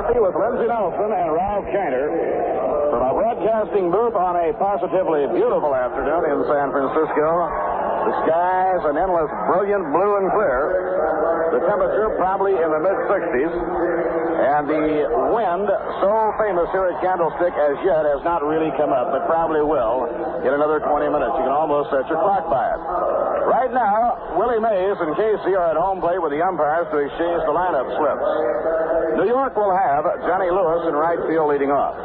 With Lindsey Nelson and Ralph Kiner from our broadcasting booth on a positively beautiful afternoon in San Francisco. The skies an endless, brilliant blue and clear. The temperature probably in the mid-60s. And the wind, so famous here at Candlestick as yet, has not really come up, but probably will in another 20 minutes. You can almost set your clock by it. Right now, Willie Mays and Casey are at home plate with the umpires to exchange the lineup slips. New York will have Johnny Lewis in right field leading off.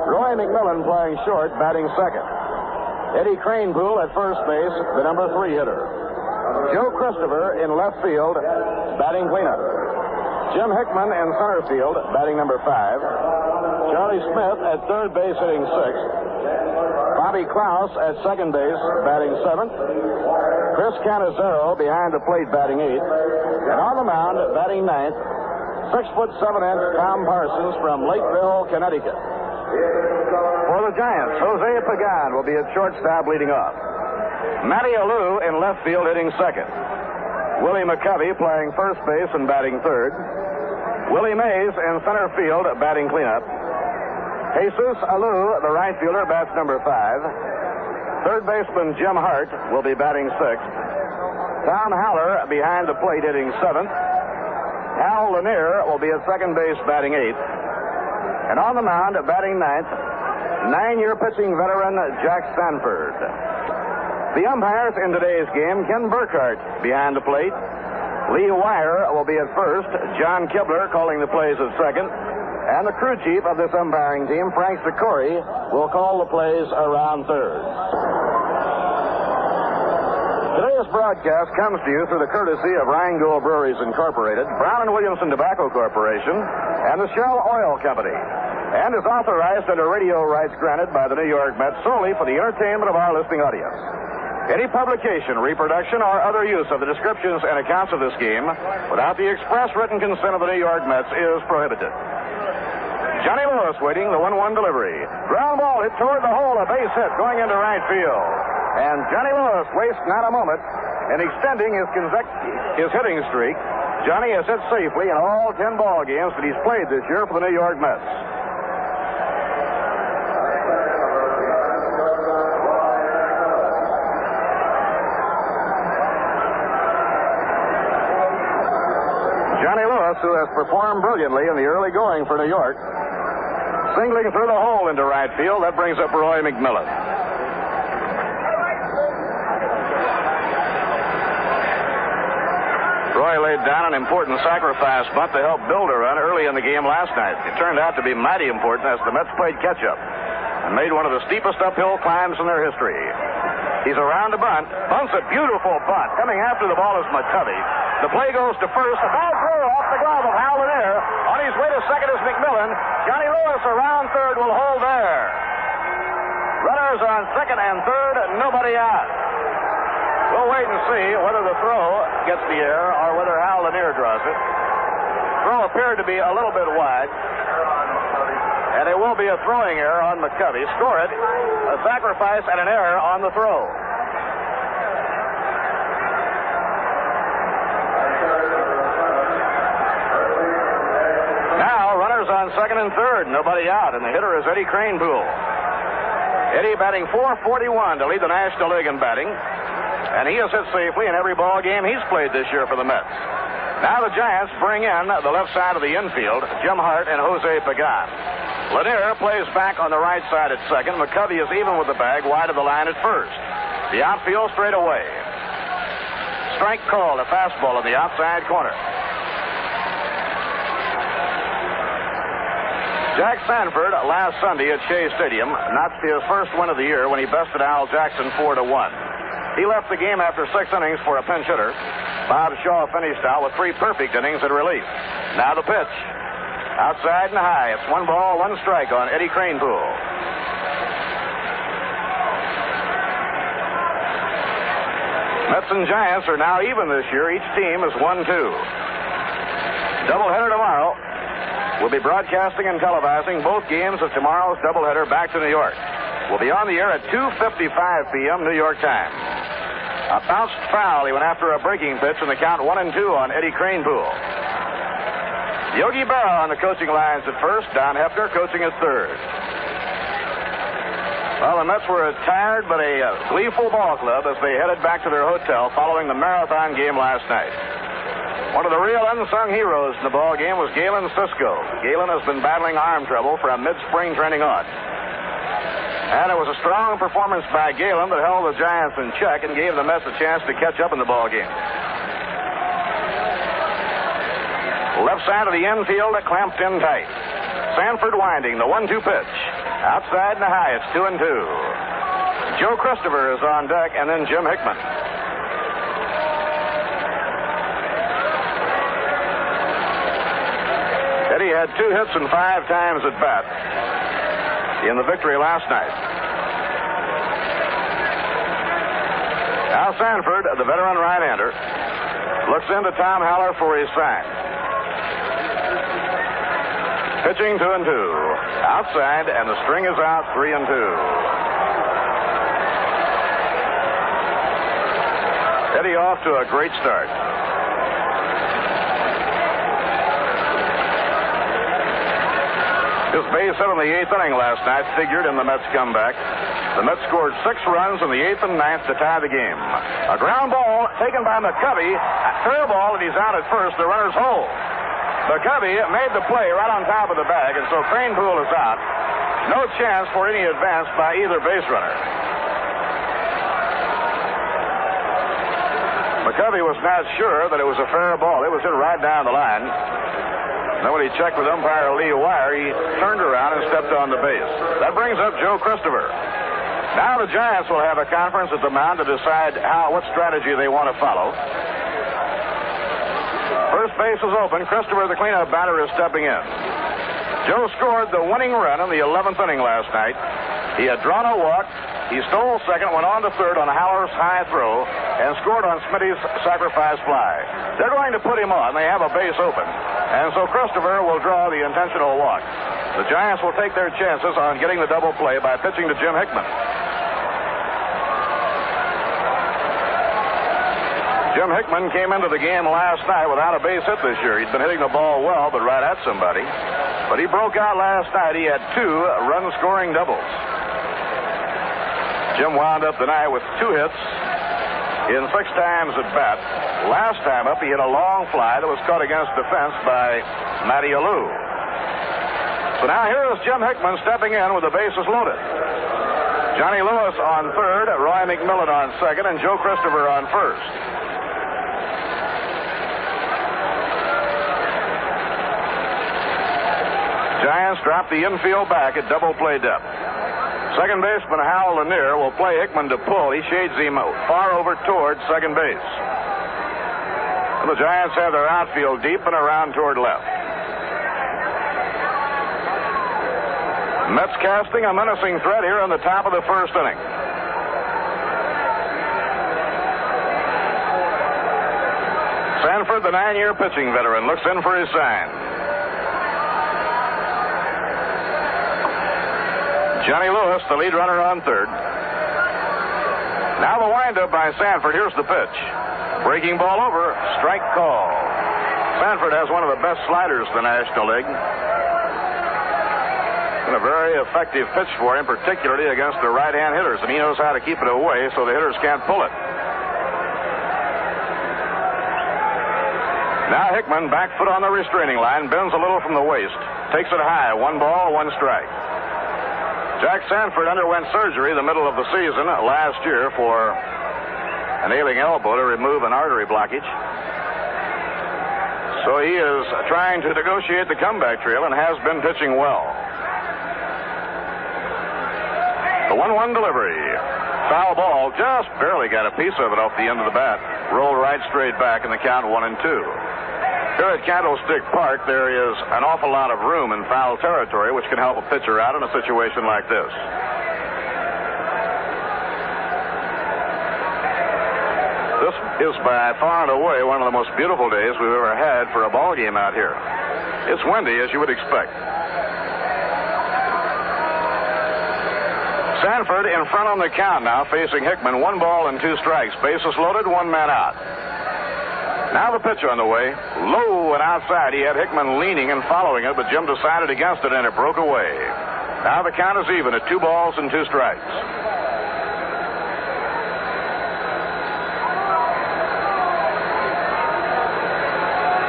Roy McMillan playing short, batting second. Eddie Kranepool at first base, the number 3 hitter. Joe Christopher in left field, batting cleanup. Jim Hickman in center field, batting number 5. Charlie Smith at third base, hitting 6th. Bobby Klaus at second base, batting 7th. Chris Cannizzaro behind the plate, batting 8th. And on the mound, batting 9th, 6'7" Tom Parsons from Lakeville, Connecticut. For the Giants, Jose Pagan will be at shortstop leading off. Matty Alou in left field, hitting second. Willie McCovey playing first base and batting third. Willie Mays in center field, batting cleanup. Jesus Alou, the right fielder, bats number 5. Third baseman Jim Hart will be batting 6th. Tom Haller behind the plate, hitting 7th. Hal Lanier will be at second base, batting 8th. And on the mound, batting 9th, 9-year pitching veteran Jack Sanford. The umpires in today's game, Ken Burkhardt behind the plate. Lee Wire will be at first. John Kibler calling the plays at second. And the crew chief of this umpiring team, Frank Sikori, will call the plays around third. Today's broadcast comes to you through the courtesy of Rheingold Breweries Incorporated, Brown & Williamson Tobacco Corporation, and the Shell Oil Company, and is authorized under radio rights granted by the New York Mets solely for the entertainment of our listening audience. Any publication, reproduction, or other use of the descriptions and accounts of this game without the express written consent of the New York Mets is prohibited. Johnny Lewis waiting the 1-1 delivery. Ground ball hit toward the hole, a base hit going into right field. And Johnny Lewis wastes not a moment in extending his hitting streak. Johnny has hit safely in all 10 ball games that he's played this year for the New York Mets. Johnny Lewis, who has performed brilliantly in the early going for New York, singling through the hole into right field. That brings up Roy McMillan. Roy laid down an important sacrifice bunt to help build a run early in the game last night. It turned out to be mighty important as the Mets played catch-up and made one of the steepest uphill climbs in their history. He's around the bunt, bunts a beautiful bunt. Coming after the ball is McCovey. The play goes to first. The ball through off the glove of Hal Lanier. On his way to second is McMillan. Johnny Lewis around third will hold there. Runners on second and third, nobody out. We'll wait and see whether the throw gets the air or whether Hal Lanier draws it. Throw appeared to be a little bit wide. And it will be a throwing error on McCovey. Score it. A sacrifice and an error on the throw. Now, runners on second and third. Nobody out. And the hitter is Eddie Kranepool. Eddie batting .441 to lead the National League in batting. And he has hit safely in every ball game he's played this year for the Mets. Now the Giants bring in the left side of the infield, Jim Hart and Jose Pagan. Lanier plays back on the right side at second. McCovey is even with the bag wide of the line at first. The outfield straight away. Strike called, a fastball in the outside corner. Jack Sanford last Sunday at Shea Stadium notched his first win of the year when he bested Al Jackson 4-1. He left the game after 6 innings for a pinch hitter. Bob Shaw finished out with 3 perfect innings in relief. Now the pitch. Outside and high. It's 1 ball, 1 strike on Eddie Kranepool. Mets and Giants are now even this year. Each team is 1-2. Doubleheader tomorrow. We'll be broadcasting and televising both games of tomorrow's doubleheader back to New York. We'll be on the air at 2:55 p.m. New York time. A bounced foul. He went after a breaking pitch, and the count 1-2 on Eddie Kranepool. Yogi Berra on the coaching lines at first. Don Hefner coaching at third. Well, the Mets were a tired but a gleeful ball club as they headed back to their hotel following the marathon game last night. One of the real unsung heroes in the ball game was Galen Cisco. Galen has been battling arm trouble from mid-spring training on. And it was a strong performance by Galen that held the Giants in check and gave the Mets a chance to catch up in the ball game. Left side of the infield, clamped in tight. Sanford winding, the 1-2 pitch. Outside and high, it's 2-2. Joe Christopher is on deck, and then Jim Hickman. Eddie had 2 hits and 5 times at bat in the victory last night. Al Sanford, the veteran right-hander, looks into Tom Haller for his sign. Pitching 2-2. Outside, and the string is out, 3-2. Eddie off to a great start. His base hit in the 8th inning last night figured in the Mets' comeback. The Mets scored 6 runs in the 8th and 9th to tie the game. A ground ball taken by McCovey. A fair ball, and he's out at first. The runner's hold. McCovey made the play right on top of the bag, and so Cranepool is out. No chance for any advance by either base runner. McCovey was not sure that it was a fair ball. It was hit right down the line. Then when he checked with umpire Lee Wire, he turned around and stepped on the base. That brings up Joe Christopher. Now the Giants will have a conference at the mound to decide what strategy they want to follow. First base is open. Christopher, the cleanup batter, is stepping in. Joe scored the winning run in the 11th inning last night. He had drawn a walk. He stole second, went on to third on Haller's high throw, and scored on Smitty's sacrifice fly. They're going to put him on. They have a base open. And so Christopher will draw the intentional walk. The Giants will take their chances on getting the double play by pitching to Jim Hickman. Jim Hickman came into the game last night without a base hit this year. He'd been hitting the ball well, but right at somebody. But he broke out last night. He had 2 run-scoring doubles. Jim wound up the night with 2 hits in 6 times at bat. Last time up, he hit a long fly that was caught against the fence by Matty Alou. So now here is Jim Hickman stepping in with the bases loaded. Johnny Lewis on third, Roy McMillan on second, and Joe Christopher on first. Giants drop the infield back at double play depth. Second baseman Hal Lanier will play Hickman to pull. He shades him far over towards second base. And the Giants have their outfield deep and around toward left. Mets casting a menacing threat here in the top of the first inning. Sanford, the 9-year pitching veteran, looks in for his sign. Johnny Lewis, the lead runner, on third. Now the windup by Sanford. Here's the pitch. Breaking ball over. Strike call. Sanford has one of the best sliders in the National League. And a very effective pitch for him, particularly against the right-hand hitters. And he knows how to keep it away so the hitters can't pull it. Now Hickman, back foot on the restraining line, bends a little from the waist. Takes it high. 1 ball, 1 strike. Jack Sanford underwent surgery the middle of the season last year for an ailing elbow to remove an artery blockage. So he is trying to negotiate the comeback trail and has been pitching well. The 1-1 delivery. Foul ball, just barely got a piece of it off the end of the bat. Rolled right straight back in the count 1-2. Here at Candlestick Park, there is an awful lot of room in foul territory, which can help a pitcher out in a situation like this. This is by far and away one of the most beautiful days we've ever had for a ball game out here. It's windy, as you would expect. Sanford in front on the count now, facing Hickman. 1 ball and 2 strikes. Bases loaded, 1 man out. Now the pitch on the way. Low move went outside. He had Hickman leaning and following it, but Jim decided against it, and it broke away. Now the count is even at 2 balls and 2 strikes.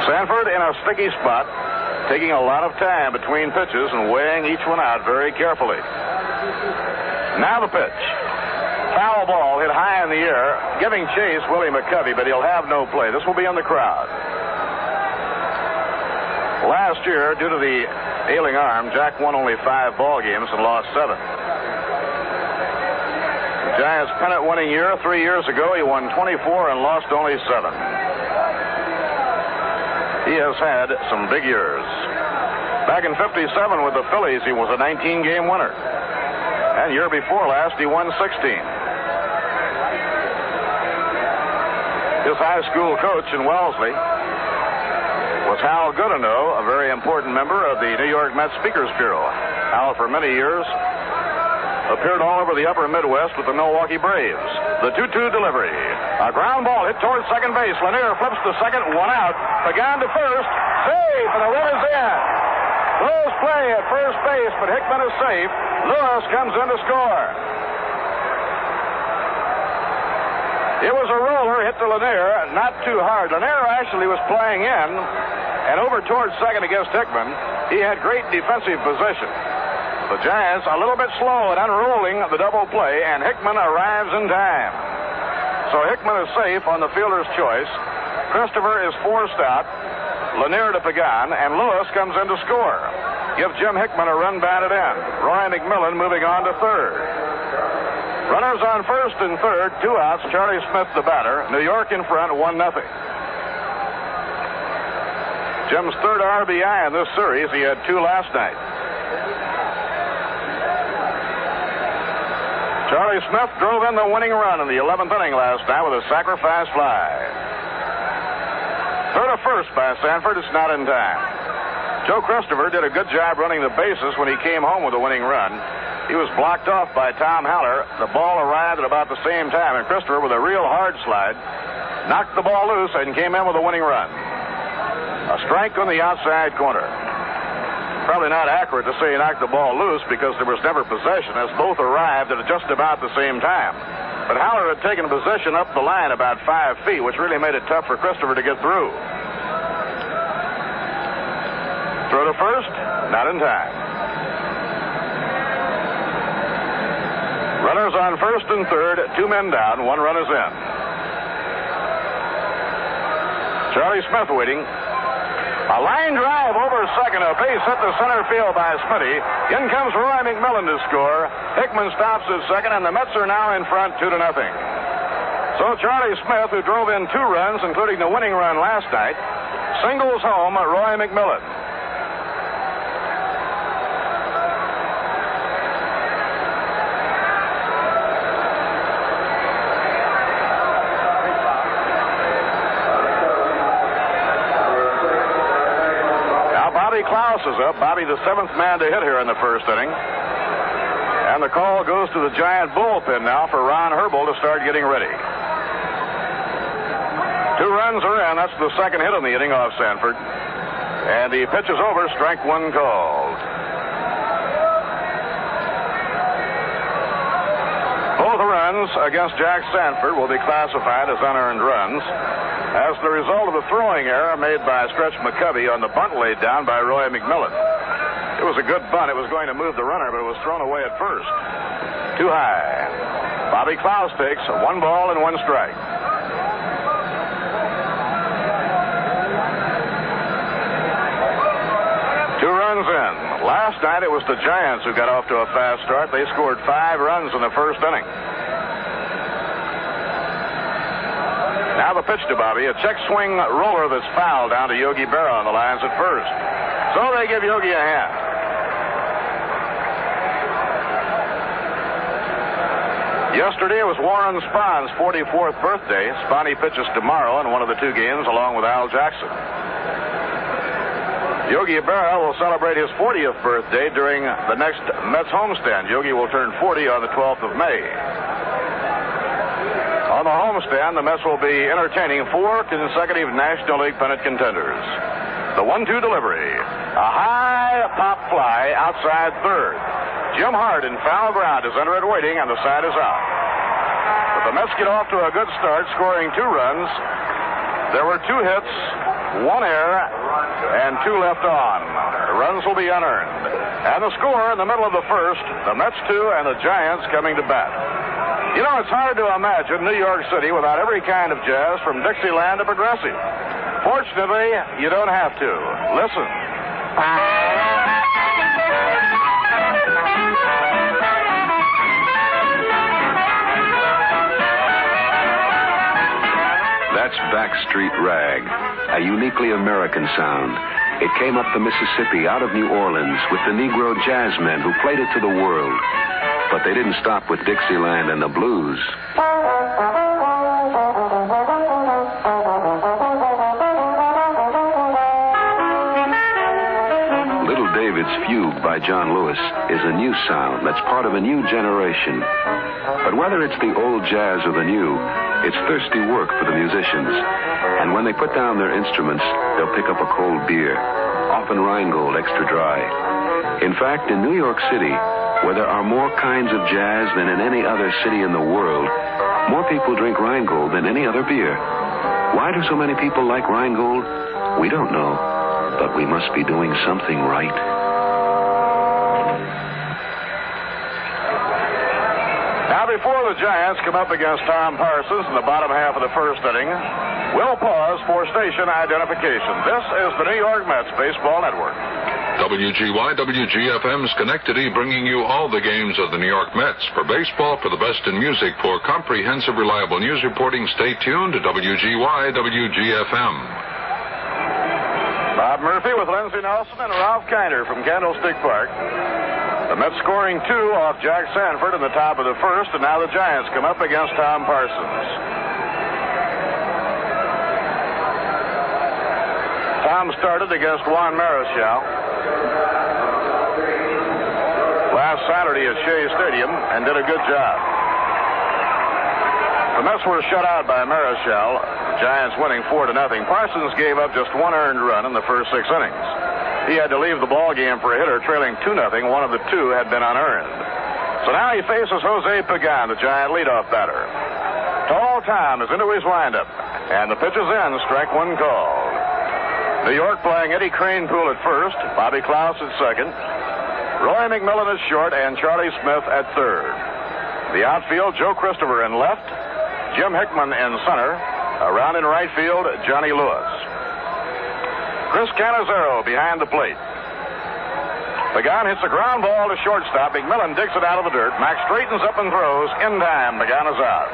Sanford in a sticky spot, taking a lot of time between pitches and weighing each one out very carefully. Now the pitch. Foul ball hit high in the air, giving chase Willie McCovey, but he'll have no play. This will be in the crowd. Last year, due to the ailing arm, Jack won only 5 ball games and lost 7. The Giants' pennant-winning year 3 years ago, he won 24 and lost only 7. He has had some big years. Back in '57 with the Phillies, he was a 19-game winner. And year before last, he won 16. His high school coach in Wellesley was Hal Goodenough, a very important member of the New York Mets Speakers Bureau. Hal, for many years, appeared all over the upper Midwest with the Milwaukee Braves. The 2-2 delivery. A ground ball hit towards second base. Lanier flips to second, 1 out. Pagan to first. Safe, and the run is in. Close play at first base, but Hickman is safe. Lewis comes in to score. It was a roller hit to Lanier, not too hard. Lanier actually was playing in and over towards second against Hickman. He had great defensive position. The Giants a little bit slow at unrolling the double play, and Hickman arrives in time. So Hickman is safe on the fielder's choice. Christopher is forced out. Lanier to Pagan, and Lewis comes in to score. Give Jim Hickman a run batted in. Roy McMillan moving on to third. Runners on first and third, 2 outs. Charlie Smith the batter. New York in front, 1-0. Jim's third RBI in this series. He had 2 last night. Charlie Smith drove in the winning run in the 11th inning last night with a sacrifice fly. Third to first by Sanford. It's not in time. Joe Christopher did a good job running the bases when he came home with a winning run. He was blocked off by Tom Haller. The ball arrived at about the same time, and Christopher, with a real hard slide, knocked the ball loose and came in with a winning run. A strike on the outside corner. Probably not accurate to say he knocked the ball loose because there was never possession, as both arrived at just about the same time. But Haller had taken position up the line about 5 feet, which really made it tough for Christopher to get through. Throw to first, not in time. Runners on first and third, 2 men down, 1 run is in. Charlie Smith waiting. A line drive over second, a base hit to center field by Smitty. In comes Roy McMillan to score. Hickman stops at second, and the Mets are now in front 2-0. So Charlie Smith, who drove in 2 runs, including the winning run last night, singles home Roy McMillan. Klaus is up. Bobby, the 7th man to hit here in the first inning. And the call goes to the Giant bullpen now for Ron Herbold to start getting ready. 2 runs are in. That's the second hit in the inning off Sanford. And the pitch is over. Strike 1 called. Both runs against Jack Sanford will be classified as unearned runs as the result of the throwing error made by Stretch McCovey on the bunt laid down by Roy McMillan. It was a good bunt. It was going to move the runner, but it was thrown away at first. Too high. Bobby Klaus takes 1 ball and 1 strike. Two runs in. Last night it was the Giants who got off to a fast start. They scored 5 runs in the first inning. Now the pitch to Bobby, a check swing roller that's fouled down to Yogi Berra on the lines at first. So they give Yogi a hand. Yesterday it was Warren Spahn's 44th birthday. Spahny pitches tomorrow in one of the 2 games along with Al Jackson. Yogi Berra will celebrate his 40th birthday during the next Mets homestand. Yogi will turn 40 on the 12th of May. On the homestand, the Mets will be entertaining 4 consecutive National League pennant contenders. The 1-2 delivery. A high pop fly outside third. Jim Hart in foul ground is under it waiting, and the side is out. But the Mets get off to a good start, scoring 2 runs. There were 2 hits, 1 error, and 2 left on. The runs will be unearned. And the score in the middle of the first, the Mets 2 and the Giants coming to bat. You know, it's hard to imagine New York City without every kind of jazz from Dixieland to progressive. Fortunately, you don't have to. Listen. That's Backstreet Rag, a uniquely American sound. It came up the Mississippi out of New Orleans with the Negro jazzmen who played it to the world. But they didn't stop with Dixieland and the blues. Little David's Fugue by John Lewis is a new sound that's part of a new generation. But whether it's the old jazz or the new, it's thirsty work for the musicians. And when they put down their instruments, they'll pick up a cold beer, often Rheingold extra dry. In fact, in New York City, where there are more kinds of jazz than in any other city in the world, more people drink Rheingold than any other beer. Why do so many people like Rheingold? We don't know, but we must be doing something right. Now, before the Giants come up against Tom Parsons in the bottom half of the first inning, we'll pause for station identification. This is the New York Mets Baseball Network. WGY, WGFM Schenectady, bringing you all the games of the New York Mets. For baseball, for the best in music, for comprehensive, reliable news reporting, stay tuned to WGY, WGFM. Bob Murphy with Lindsey Nelson and Ralph Kiner from Candlestick Park. The Mets scoring 2 off Jack Sanford in the top of the first, and now the Giants come up against Tom Parsons. Tom started against Juan Marichal last Saturday at Shea Stadium and did a good job. The Mets were shut out by Marichal, Giants winning 4-0. Parsons gave up just 1 earned run in the first 6 innings. He had to leave the ball game for a hitter trailing 2-0. One of the 2 had been unearned. So now he faces Jose Pagan, the Giant leadoff batter. Tall Tom is into his windup, and the pitch is in, strike 1 called. New York playing Eddie Kranepool at first, Bobby Klaus at second, Roy McMillan at short, and Charlie Smith at third. The outfield, Joe Christopher in left, Jim Hickman in center, around in right field, Johnny Lewis. Chris Cannizzaro behind the plate. Pagan hits a ground ball to shortstop. McMillan digs it out of the dirt. Max straightens up and throws. In time, Pagan is out.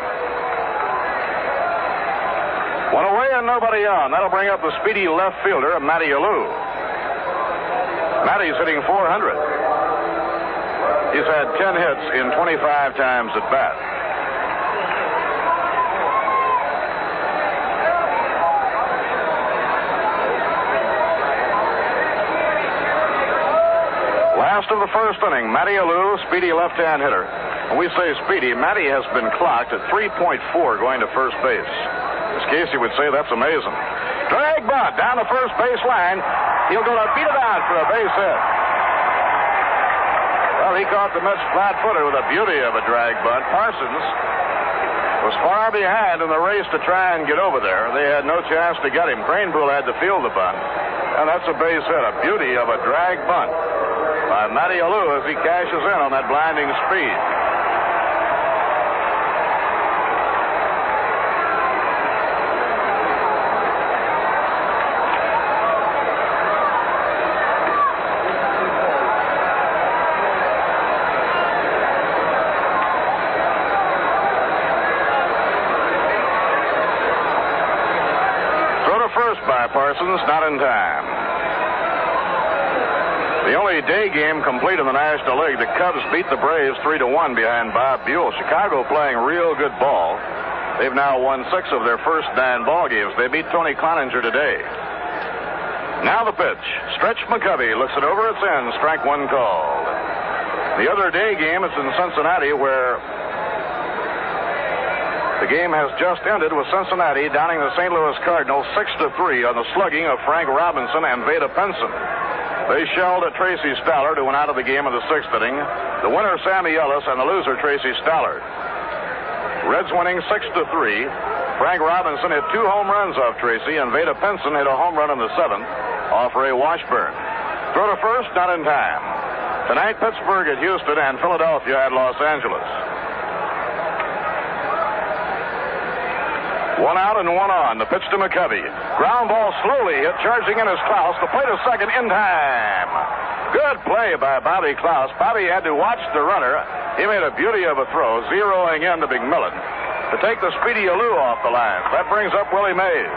1 away and nobody on. That'll bring up the speedy left fielder, Matty Alou. Matty's hitting .400. He's had 10 hits in 25 times at bat. Last of the first inning, Matty Alou, speedy left-hand hitter. When we say speedy, Matty has been clocked at 3.4 going to first base. As Casey would say, that's amazing. Drag bunt down the first base line. He'll go to beat it out for a base hit. Well, he caught the Mets flat-footed with a beauty of a drag bunt. Parsons was far behind in the race to try and get over there. They had no chance to get him. Kranepool had to field the bunt. And that's a base hit, a beauty of a drag bunt by Matty Alou as he cashes in on that blinding speed. First by Parsons, not in time. The only day game complete in the National League. The Cubs beat the Braves 3-1 behind Bob Buell. Chicago playing real good ball. They've now won 6 of their first 9 ball games. They beat Tony Cloninger today. Now the pitch. Stretch McCovey looks it over. It's in. Strike 1 called. The other day game is in Cincinnati, where the The game has just ended with Cincinnati downing the St. Louis Cardinals 6-3 on the slugging of Frank Robinson and Vada Pinson. They shelled Tracy Stallard, who went out of the game in the 6th inning. The winner, Sammy Ellis, and the loser, Tracy Stallard. Reds winning 6-3. Frank Robinson hit 2 home runs off Tracy, and Vada Pinson hit a home run in the 7th off Ray Washburn. Throw to first, not in time. Tonight, Pittsburgh at Houston and Philadelphia at Los Angeles. 1 out and 1 on. The pitch to McCovey. Ground ball slowly hit, charging in is Klaus. The play to second in time. Good play by Bobby Klaus. Bobby had to watch the runner. He made a beauty of a throw, zeroing in to McMillan to take the speedy Alou off the line. That brings up Willie Mays.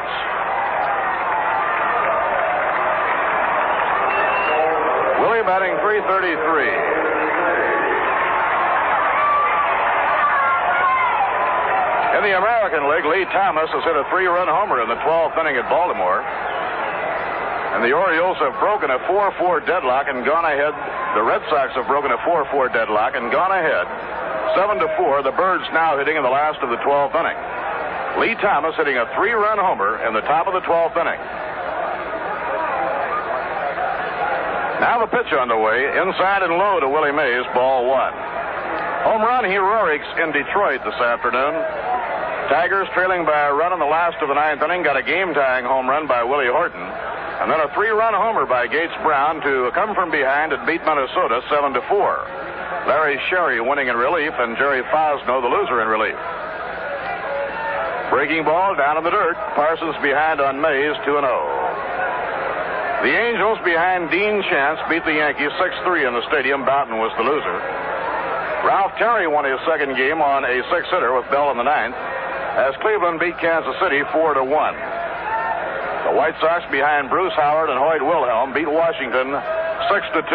Willie batting .333. In the American League, Lee Thomas has hit a 3-run homer in the 12th inning at Baltimore. And the Orioles have broken a 4-4 deadlock and gone ahead. The Red Sox have broken a 4-4 deadlock and gone ahead 7-4. The Birds now hitting in the last of the 12th inning. Lee Thomas hitting a 3-run homer in the top of the 12th inning. Now the pitch on the way, inside and low to Willie Mays, ball 1. Home run heroics in Detroit this afternoon. Tigers trailing by a run in the last of the 9th inning, got a game-tying home run by Willie Horton, and then a 3-run homer by Gates Brown to come from behind and beat Minnesota 7-4. Larry Sherry winning in relief, and Jerry Fosno, the loser, in relief. Breaking ball down in the dirt. Parsons behind on Mays, 2-0. The Angels behind Dean Chance beat the Yankees 6-3 in the stadium. Boughton was the loser. Ralph Terry won his second game on a 6-hitter with Bell in the 9th, as Cleveland beat Kansas City 4-1. The White Sox behind Bruce Howard and Hoyt Wilhelm beat Washington 6-2.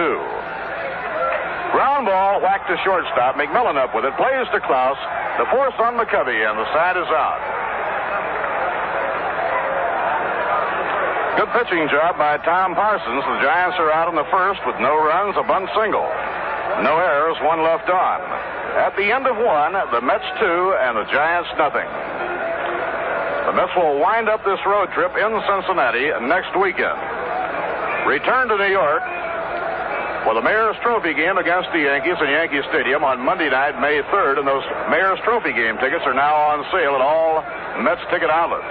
Ground ball whacked to shortstop. McMillan up with it. Plays to Klaus. The force on McCovey, and the side is out. Good pitching job by Tom Parsons. The Giants are out in the first with no runs, a bunt single. No errors, 1 left on. At the end of 1, the Mets 2 and the Giants nothing. The Mets will wind up this road trip in Cincinnati next weekend. Return to New York for the Mayor's Trophy game against the Yankees in Yankee Stadium on Monday night, May 3rd, and those Mayor's Trophy game tickets are now on sale at all Mets ticket outlets.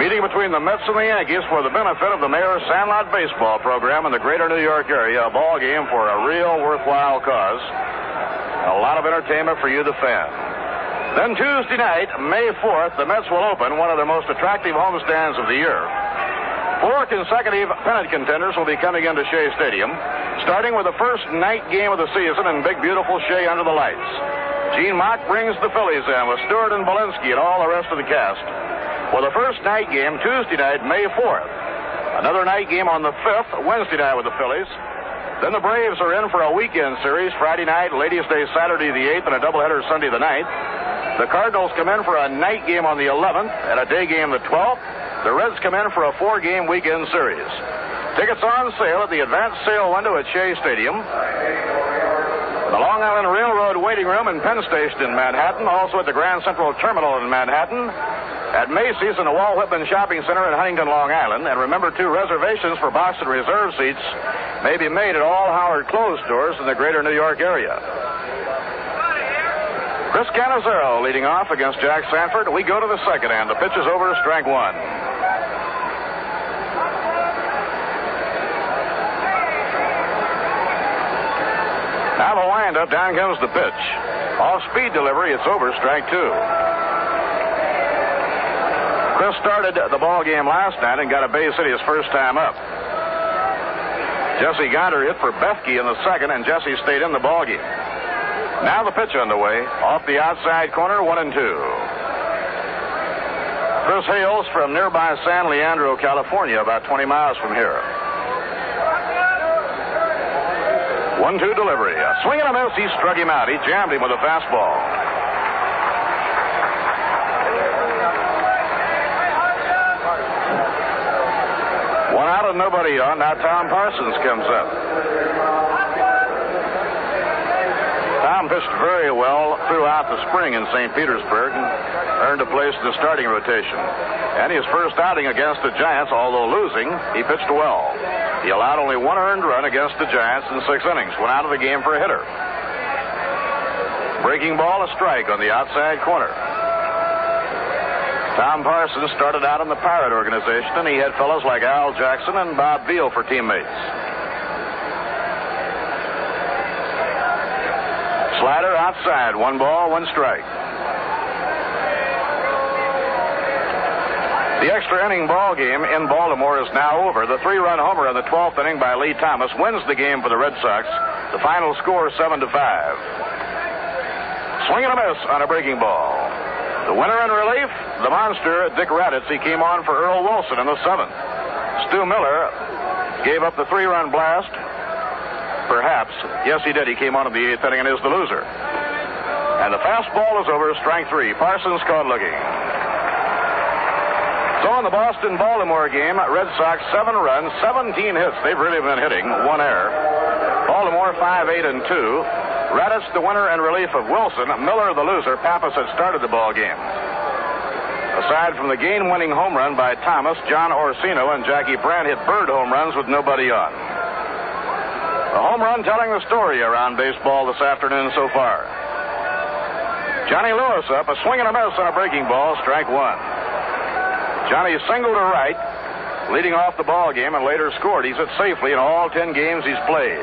Meeting between the Mets and the Yankees for the benefit of the Mayor's Sandlot Baseball program in the greater New York area. A ball game for a real worthwhile cause. A lot of entertainment for you, the fan. Then Tuesday night, May 4th, the Mets will open one of their most attractive homestands of the year. 4 consecutive pennant contenders will be coming into Shea Stadium, starting with the first night game of the season in big, beautiful Shea under the lights. Gene Mach brings the Phillies in with Stewart and Belinsky and all the rest of the cast. For the first night game, Tuesday night, May 4th. Another night game on the 5th, Wednesday night with the Phillies. Then the Braves are in for a weekend series, Friday night, Ladies' Day, Saturday the 8th, and a doubleheader Sunday the 9th. The Cardinals come in for a night game on the 11th and a day game the 12th. The Reds come in for a 4-game weekend series. Tickets on sale at the advanced sale window at Shea Stadium, the Long Island Railroad waiting room in Penn Station in Manhattan, also at the Grand Central Terminal in Manhattan, at Macy's and the Walt Whitman Shopping Center in Huntington, Long Island. And remember, too, reservations for box and reserve seats may be made at all Howard Clothes stores in the greater New York area. Chris Cannizzaro leading off against Jack Sanford. We go to the second, and the pitch is over, strike 1. Now the windup, down comes the pitch. Off-speed delivery, it's over, strike 2. Chris started the ball game last night and got a base hit his first time up. Jesse Gonder hit for Bethke in the second, and Jesse stayed in the ball game. Now the pitch underway. Off the outside corner, 1-2. Chris Hales from nearby San Leandro, California, about 20 miles from here. 1-2 delivery. A swing and a miss. He struck him out. He jammed him with a fastball. One out and nobody on. Now Tom Parsons comes up. Tom Tom pitched very well throughout the spring in St. Petersburg and earned a place in the starting rotation. And his first outing against the Giants, although losing, he pitched well. He allowed only one earned run against the Giants in 6 innings, went out of the game for a hitter. Breaking ball, a strike on the outside corner. Tom Parsons started out in the Pirate organization, and he had fellows like Al Jackson and Bob Beal for teammates. Slider outside, 1 ball, 1 strike. The extra inning ball game in Baltimore is now over. The 3-run homer in the 12th inning by Lee Thomas wins the game for the Red Sox. The final score 7-5. Swing and a miss on a breaking ball. The winner in relief, the monster, Dick Raditz. He came on for Earl Wilson in the 7th. Stu Miller gave up the 3-run blast. Perhaps. Yes, he did. He came on in the 8th inning and is the loser. And the fastball is over, strike 3. Parsons caught looking. So in the Boston-Baltimore game, Red Sox 7 runs, 17 hits. They've really been hitting, 1 error. Baltimore 5-8-2. Raditz the winner in relief of Wilson. Miller the loser. Pappas had started the ball game. Aside from the game-winning home run by Thomas, John Orsino and Jackie Brandt hit bird home runs with nobody on. The home run telling the story around baseball this afternoon so far. Johnny Lewis up, a swing and a miss on a breaking ball, strike 1. Johnny singled to right, leading off the ball game, and later scored. He's hit safely in all 10 games he's played.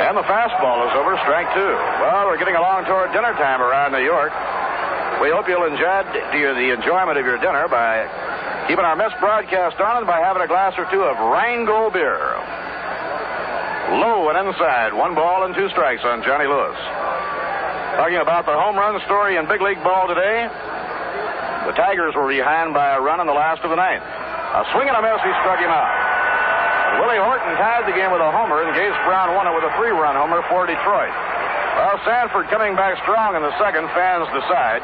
And the fastball is over, strike 2. Well, we're getting along toward dinner time around New York. We hope you'll enjoy the enjoyment of your dinner by keeping our Mets broadcast on and by having a glass or 2 of Rheingold beer. Low and inside, 1 ball and 2 strikes on Johnny Lewis. Talking about the home run story in big league ball today, the Tigers were behind by a run in the last of the 9th. A swing and a miss, he struck him out. Willie Horton tied the game with a homer, and Gase Brown won it with a 3-run homer for Detroit. Well, Sanford coming back strong in the 2nd, fans decide.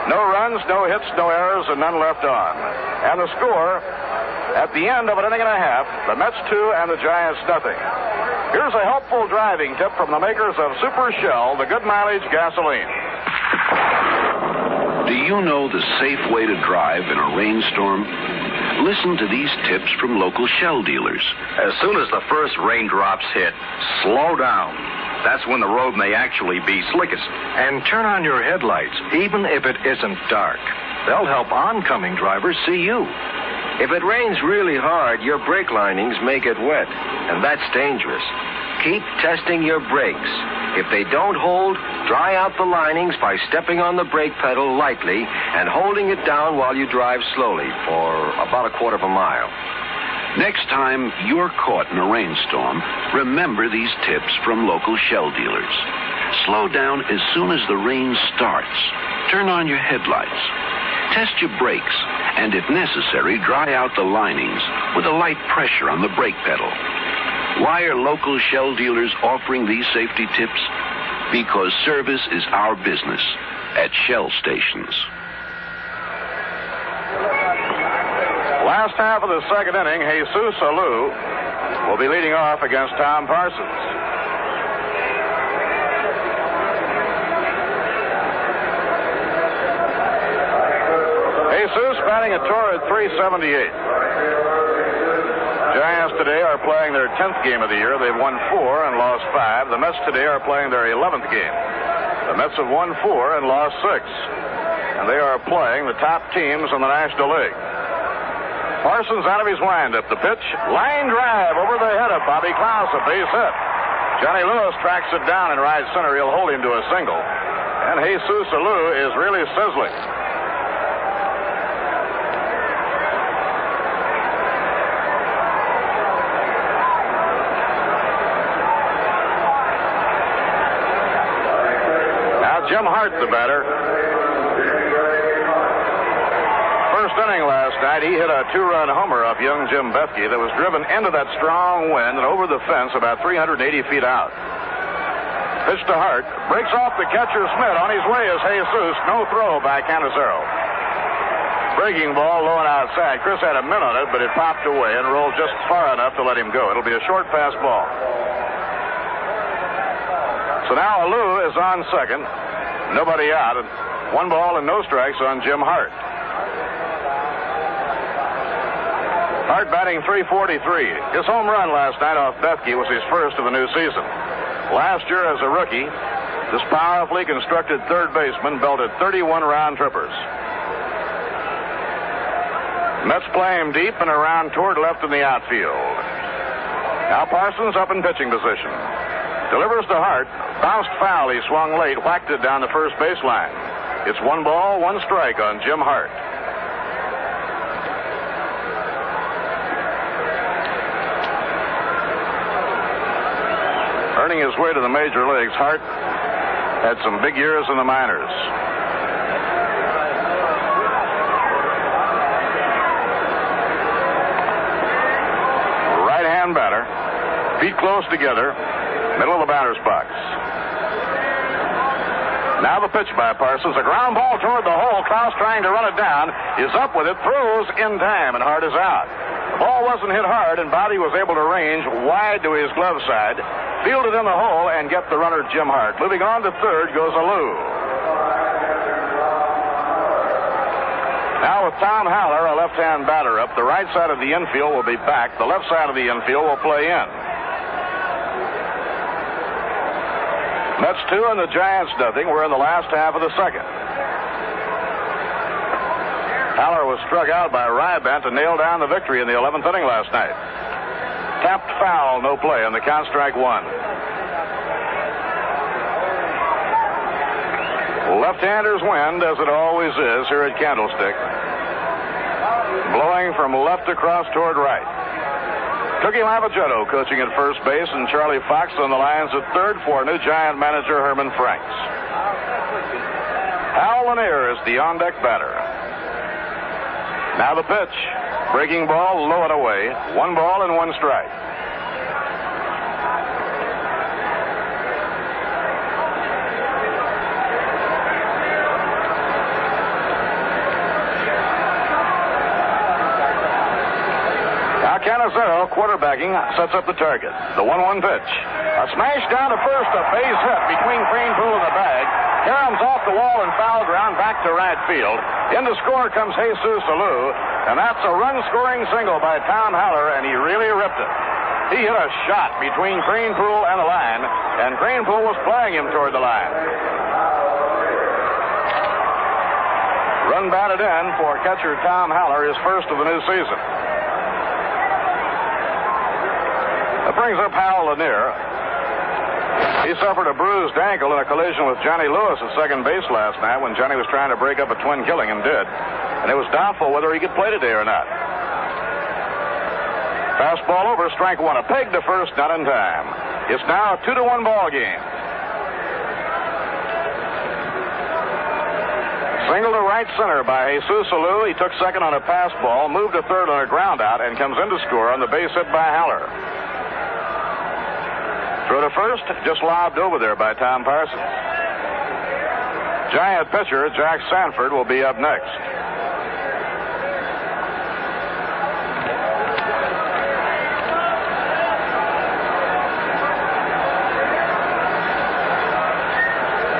No runs, no hits, no errors, and none left on. And the score, at the end of an inning and a half, the Mets 2 and the Giants nothing. Here's a helpful driving tip from the makers of Super Shell, the good mileage gasoline. Do you know the safe way to drive in a rainstorm? Listen to these tips from local Shell dealers. As soon as the first raindrops hit, slow down. That's when the road may actually be slickest. And turn on your headlights, even if it isn't dark. They'll help oncoming drivers see you. If it rains really hard, your brake linings may get wet, and that's dangerous. Keep testing your brakes. If they don't hold, dry out the linings by stepping on the brake pedal lightly and holding it down while you drive slowly for about a quarter of a mile. Next time you're caught in a rainstorm, remember these tips from local Shell dealers. Slow down as soon as the rain starts. Turn on your headlights. Test your brakes, and if necessary, dry out the linings with a light pressure on the brake pedal. Why are local Shell dealers offering these safety tips? Because service is our business at Shell stations. Last half of the 2nd inning, Jesus Alou will be leading off against Tom Parsons. Jesus batting a torrid .378. Giants today are playing their 10th game of the year. They've won 4 and lost 5. The Mets today are playing their 11th game. The Mets have won 4 and lost 6. And they are playing the top teams in the National League. Parsons out of his windup. The pitch, line drive over the head of Bobby Klaus, a base hit. Johnny Lewis tracks it down in right center. He'll hold him to a single. And Jesus Alou is really sizzling. Jim Hart, the batter. First inning last night, he hit a 2-run homer off young Jim Bethke that was driven into that strong wind and over the fence about 380 feet out. Pitch to Hart. Breaks off the catcher Smith. On his way is Jesus. No throw by Canizero. Breaking ball low and outside. Chris had a mitt on it, but it popped away and rolled just far enough to let him go. It'll be a short pass ball. So now Alou is on second. Nobody out. And 1 ball and no strikes on Jim Hart. Hart batting .343. His home run last night off Bethke was his first of the new season. Last year as a rookie, this powerfully constructed third baseman belted 31 round trippers. Mets play him deep and around toward left in the outfield. Now Parsons up in pitching position. Delivers to Hart. Bounced foul. He swung late. Whacked it down the first baseline. It's 1 ball, 1 strike on Jim Hart. Earning his way to the major leagues, Hart had some big years in the minors. Right-hand batter, feet close together, middle of the batter's box. Now the pitch by Parsons, a ground ball toward the hole. Klaus trying to run it down, is up with it, throws in time, and Hart is out. The ball wasn't hit hard, and Bobby was able to range wide to his glove side, field it in the hole, and get the runner Jim Hart. Moving on to third goes Alou. Now with Tom Haller, a left-hand batter up, the right side of the infield will be back. The left side of the infield will play in. Mets 2 and the Giants nothing. We're in the last half of the second. Haller was struck out by Rybant to nail down the victory in the 11th inning last night. Tapped foul, no play, and the count strike 1. Left-handers wind, as it always is here at Candlestick. Blowing from left across toward right. Cookie Lavagetto coaching at first base, and Charlie Fox on the lines at third for new Giant manager Herman Franks. Hal Lanier is the on-deck batter. Now the pitch. Breaking ball, low and away. 1 ball and 1 strike. Canizero, quarterbacking, sets up the target. The 1-1 pitch. A smash down to first, a base hit between Kranepool and the bag. Karam's off the wall and foul ground back to right field. In to score comes Jesus Alou, and that's a run-scoring single by Tom Haller, and he really ripped it. He hit a shot between Kranepool and the line, and Kranepool was playing him toward the line. Run batted in for catcher Tom Haller, his first of the new season. That brings up Hal Lanier. He suffered a bruised ankle in a collision with Johnny Lewis at second base last night when Johnny was trying to break up a twin killing and did. And it was doubtful whether he could play today or not. Fastball over, strike 1. A peg to first, not in time. It's now a 2-1 ball game. Single to right center by Jesus Alou. He took second on a pass ball, moved to third on a ground out, and comes in to score on the base hit by Haller. Throw to first, just lobbed over there by Tom Parsons. Giant pitcher Jack Sanford will be up next.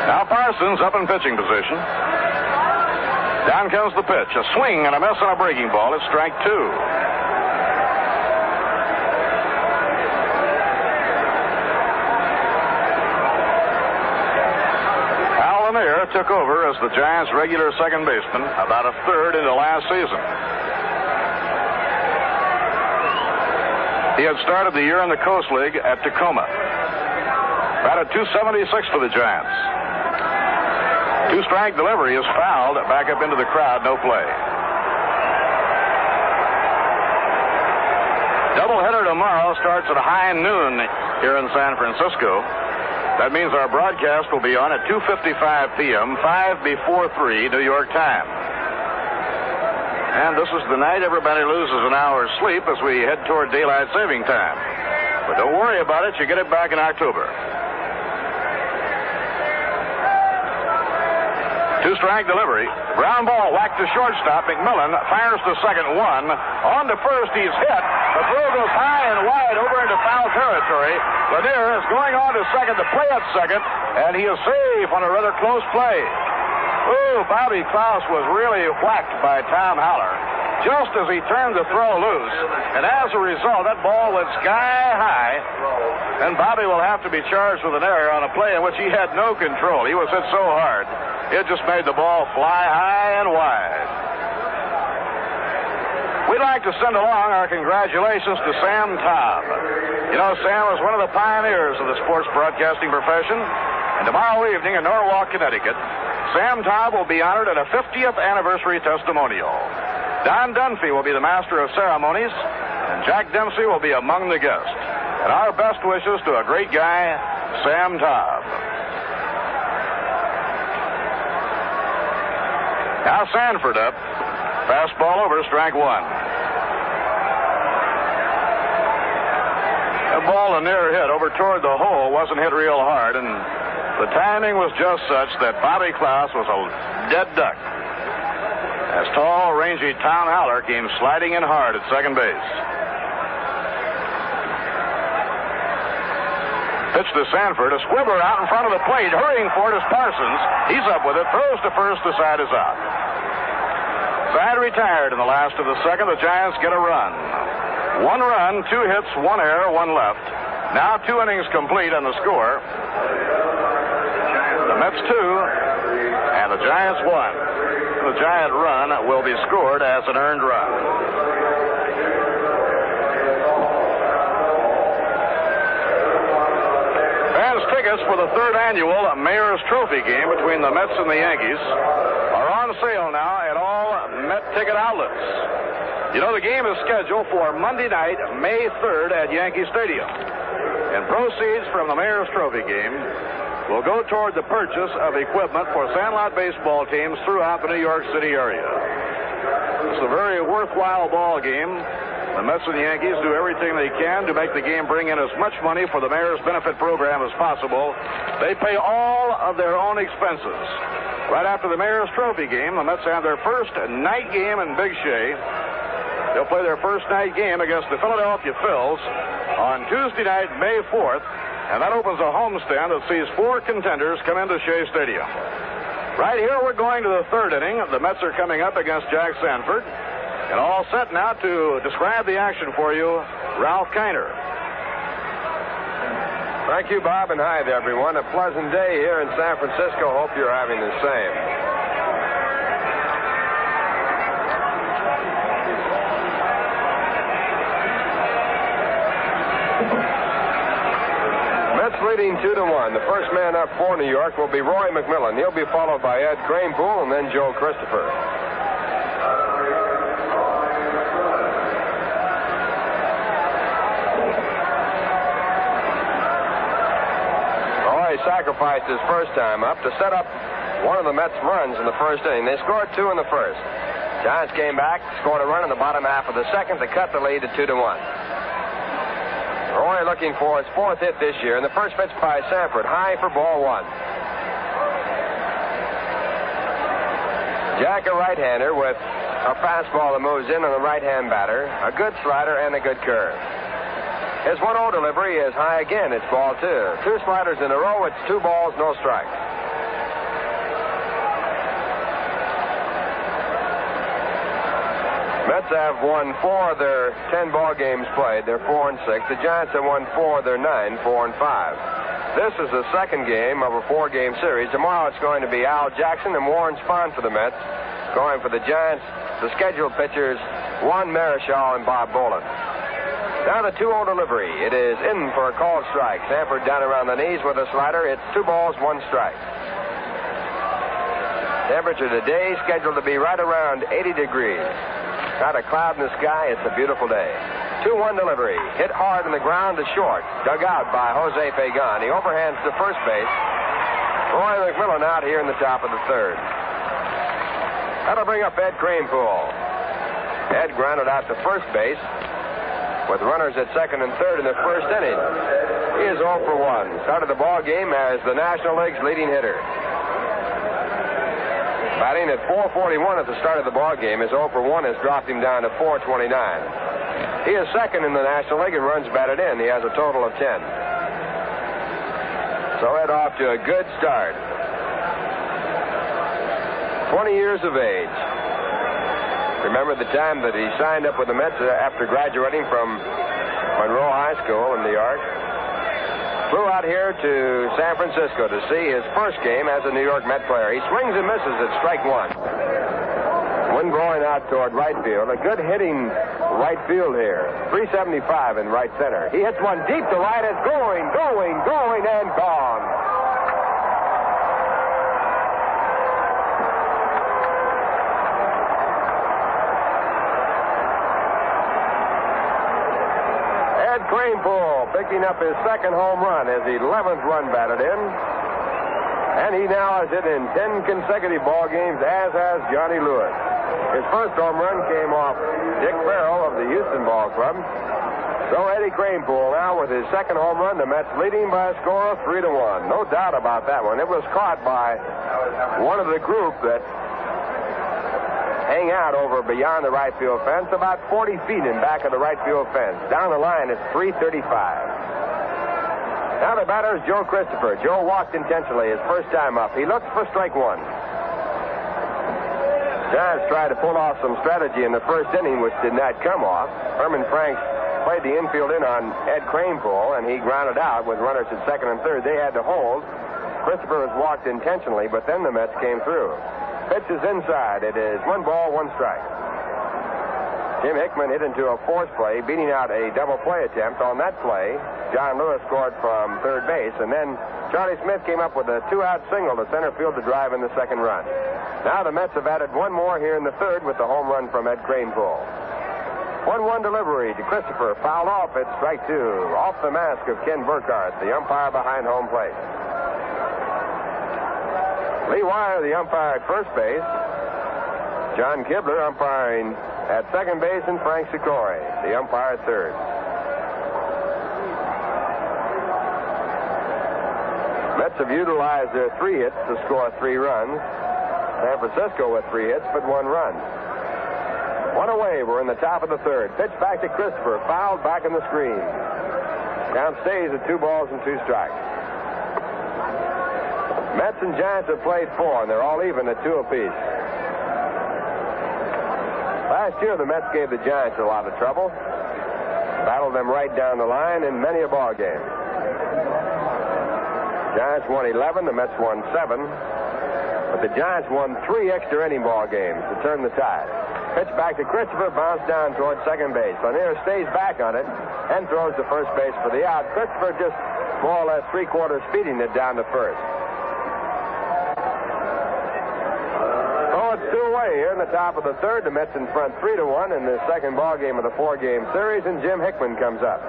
Now Parsons up in pitching position. Down comes the pitch. A swing and a miss on a breaking ball. It's strike 2. Took over as the Giants' regular second baseman about a third into last season. He had started the year in the Coast League at Tacoma. Batted .276 for the Giants. 2-strike delivery is fouled back up into the crowd, no play. Doubleheader tomorrow starts at high noon here in San Francisco. That means our broadcast will be on at 2:55 p.m., 5 before 3 New York time. And this is the night everybody loses an hour's sleep as we head toward daylight saving time. But don't worry about it, you get it back in October. Two-strike delivery. Ground ball whacked to shortstop. McMillan fires the second one. On to first, he's hit. The throw goes high and wide over into foul territory. Lanier is going on to second to play at second, and he is safe on a rather close play. Ooh, Bobby Klaus was really whacked by Tom Haller just as he turned the throw loose. And as a result, that ball went sky high. And Bobby will have to be charged with an error on a play in which he had no control. He was hit so hard, it just made the ball fly high and wide. We'd like to send along our congratulations to Sam Taub. You know, Sam was one of the pioneers of the sports broadcasting profession. And tomorrow evening in Norwalk, Connecticut, Sam Taub will be honored at a 50th anniversary testimonial. Don Dunphy will be the master of ceremonies, and Jack Dempsey will be among the guests. And our best wishes to a great guy, Sam Taub. Now Sanford up. Fastball over, strike one. The ball a near hit over toward the hole, wasn't hit real hard, and the timing was just such that Bobby Klaus was a dead duck. As tall, rangy Tom Haller came sliding in hard at second base. Pitch to Sanford. A squibbler out in front of the plate. Hurrying for it is Parsons. He's up with it. Throws to first. The side is out. Side retired in the last of the second. The Giants get a run. 1 run, 2 hits, 1 error, 1 left. Now 2 innings complete on the score. The Mets 2 and the Giants 1. The Giant run will be scored as an earned run. Fans' tickets for the 3rd annual Mayor's Trophy game between the Mets and the Yankees are on sale now at all Met ticket outlets. You know, the game is scheduled for Monday night, May 3rd at Yankee Stadium. And proceeds from the Mayor's Trophy game will go toward the purchase of equipment for Sandlot baseball teams throughout the New York City area. It's a very worthwhile ball game. The Mets and the Yankees do everything they can to make the game bring in as much money for the Mayor's benefit program as possible. They pay all of their own expenses. Right after the Mayor's Trophy game, the Mets have their first night game in Big Shea. They'll play their first night game against the Philadelphia Phils on Tuesday night, May 4th. And that opens a homestand that sees 4 contenders come into Shea Stadium. Right here, we're going to the 3rd inning. The Mets are coming up against Jack Sanford. And all set now to describe the action for you, Ralph Kiner. Thank you, Bob, and hi there, everyone. A pleasant day here in San Francisco. Hope you're having the same. Leading 2-1. The first man up for New York will be Roy McMillan. He'll be followed by Ed Kranepool and then Joe Christopher. Roy sacrificed his first time up to set up one of the Mets' runs in the first inning. They scored 2 in the first. Giants came back, scored a run in the bottom half of the second to cut the lead to 2-1. Roy looking for his 4th hit this year, and the first pitch by Sanford, high for ball 1. Jack, a right-hander with a fastball that moves in on the right-hand batter, a good slider, and a good curve. His 1-0 delivery is high again. It's ball 2. 2 sliders in a row. It's 2 balls, no strikes. Mets have won 4 of their 10 ball games played. They're 4-6. The Giants have won 4 of their 9, 4-5. This is the second game of a 4-game series. Tomorrow it's going to be Al Jackson and Warren Spahn for the Mets. Going for the Giants, the scheduled pitchers, Juan Marichal and Bob Boland. Now the 2-0 delivery. It is in for a called strike. Sanford down around the knees with a slider. It's 2 balls, 1 strike. Temperature today scheduled to be right around 80 degrees. Not a cloud in the sky. It's a beautiful day. 2-1 delivery. Hit hard on the ground to short. Dug out by Jose Pagan. He overhands to first base. Roy McMillan out here in the top of the 3rd. That'll bring up Ed Kranepool. Ed grounded out to first base with runners at 2nd and 3rd in the first inning. He is 0 for 1. Started the ball game as the National League's leading hitter. Batting at .441 at the start of the ball game. His 0 for 1 has dropped him down to .429. He is second in the National League in runs batted in. He has a total of 10. So Ed off to a good start. 20 years of age. Remember the time that he signed up with the Mets after graduating from Monroe High School in New York. Flew out here to San Francisco to see his first game as a New York Met player. He swings and misses at strike one. Wind blowing out toward right field. A good hitting right field here. 375 in right center. He hits one deep to right. It's going, and gone. Ed Kranepool picking up his second home run, his 11th run batted in. And he now has hit in 10 consecutive ball games, as has Johnny Lewis. His first home run came off Dick Farrell of the Houston Ball Club. So Eddie Kranepool now with his second home run, the Mets leading by a score of 3-1. No doubt about that one. It was caught by one of the group that hang out over beyond the right field fence, about 40 feet in back of the right field fence. Down the line, it's 335. Now the batter is Joe Christopher. Joe walked intentionally his first time up. He looks for strike one. Giants tried to pull off some strategy in the first inning, which did not come off. Herman Franks played the infield in on Ed Kranepool, and he grounded out with runners at second and third. They had to hold. Christopher was walked intentionally, but then the Mets came through. Pitch is inside. It is 1 ball, 1 strike. Jim Hickman hit into a force play, beating out a double play attempt. On that play, John Lewis scored from third base, and then Charlie Smith came up with a 2-out single to center field to drive in the second run. Now the Mets have added one more here in the third with the home run from Ed Kranepool. 1-1 delivery to Christopher. Fouled off at strike two. Off the mask of Ken Burkhardt, the umpire behind home plate. Lee Wire, the umpire at first base. John Kibler umpiring at second base, and Frank Sikori, the umpire at third. Mets have utilized their 3 hits to score 3 runs. San Francisco with 3 hits, but 1 run. 1 away. We're in the top of the third. Pitch back to Christopher. Fouled back in the screen. Count stays at 2 balls and 2 strikes. Mets and Giants have played 4, and they're all even at 2 apiece. Last year, the Mets gave the Giants a lot of trouble. Battled them right down the line in many a ball game. Giants won 11, the Mets won 7. But the Giants won 3 extra inning ball games to turn the tide. Pitch back to Christopher, bounced down towards second base. Lanier stays back on it and throws to first base for the out. Christopher just more or less 3/4 speeding it down to first. So it's 2 away here in the top of the third. The Mets in front 3-1 in the second ball game of the 4-game series, and Jim Hickman comes up.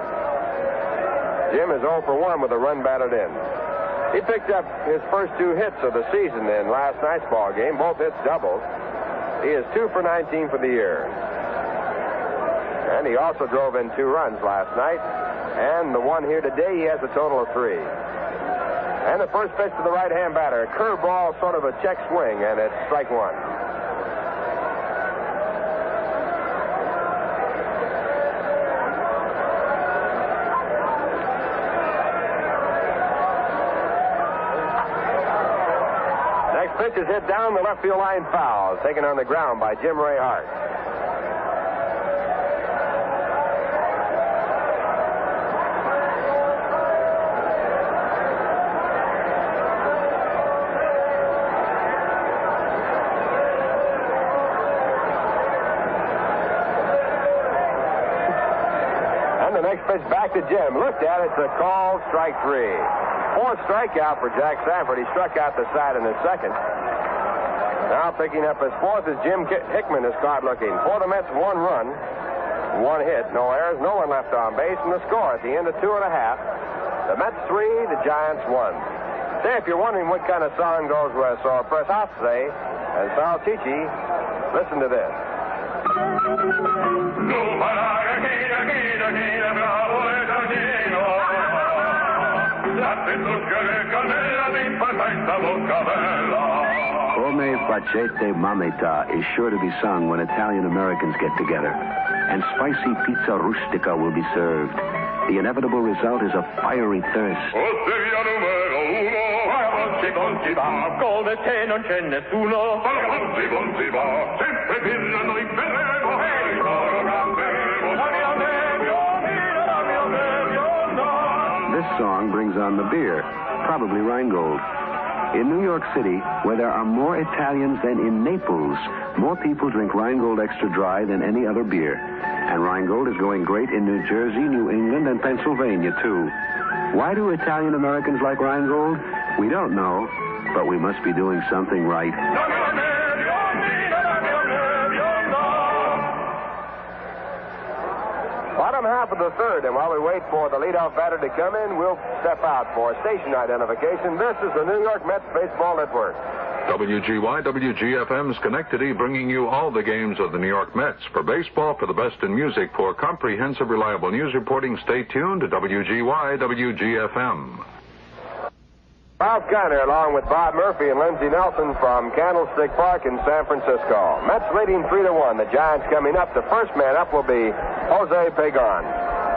Jim is 0 for 1 with a run batted in. He picked up his first 2 hits of the season in last night's ball game, both hits doubles. He is 2 for 19 for the year. And he also drove in 2 runs last night. And the one here today, he has a total of 3. And the first pitch to the right-hand batter, a curveball, sort of a check swing, and it's strike 1. Pitch is hit down the left field line foul, taken on the ground by Jim Ray Hart. And the next pitch back to Jim. Looked at, it's a call, strike 3. 4th strikeout for Jack Sanford. He struck out the side in his second. Now picking up his 4th is Jim Hickman is caught looking. For the Mets, 1 run, 1 hit, no errors, no one left on base, and the score at the end of 2.5. The Mets 3, the Giants 1. Say, if you're wondering what kind of song goes with Sorpresa and Salchichi, listen to this. Come Facete Mamita is sure to be sung when Italian-Americans get together. And spicy pizza rustica will be served. The inevitable result is a fiery thirst. Come te non c'è nessuno. This song brings on the beer, probably Rheingold. In New York City, where there are more Italians than in Naples, more people drink Rheingold Extra Dry than any other beer. And Rheingold is going great in New Jersey, New England, and Pennsylvania, too. Why do Italian Americans like Rheingold? We don't know, but we must be doing something right. Bottom half of the third, and while we wait for the leadoff batter to come in, we'll step out for station identification. This is the New York Mets Baseball Network. WGY, WGFM Schenectady, bringing you all the games of the New York Mets. For baseball, for the best in music, for comprehensive, reliable news reporting, stay tuned to WGY, WGFM. Ralph Kiner, along with Bob Murphy and Lindsey Nelson from Candlestick Park in San Francisco. Mets leading 3-1. The Giants coming up. The first man up will be Jose Pagan.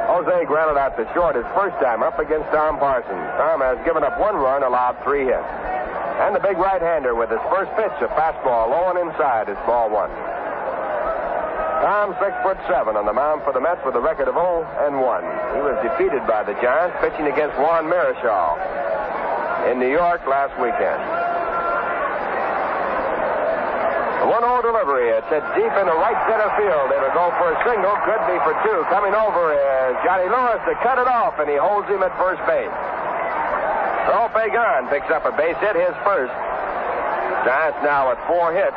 Jose grounded out to short his first time up against Tom Parsons. Tom has given up 1 run, allowed 3 hits. And the big right-hander with his first pitch, a fastball low and inside, is ball 1. Tom, 6'7", on the mound for the Mets with a record of 0-1. He was defeated by the Giants pitching against Juan Marichal in New York last weekend. The 1-0 delivery. It's hit deep into right center field. It'll go for a single. Could be for 2. Coming over is Johnny Lewis to cut it off, and he holds him at first base. So Pagan picks up a base hit, his first. Giants now at 4 hits.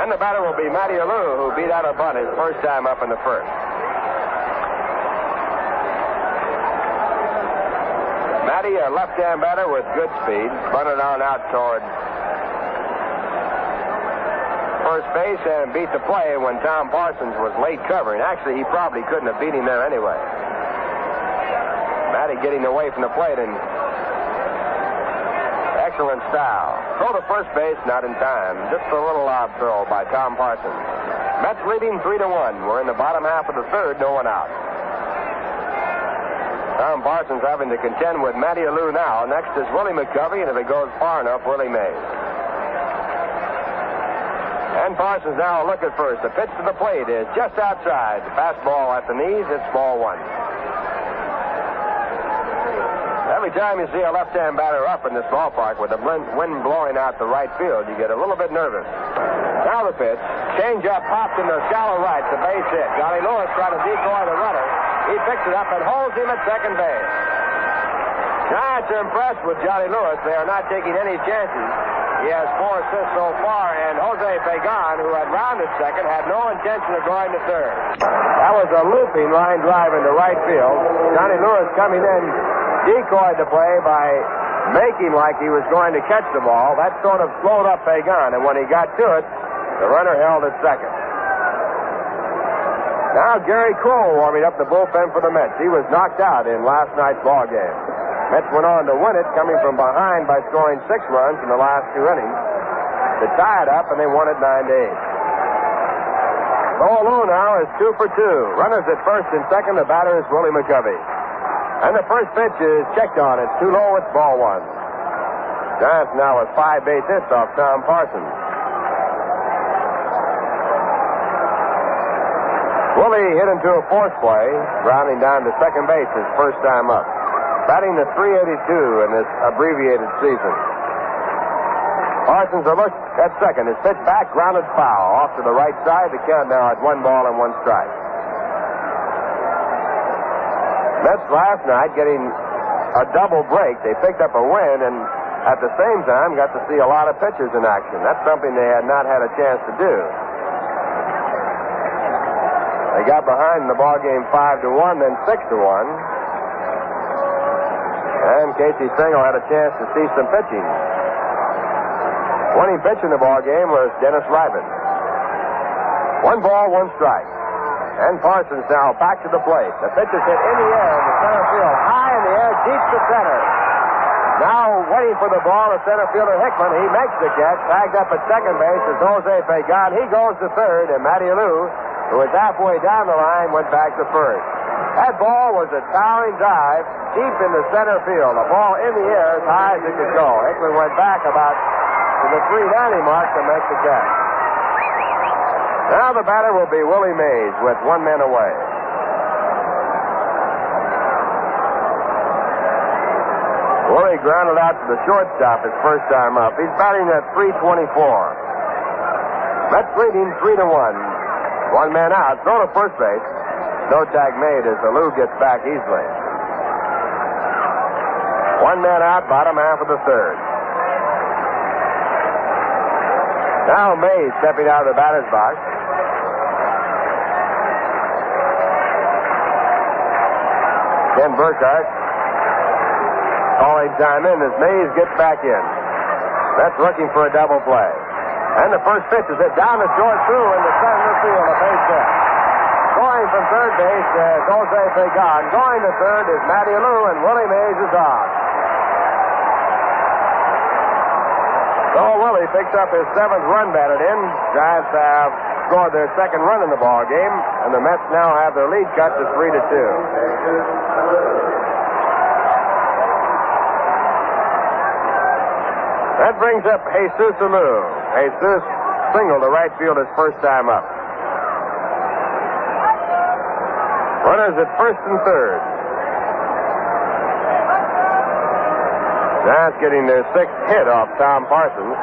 And the batter will be Matty Alou, who beat out a bunt his first time up in the first. Matty, a left-hand batter with good speed, bunted on out toward first base and beat the play when Tom Parsons was late covering. Actually, he probably couldn't have beat him there anyway. Matty getting away from the plate in excellent style. Throw to first base, not in time. Just a little odd throw by Tom Parsons. Mets leading 3-1. We're in the bottom half of the third, no one out. Tom Parsons having to contend with Matty Alou now. Next is Willie McCovey, and if it goes far enough, Willie Mays. And Parsons now a look at first. The pitch to the plate is just outside. The fastball at the knees, it's ball 1. Every time you see a left-hand batter up in this ballpark with the wind blowing out the right field, you get a little bit nervous. Now the pitch. Change up, popped in the shallow right, the base hit. Johnny Lewis trying to decoy the runner. He picks it up and holds him at second base. Giants are impressed with Johnny Lewis. They are not taking any chances. He has 4 assists so far, and Jose Pagan, who had rounded second, had no intention of going to third. That was a looping line drive into right field. Johnny Lewis coming in decoyed the play by making like he was going to catch the ball. That sort of slowed up Pagan, and when he got to it, the runner held at second. Now Gary Cole warming up the bullpen for the Mets. He was knocked out in last night's ball game. Mets went on to win it, coming from behind by scoring 6 runs in the last 2 innings. They tied up, and they won it 9-8. Bo Alou now is 2 for 2. Runners at first and second. The batter is Willie McCovey. And the first pitch is checked on. It's too low. It's ball 1. Giants now with 5 base hits off Tom Parsons. Willie hit into a force play, grounding down to second base his first time up. Batting to .382 in this abbreviated season. Parsons a look at second. His pitch back, grounded foul. Off to the right side. The count now at 1 ball and 1 strike. Mets last night getting a double break. They picked up a win and at the same time got to see a lot of pitchers in action. That's something they had not had a chance to do. They got behind in the ball game 5-1, then 6-1. And Casey Stengel had a chance to see some pitching. Winning pitch in the ball game was Dennis Reiben. 1 ball, 1 strike. And Parsons now back to the plate. The pitch is hit in the air in the center field. High in the air, deep to center. Now waiting for the ball, the center fielder Hickman. He makes the catch. Tagged up at second base is Jose Pagan. He goes to third, and Matty Alou, who was halfway down the line, went back to first. That ball was a towering dive deep in the center field. A ball in the air as high as it could go. Hickman went back about to the 390 mark to make the catch. Now the batter will be Willie Mays with 1 man away. Willie grounded out to the shortstop his first time up. He's batting at .324. Mets leading 3-1. 1 man out. Throw to first base. No tag made as Alou gets back easily. 1 man out, bottom half of the third. Now Mays stepping out of the batter's box. Ken Burkhardt calling time in as Mays gets back in. That's looking for a double play. And the first pitch is hit down the short through in the center field, a base hit. Going from third base is Jose Pagan. Going to third is Matty Alou, and Willie Mays is on. So Willie picks up his 7th run batted in. Giants have scored their 2nd run in the ball game, and the Mets now have their lead cut to 3-2. That brings up Jesus Alou. Jesus singled to right field his first time up. Runners at first and third. Giants getting their 6th hit off Tom Parsons.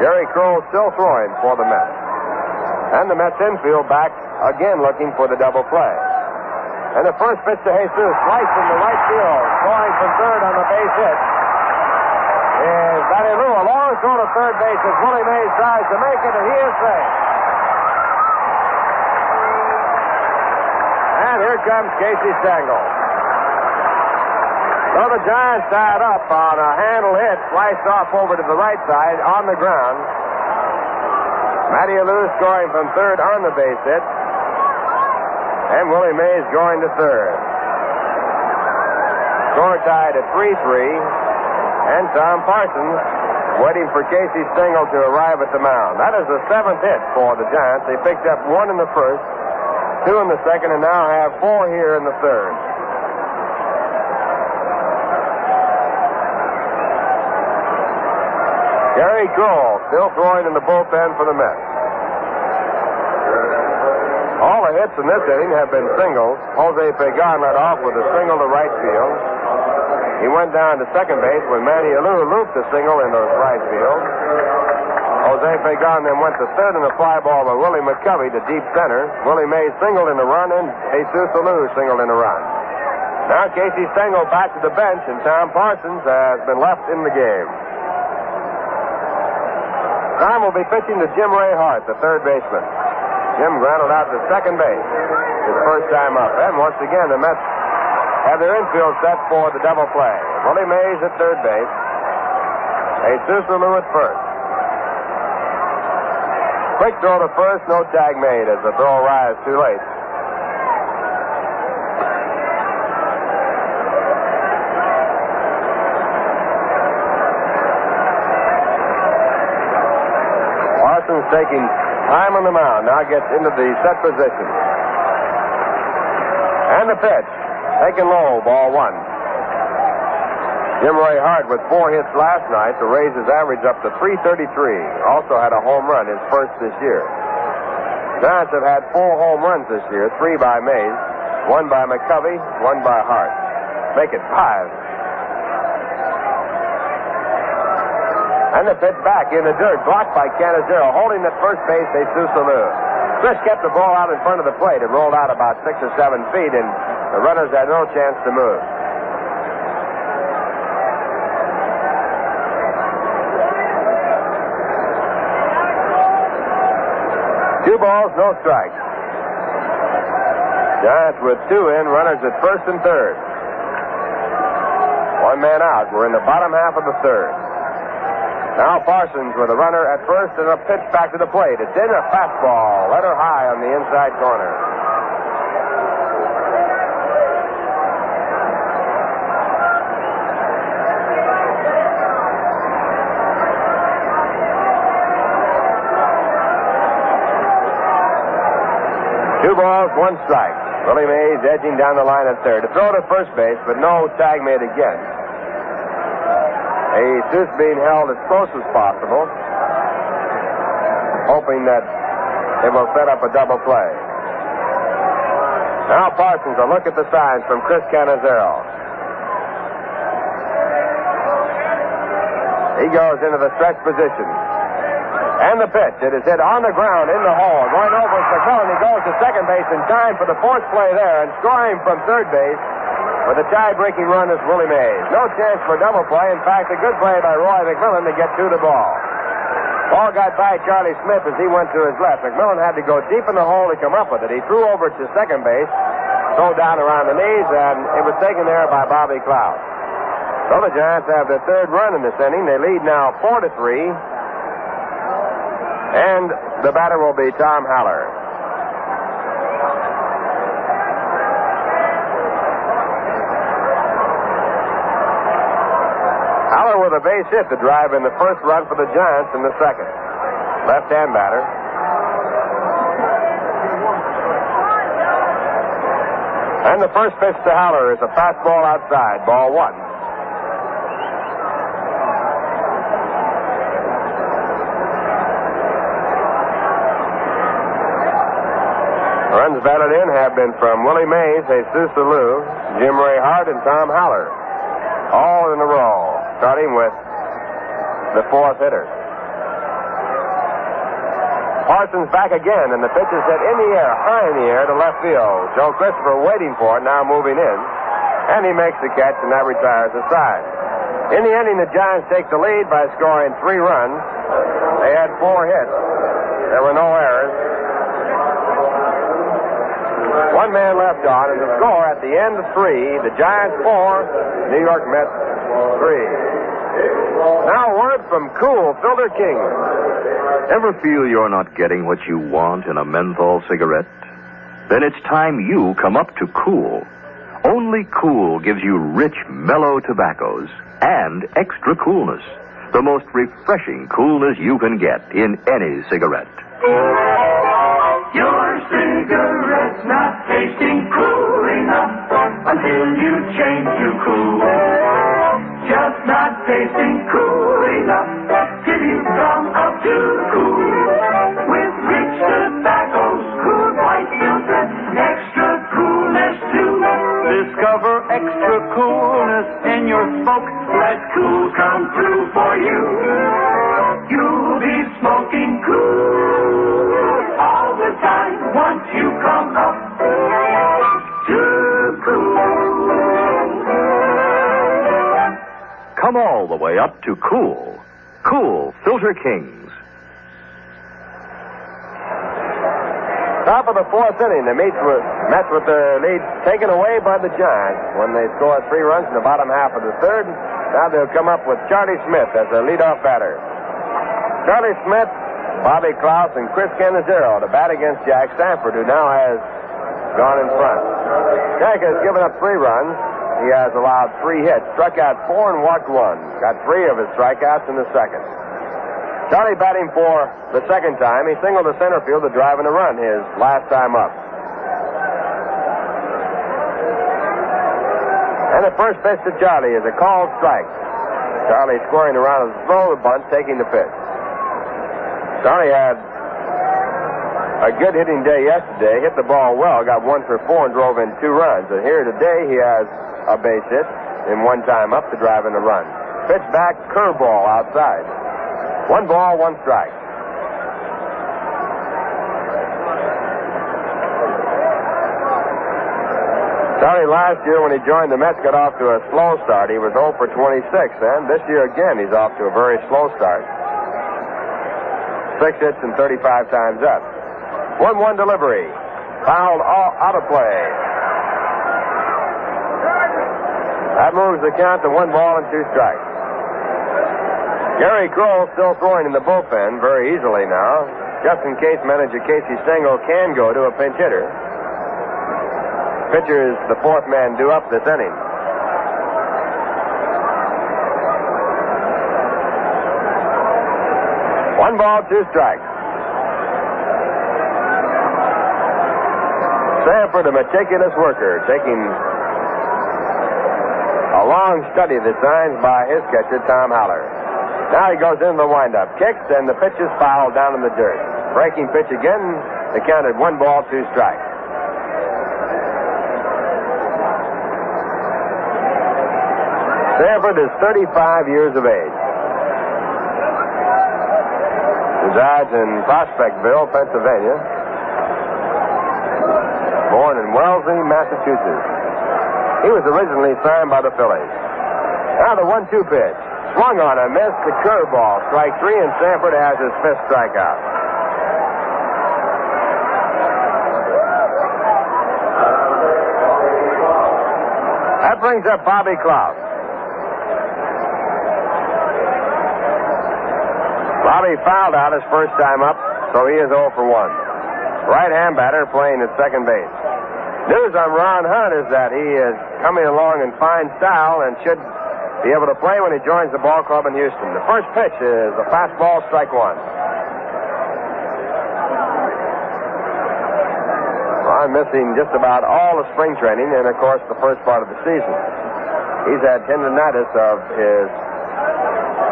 Gary Kroll still throwing for the Mets. And the Mets infield back again looking for the double play. And the first pitch to Jesus, sliced into right field. Going from third on the base hit is Matty Alou. A long throw to third base as Willie Mays tries to make it, and he is safe. And here comes Casey Stengel. So the Giants tied up on a handle hit, sliced off over to the right side on the ground. Matty Alou scoring from third on the base hit. And Willie Mays going to third. Score tied at 3-3. And Tom Parsons waiting for Casey Stengel to arrive at the mound. That is the 7th hit for the Giants. They picked up 1 in the first, 2 in the second, and now have 4 here in the third. Gary Kroll still throwing in the bullpen for the Mets. All the hits in this inning have been singles. Jose Pagan led off with a single to right field. He went down to second base when Matty Alou looped a single into right field. Jose Pagan then went to third in a fly ball by Willie McCovey to deep center. Willie Mays singled in a run, and Jesus Alou singled in a run. Now Casey Stengel back to the bench, and Tom Parsons has been left in the game. Tom will be pitching to Jim Ray Hart, the third baseman. Jim grounded out to second base his first time up. And once again, the Mets have their infield set for the double play. Willie Mays at third base. Jesus Alou at first. Quick throw to first, no tag made as the throw arrives too late. Parsons taking time on the mound. Now gets into the set position. And the pitch. Taken low, ball 1. Jim Ray Hart with 4 hits last night to raise his average up to .333. Also had a home run, his first this year. Giants have had 4 home runs this year, 3 by Mays, 1 by McCovey, 1 by Hart. Make it 5. And the pitch back in the dirt, blocked by Canizero. Holding at first base, Jesus Alou. Chris kept the ball out in front of the plate. It rolled out about 6 or 7 feet, and the runners had no chance to move. Two balls, no strikes. Giants with 2 in, runners at first and third. 1 man out. We're in the bottom half of the third. Now Parsons with a runner at first and a pitch back to the plate. It's in, a fastball. Let her high on the inside corner. 2 balls, 1 strike. Willie Mays edging down the line at third. A throw to first base, but no tag made again. Jesus being held as close as possible, hoping that it will set up a double play. Now Parsons, a look at the signs from Chris Cannizzaro. He goes into the stretch position. And the pitch. It is hit on the ground in the hole. Going over is McMillan. He goes to second base in time for the fourth play there. And scoring from third base with a tie-breaking run is Willie Mays. No chance for double play. In fact, a good play by Roy McMillan to get to the ball. Ball got by Charlie Smith as he went to his left. McMillan had to go deep in the hole to come up with it. He threw over to second base, throw down around the knees, and it was taken there by Bobby Cloud. So the Giants have their third run in this inning. They lead now 4-3. And the batter will be Tom Haller. Haller with a base hit to drive in the first run for the Giants in the second. Left-hand batter. And the first pitch to Haller is a fastball outside, ball 1. Runs batted in have been from Willie Mays, Jesus Alou, Jim Ray Hart, and Tom Haller. All in a row, starting with the fourth hitter. Parsons back again, and the pitch is hit in the air, high in the air to left field. Joe Christopher waiting for it, now moving in. And he makes the catch, and that retires the side. In the inning, the Giants take the lead by scoring 3 runs. They had 4 hits. There were no errors. 1 man left on, and the score at the end of 3, the Giants 4, New York Mets 3. Now a word from Cool Filter King. Ever feel you're not getting what you want in a menthol cigarette? Then it's time you come up to Cool. Only Cool gives you rich, mellow tobaccos and extra coolness. The most refreshing coolness you can get in any cigarette. Your cigarette's not tasting cool enough until you change to Cool. Just not tasting cool enough till you come up to Cool. With rich tobaccos, cool white filter, extra coolness too. Discover extra coolness in your smoke. Let Cool come through for you. You'll be smoking cool all the time once you come up to Cool. Come all the way up to Cool. Cool Filter Kings. Top of the fourth inning, the Mets with their lead taken away by the Giants when they scored 3 runs in the bottom half of the third. Now they'll come up with Charlie Smith as their leadoff batter. Charlie Smith, Bobby Klaus, and Chris Cannizzaro to bat against Jack Sanford, who now has gone in front. Jack has given up 3 runs. He has allowed 3 hits, struck out 4 and walked 1. Got 3 of his strikeouts in the second. Charlie batting for the second time. He singled to center field to drive in a run his last time up. And the first pitch to Charlie is a called strike. Charlie scoring around a throw the bunt, taking the pitch. Charlie had a good hitting day yesterday, hit the ball well, got 1 for 4 and drove in 2 runs. And here today he has a base hit in 1 time up to drive in a run. Pitch back, curveball outside. 1 ball, 1 strike. Charlie last year when he joined the Mets got off to a slow start. He was 0 for 26, and this year again he's off to a very slow start. 6 hits and 35 times up. 1-1 delivery. Fouled out of play. That moves the count to 1 ball and 2 strikes. Gary Kroll still throwing in the bullpen very easily now, just in case manager Casey Stengel can go to a pinch hitter. Pitcher is the 4th man due up this inning. One ball, 2 strikes. Sanford, a meticulous worker, taking a long study of the signs by his catcher, Tom Haller. Now he goes into the windup, kicks, and the pitch is fouled down in the dirt. Breaking pitch again, the count at 1 ball, 2 strikes. Sanford is 35 years of age. Resides in Prospectville, Pennsylvania. Born in Wellesley, Massachusetts. He was originally signed by the Phillies. Now the 1-2 pitch. Swung on and missed the curveball. Strike 3, and Sanford has his 5th strikeout. That brings up Bobby Klaus. Bobby fouled out his first time up, so he is 0 for 1. Right-hand batter playing at second base. News on Ron Hunt is that he is coming along in fine style and should be able to play when he joins the ball club in Houston. The first pitch is a fastball, strike 1. Ron missing just about all the spring training and, of course, the first part of the season. He's had tendonitis of his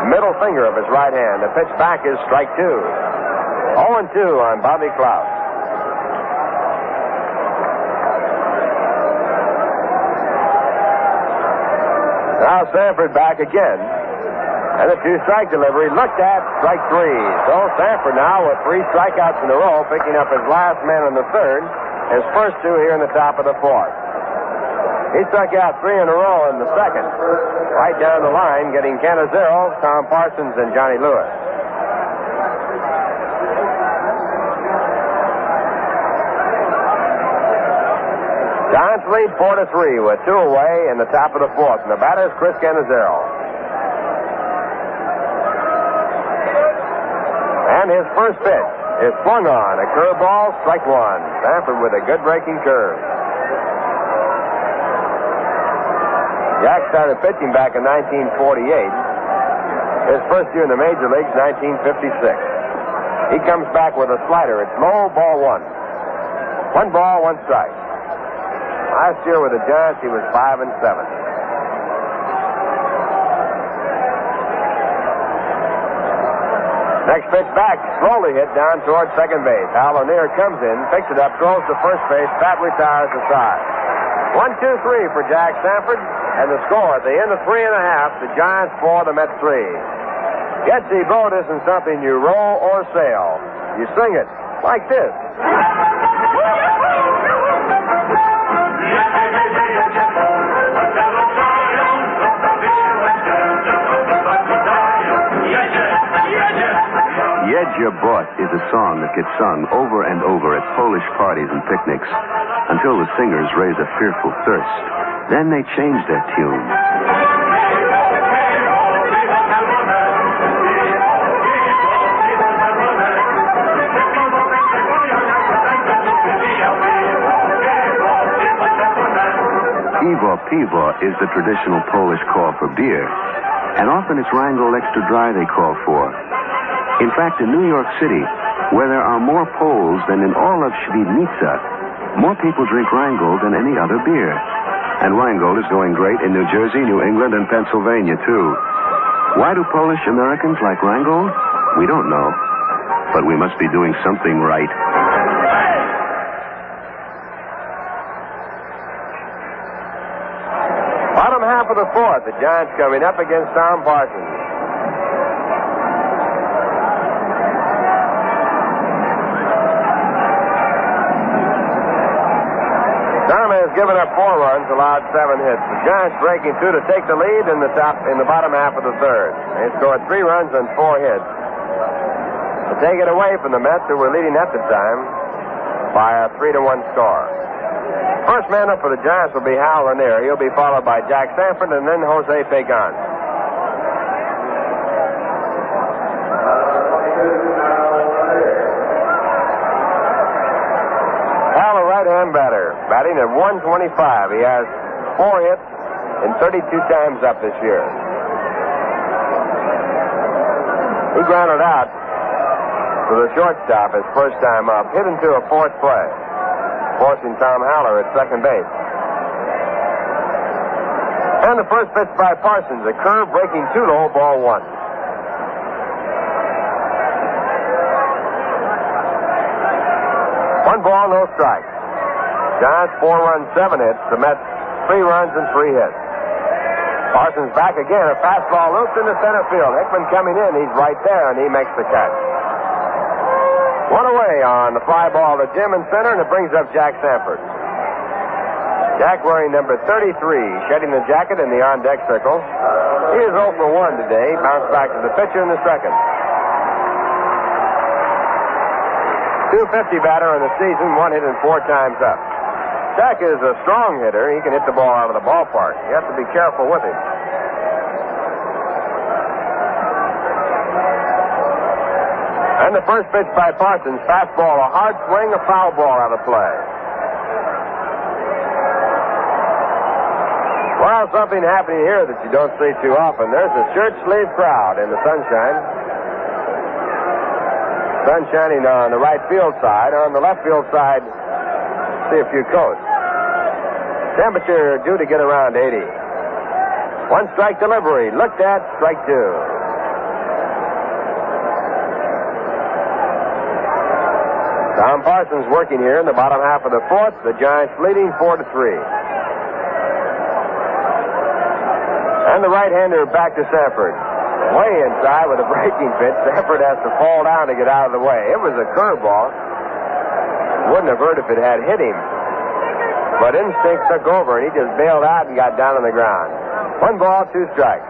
middle finger of his right hand. The pitch back is strike 2. 0-2 on Bobby Klaus. Now Sanford back again. And the 2-strike delivery looked at, strike 3. So Sanford now with 3 strikeouts in a row, picking up his last man in the third, his first 2 here in the top of the 4th. He struck out 3 in a row in the second. Right down the line, getting Canizero, Tom Parsons, and Johnny Lewis. Giants lead 4-3 with 2 away in the top of the 4th. And the batter is Chris Canizero. And his first pitch is swung on. A curveball, strike 1. Sanford with a good breaking curve. Jack started pitching back in 1948. His first year in the major leagues, 1956. He comes back with a slider. It's low, ball 1. 1 ball, 1 strike. Last year with the Giants, he was 5-7. Next pitch back, slowly hit down towards second base. Hal O'Neill comes in, picks it up, throws to first base. Pat retires aside. 1-2-3 for Jack Sanford, and the score at the end of 3.5, the Giants 4, the Mets 3. Getsy boat isn't something you row or sail. You sing it like this. Jedzie Bot is a song that gets sung over and over at Polish parties and picnics until the singers raise a fearful thirst. Then they change their tune. Piwo Piwo is the traditional Polish call for beer, and often it's Rheingold Extra Dry they call for. In fact, in New York City, where there are more Poles than in all of Świdnica, more people drink Rheingold than any other beer. And Rheingold is going great in New Jersey, New England, and Pennsylvania, too. Why do Polish Americans like Rheingold? We don't know. But we must be doing something right. Bottom half of the 4th, the Giants coming up against Tom Parsons. Tom has given up 4 runs, allowed 7 hits. The Giants breaking through to take the lead in the bottom half of the 3rd. They scored 3 runs and 4 hits. To take it away from the Mets, who were leading at the time by a 3-1 score. First man up for the Giants will be Hal Lanier. He'll be followed by Jack Sanford and then Jose Pagan. Hal, a right-hand batter, batting at 125. He has 4 hits and 32 times up this year. He grounded out to the shortstop his first time up, hit into a 4th play. forcing Tom Haller at second base. And the first pitch by Parsons, a curve breaking too low, ball one. One ball, no strikes. Giants 4 runs, 7 hits. The Mets 3 runs and 3 hits. Parsons back again. A fastball looped into center field. Hickman coming in. He's right there, and he makes the catch. One away on the fly ball to Jim in center, and it brings up Jack Sanford. Jack wearing number 33, shedding the jacket in the on-deck circle. He is 0 for 1 today. Bounced back to the pitcher in the second. .250 batter in the season, 1 hit and 4 times up. Jack is a strong hitter. He can hit the ball out of the ballpark. You have to be careful with him. And the first pitch by Parsons, fastball, a hard swing, a foul ball out of play. Well, something happening here that you don't see too often. There's a shirt sleeve crowd in the sunshine. Sun shining on the right field side. On the left field side, see a few coats. Temperature due to get around 80. One strike delivery. Looked at, strike 2. Tom Parsons working here in the bottom half of the fourth. The Giants leading 4-3. And the right-hander back to Sanford. Way inside with a breaking pitch. Sanford has to fall down to get out of the way. It was a curveball. Wouldn't have hurt if it had hit him. But instinct took over, and he just bailed out and got down on the ground. 1 ball, 2 strikes.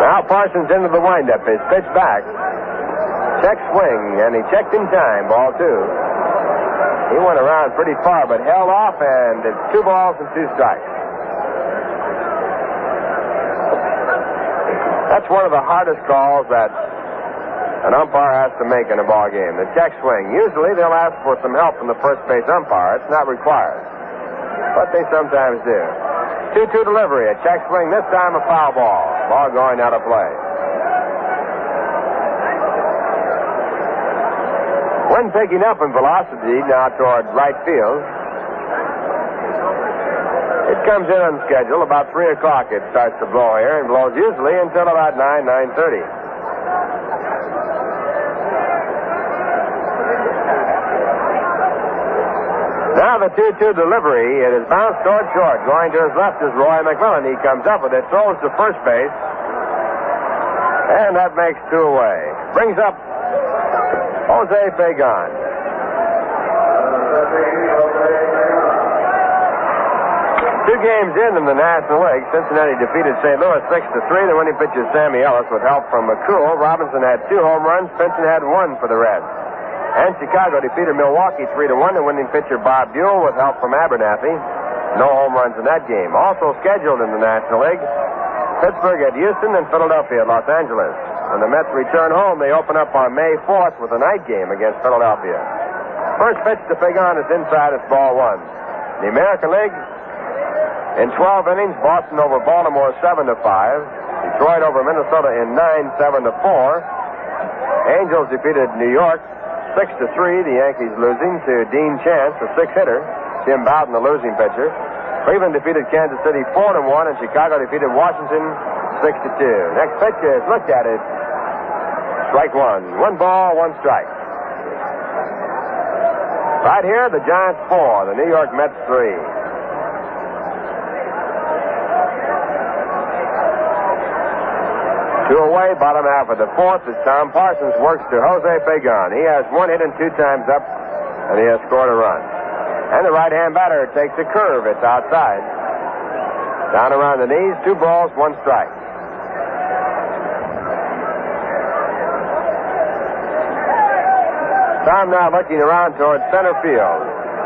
Now Parsons into the windup. His pitch back. Check swing, and he checked in time. Ball 2. He went around pretty far, but held off, and it's 2 balls and 2 strikes. That's one of the hardest calls that an umpire has to make in a ball game. The check swing. Usually they'll ask for some help from the first base umpire. It's not required, but they sometimes do. 2-2 delivery. A check swing. This time a foul ball. Ball going out of play. Wind picking up in velocity now toward right field. It comes in on schedule. About 3 o'clock it starts to blow here, and blows usually until about 9:30. Now the 2-2 delivery. It is bounced toward short. Going to his left is Roy McMillan. He comes up with it, throws to first base, and that makes 2 away. Brings up Jose Fagan. Two games in the National League, Cincinnati defeated St. Louis 6-3. The winning pitcher Sammy Ellis with help from McCool. Robinson had 2 home runs. Pinson had 1 for the Reds. And Chicago defeated Milwaukee 3-1. The winning pitcher Bob Buell with help from Abernathy. No home runs in that game. Also scheduled in the National League, Pittsburgh at Houston and Philadelphia at Los Angeles. When the Mets return home, they open up on May 4th with a night game against Philadelphia. First pitch to Fagan is inside. It's ball 1. The American League, in 12 innings, Boston over Baltimore 7-5. Detroit over Minnesota in 9, 7-4. Angels defeated New York 6-3. The Yankees losing to Dean Chance, a 6-hitter. Jim Bouton, the losing pitcher. Cleveland defeated Kansas City 4-1, and Chicago defeated Washington 6-2. Next pitch is looked at it. Strike 1. 1 ball, 1 strike. Right here, the Giants 4, the New York Mets 3. 2 away, bottom half of the fourth, as Tom Parsons works to Jose Fagan. He has 1 hit and 2 times up, and he has scored a run. And the right-hand batter takes a curve. It's outside. Down around the knees, 2 balls, 1 strike. Tom now looking around towards center field,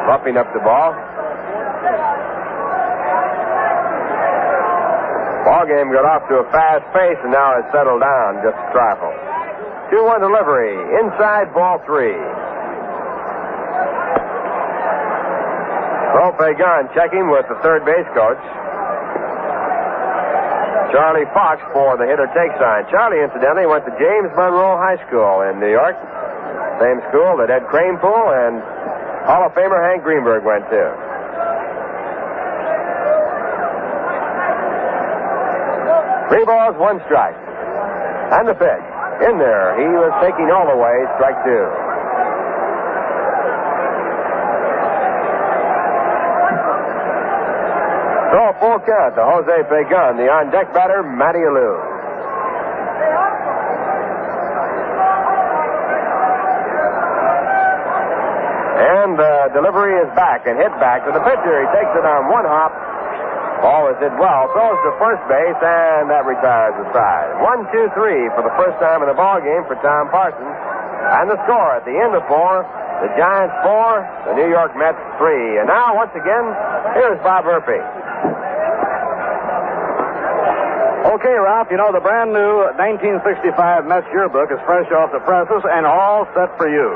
bumping up the ball. Ball game got off to a fast pace, and now it's settled down just a trifle. 2-1 delivery. Inside, ball 3. So Fagan checking with the third base coach. Charlie Fox for the hitter take sign. Charlie, incidentally, went to James Monroe High School in New York. Same school that Ed Kranepool and Hall of Famer Hank Greenberg went to. 3 balls, 1 strike. And the pitch. In there. He was taking all the way. Strike 2. So a full count to Jose Pagan, the on-deck batter, Matty Alou. And the delivery is back and hit back to the pitcher. He takes it on 1 hop. Ball is hit well, throws to first base, and that retires the side. 1-2-3 for the first time in the ball game for Tom Parsons. And the score at the end of 4, the Giants 4, the New York Mets 3. And now, once again, here's Bob Murphy. Okay, Ralph, you know the brand new 1965 Mets yearbook is fresh off the presses and all set for you.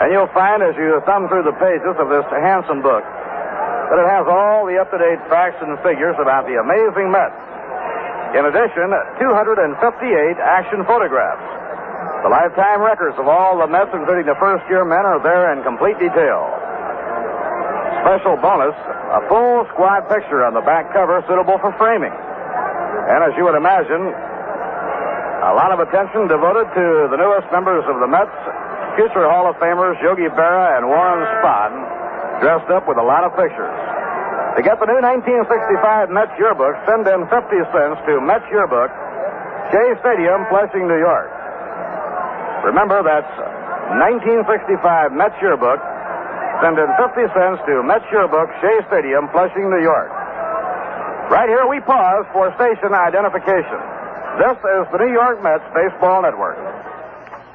And you'll find as you thumb through the pages of this handsome book that it has all the up-to-date facts and figures about the amazing Mets. In addition, 258 action photographs. The lifetime records of all the Mets, including the first-year men, are there in complete detail. Special bonus, a full squad picture on the back cover suitable for framing. And as you would imagine, a lot of attention devoted to the newest members of the Mets, future Hall of Famers Yogi Berra and Warren Spahn, dressed up with a lot of pictures. To get the new 1965 Mets yearbook, send in 50 cents to Mets Yearbook, Shea Stadium, Flushing, New York. Remember, that's 1965 Mets yearbook. Send in 50 cents to Mets Yearbook, Shea Stadium, Flushing, New York. Right here, we pause for station identification. This is the New York Mets Baseball Network.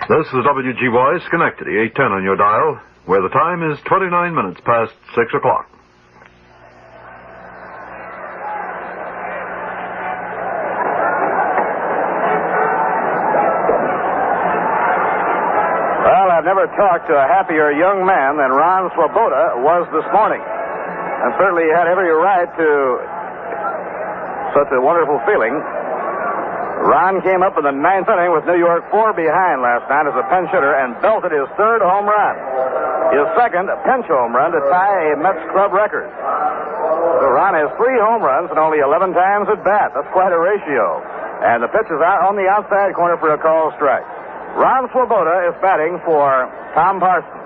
This is WGY Schenectady, 810 on your dial, where the time is 29 minutes past 6 o'clock. Well, I've never talked to a happier young man than Ron Swoboda was this morning. And certainly he had every right to such a wonderful feeling. Ron came up in the 9th inning with New York 4 behind last night as a pinch hitter and belted his 3rd home run. His 2nd pinch home run to tie a Mets club record. So Ron has 3 home runs and only 11 times at bat. That's quite a ratio. And the pitch is out on the outside corner for a called strike. Ron Swoboda is batting for Tom Parsons.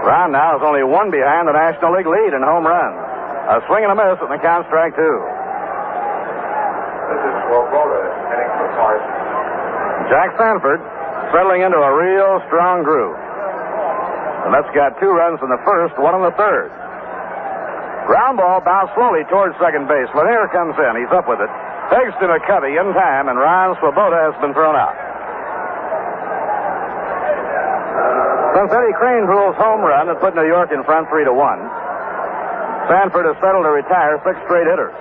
Ron now is only 1 behind the National League lead in home runs. A swing and a miss, and the count strike 2. This is Swoboda hitting for Parsons. Jack Sanford settling into a real strong groove. The Mets got 2 runs in the first, 1 in the 3rd. Ground ball bounced slowly towards second base. Lanier comes in. He's up with it. Takes to McCovey in time, and Ron Swoboda has been thrown out. Since Eddie Kranepool's home run had put New York in front 3-1, Sanford has settled to retire 6 straight hitters.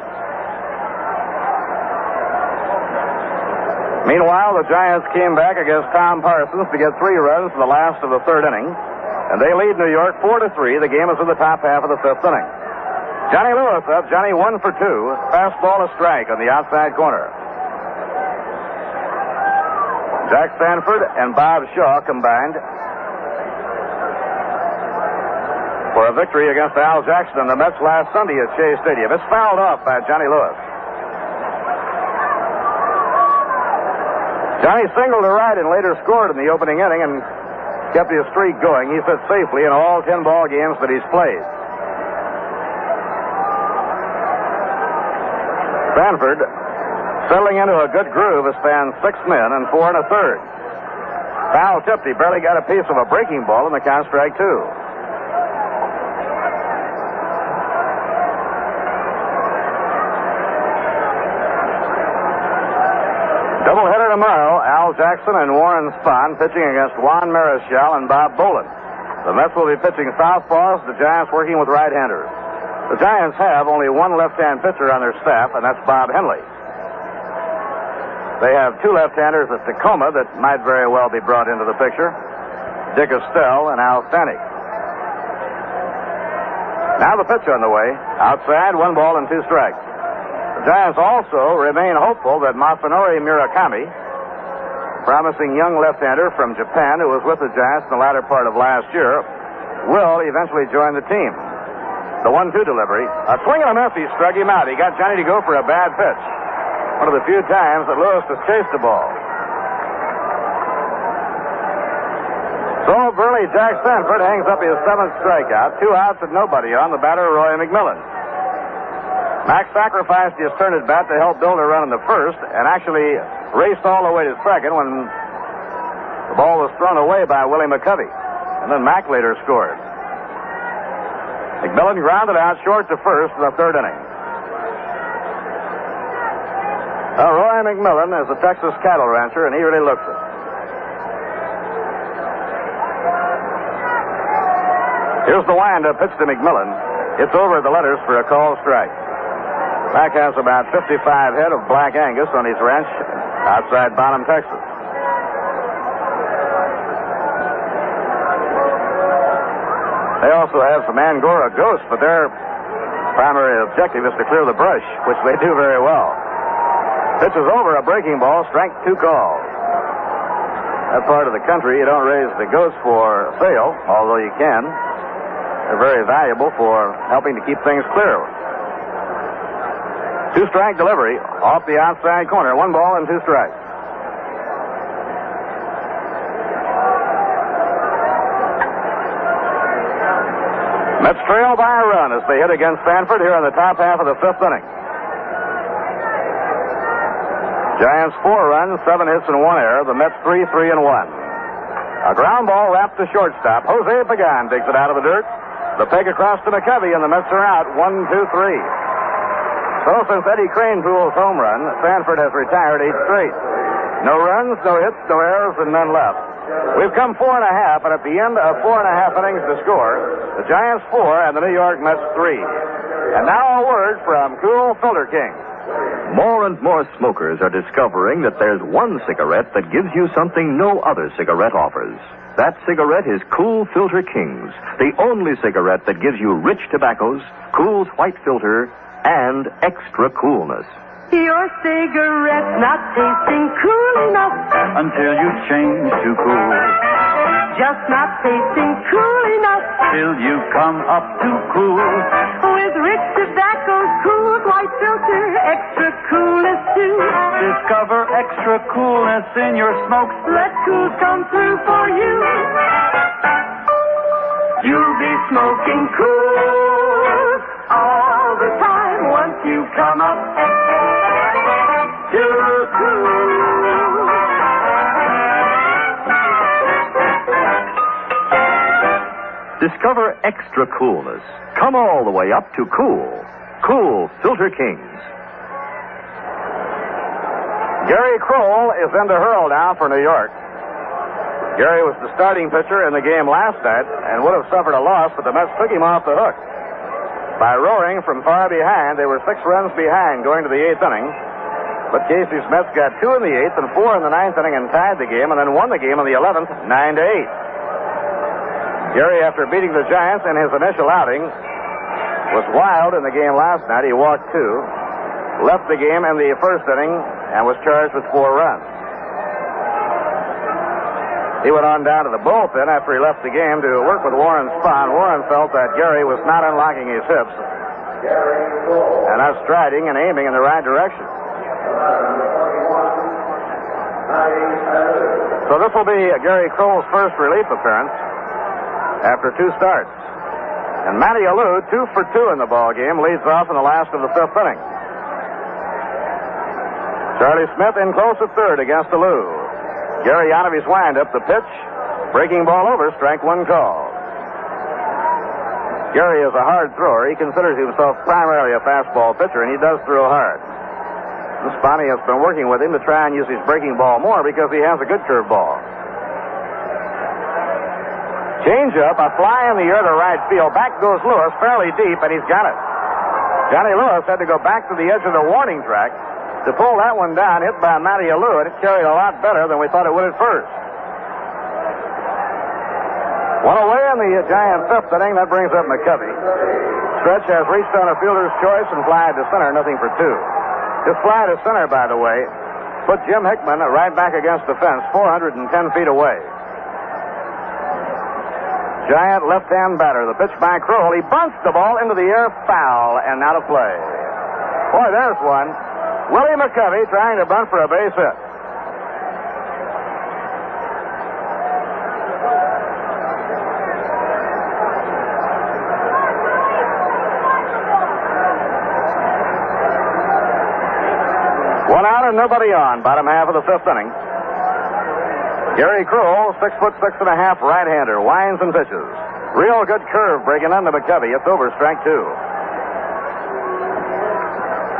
Meanwhile, the Giants came back against Tom Parsons to get 3 runs in the last of the 3rd inning, and they lead New York 4-3. The game is in the top half of the 5th inning. Johnny Lewis up. Johnny 1 for 2. Fastball a strike on the outside corner. Jack Sanford and Bob Shaw combined for a victory against Al Jackson and the Mets last Sunday at Shea Stadium. It's fouled off by Johnny Lewis. Johnny singled to right and later scored in the opening inning and kept his streak going. He's hit safely in all 10 ball games that he's played. Sanford, settling into a good groove, has spanned 6 men and 4 1/3. Foul tipped. He barely got a piece of a breaking ball in the count strike 2. Doubleheader tomorrow. Al Jackson and Warren Spahn pitching against Juan Marichal and Bob Boland. The Mets will be pitching southpaws, the Giants working with right-handers. The Giants have only 1 left-hand pitcher on their staff, and that's Bob Henley. They have 2 left-handers at Tacoma that might very well be brought into the picture, Dick Estelle and Al Stanek. Now the pitch on the way. Outside, 1 ball and 2 strikes. The Giants also remain hopeful that Masanori Murakami, promising young left-hander from Japan who was with the Giants in the latter part of last year, will eventually join the team. The 1-2 delivery. A swing and a miss. He struck him out. He got Johnny to go for a bad pitch. One of the few times that Lewis has chased the ball. So Burley Jack Sanford hangs up his 7th strikeout. 2 outs and nobody on. The batter, Roy McMillan. Max sacrificed his turn at bat to help build a run in the first and actually raced all the way to second when the ball was thrown away by Willie McCovey. And then Mack later scored. McMillan grounded out short to first in the 3rd inning. Now, Roy McMillan is a Texas cattle rancher, and he really looks it. Here's the windup pitch to McMillan. It's over the letters for a called strike. Mack has about 55 head of black Angus on his ranch outside Bonham, Texas. They also have some Angora ghosts, but their primary objective is to clear the brush, which they do very well. Pitch is over, a breaking ball, strike 2 called. That part of the country, you don't raise the goats for sale, although you can. They're very valuable for helping to keep things clear. 2-strike delivery off the outside corner. 1 ball and 2 strikes. Mets trail by a run as they hit against Sanford here in the top half of the 5th inning. Giants 4 runs, 7 hits, and 1 error. The Mets 3-1. A ground ball wrapped to shortstop. Jose Pagan digs it out of the dirt. The peg across to McCovey, and the Mets are out 1-2-3. So since Eddie Cranepool's home run, Sanford has retired 8 straight. No runs, no hits, no errors, and none left. We've come 4 1/2, and at the end of 4 1/2 innings to score, the Giants 4 and the New York Mets 3. And now a word from Cool Filter King. More and more smokers are discovering that there's one cigarette that gives you something no other cigarette offers. That cigarette is Cool Filter Kings, the only cigarette that gives you rich tobaccos, cools white filter, and extra coolness. Your cigarette's not tasting cool enough until you change to Cool. Just not tasting cool enough Till you come up to Cool. with rich tobacco's cool white filter, extra coolness too. Discover extra coolness in your smokes. Let Cool come through for you. You'll be smoking Cool all the time once you come up to Cool. Discover extra coolness. Come all the way up to Cool. Cool Filter Kings. Gary Kroll is into hurl now for New York. Gary was the starting pitcher in the game last night and would have suffered a loss, but the Mets took him off the hook. By roaring from far behind, they were 6 runs behind going to the 8th inning. But Casey's Mets got 2 in the 8th and 4 in the 9th inning and tied the game, and then won the game in the 11th, 9-8. Gary, after beating the Giants in his initial outing, was wild in the game last night. He walked 2, left the game in the 1st inning, and was charged with 4 runs. He went on down to the bullpen after he left the game to work with Warren Spahn. Warren felt that Gary was not unlocking his hips and not striding and aiming in the right direction. So this will be Gary Kroll's first relief appearance after 2 starts. And Matty Alou, 2 for 2 in the ball game, leads off in the last of the 5th inning. Charlie Smith in close at 3rd against Alou. Gary out of his windup, the pitch, breaking ball over, strike 1 call. Gary is a hard thrower. He considers himself primarily a fastball pitcher, and he does throw hard. Spahn has been working with him to try and use his breaking ball more because he has a good curveball. Change up, a fly in the air to right field. Back goes Lewis, fairly deep, and he's got it. Johnny Lewis had to go back to the edge of the warning track to pull that one down, hit by Matty Alou, and it carried a lot better than we thought it would at first. 1 away in the Giant 5th inning. That brings up McCovey. Stretch has reached on a fielder's choice and fly to center, nothing for two. This fly to center, by the way, put Jim Hickman right back against the fence, 410 feet away. Giant left-hand batter. The pitch by Kroll. He bunts the ball into the air, foul, and out of play. Boy, there's one. Willie McCovey trying to bunt for a base hit. One out and nobody on. Bottom half of the fifth inning. Gary Kroll, 6'6.5", right-hander, winds and pitches. Real good curve breaking into McCovey. It's over, strike two.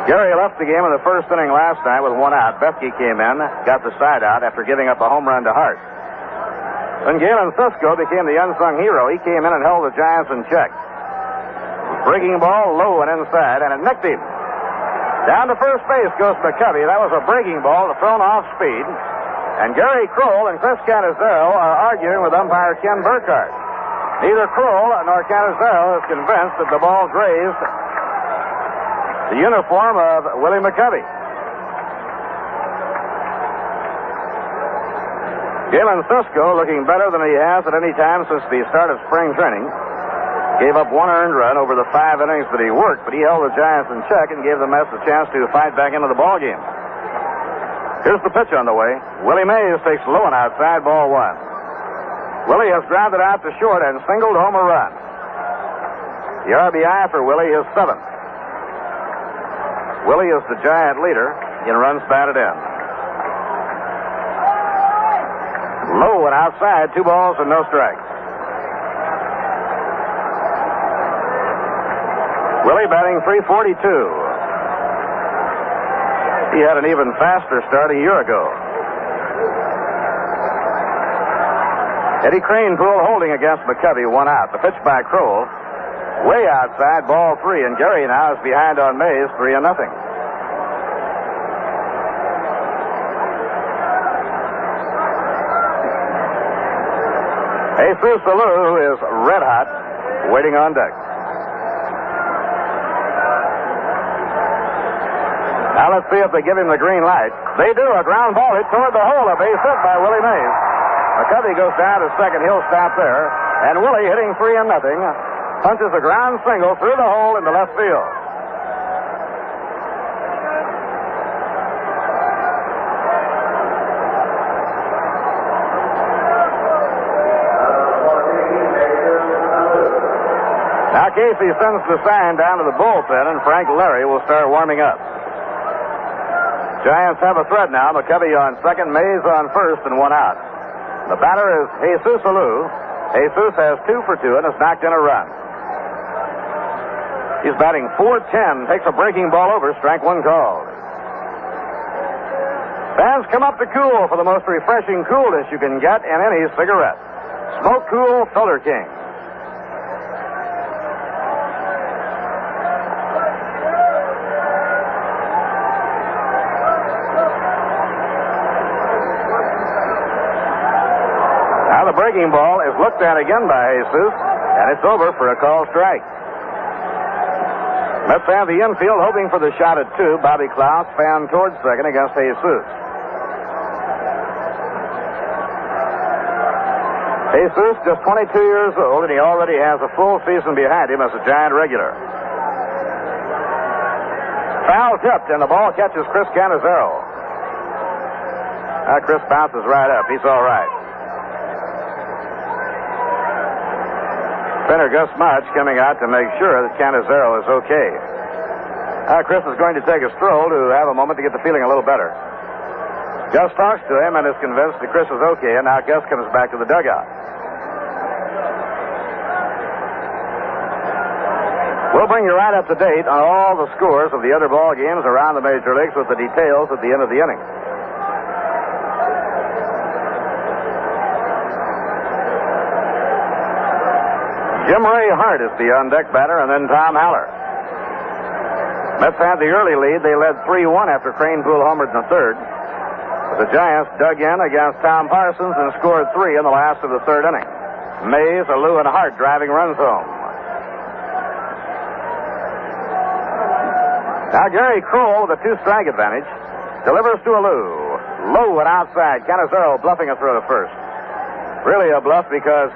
Gary left the game in the first inning last night with one out. Bethke came in, got the side out after giving up a home run to Hart. Then Galen Cisco became the unsung hero. He came in and held the Giants in check. Breaking ball low and inside, and it nicked him. Down to first base goes McCovey. That was a breaking ball thrown off speed. And Gary Kroll and Chris Canizero are arguing with umpire Ken Burkhardt. Neither Kroll nor Canizero is convinced that the ball grazed the uniform of Willie McCovey. Galen Cisco, looking better than he has at any time since the start of spring training, gave up one earned run over the 5 innings that he worked, but he held the Giants in check and gave the Mets a chance to fight back into the ballgame. Here's the pitch on the way. Willie Mays takes low and outside, ball one. Willie has grounded out to short and singled home a run. The RBI for Willie is 7th. Willie is the Giant leader in runs batted in. Low and outside, 2 balls and no strikes. Willie batting .342. He had an even faster start a year ago. Eddie Kranepool holding against McCovey, 1 out. The pitch by Kroll, way outside, ball 3, and Gary now is behind on Mays, 3-0. Jesus Alou is red hot, waiting on deck. Now let's see if they give him the green light. They do. A ground ball hit toward the hole. A base hit by Willie Mays. McCovey goes down to second. He'll stop there. And Willie, hitting 3-0, punches a ground single through the hole into left field. Now Casey sends the sign down to the bullpen, and Frank Larry will start warming up. Giants have a threat now. McCovey on second, Mays on first, and 1 out. The batter is Jesus Alou. Jesus has 2 for 2 and has knocked in a run. He's batting .410, takes a breaking ball over, strike 1 called. Fans come up to Cool for the most refreshing coolness you can get in any cigarette. Smoke Cool Filter King. The breaking ball is looked at again by Jesus, and it's over for a called strike. Mets have the infield hoping for the shot at 2. Bobby Klaus fanned towards second against Jesus. Jesus, just 22 years old, and he already has a full season behind him as a Giant regular. Foul tipped, and the ball catches Chris Canizero. Chris bounces right up. He's all right. Spinner Gus March coming out to make sure that Canizero is okay. Chris is going to take a stroll to have a moment to get the feeling a little better. Gus talks to him and is convinced that Chris is okay, and now Gus comes back to the dugout. We'll bring you right up to date on all the scores of the other ball games around the major leagues with the details at the end of the inning. Jim Ray Hart is the on-deck batter, and then Tom Haller. Mets had the early lead. They led 3-1 after Kranepool homered in the third. But the Giants dug in against Tom Parsons and scored 3 in the last of the third inning. Mays, Alou, and Hart driving runs home. Now Gary Kroll with a 2-strike advantage. Delivers to Alou. Low and outside. Canizero bluffing a throw to first. Really a bluff because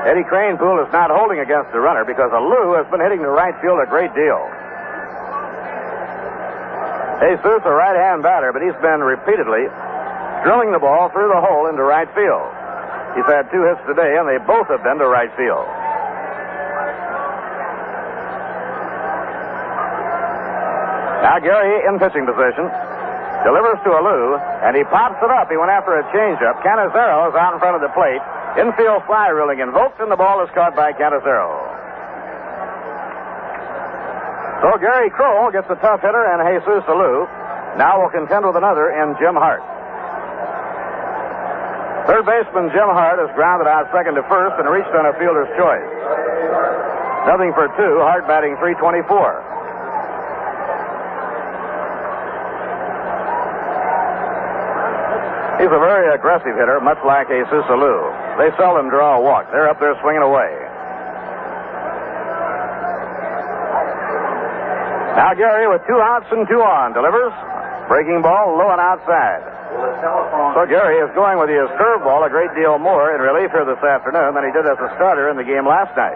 Eddie Kranepool is not holding against the runner because Alou has been hitting the right field a great deal. Jesus, a right-hand batter, but he's been repeatedly drilling the ball through the hole into right field. He's had 2 hits today, and they both have been to right field. Now Gary in pitching position. Delivers to Alou, and he pops it up. He went after a changeup. Canizero is out in front of the plate. Infield fly ruling invoked, and the ball is caught by Canizero. So Gary Kroll gets a tough hitter and Jesus Alou. Now will contend with another in Jim Hart. Third baseman Jim Hart has grounded out second to first and reached on a fielder's choice. Nothing for 2. Hart batting .324. He's a very aggressive hitter, much like Jesus Alou. They seldom draw a walk. They're up there swinging away. Now Gary with 2 outs and 2 on delivers. Breaking ball low and outside. So Gary is going with his curveball a great deal more in relief here this afternoon than he did as a starter in the game last night.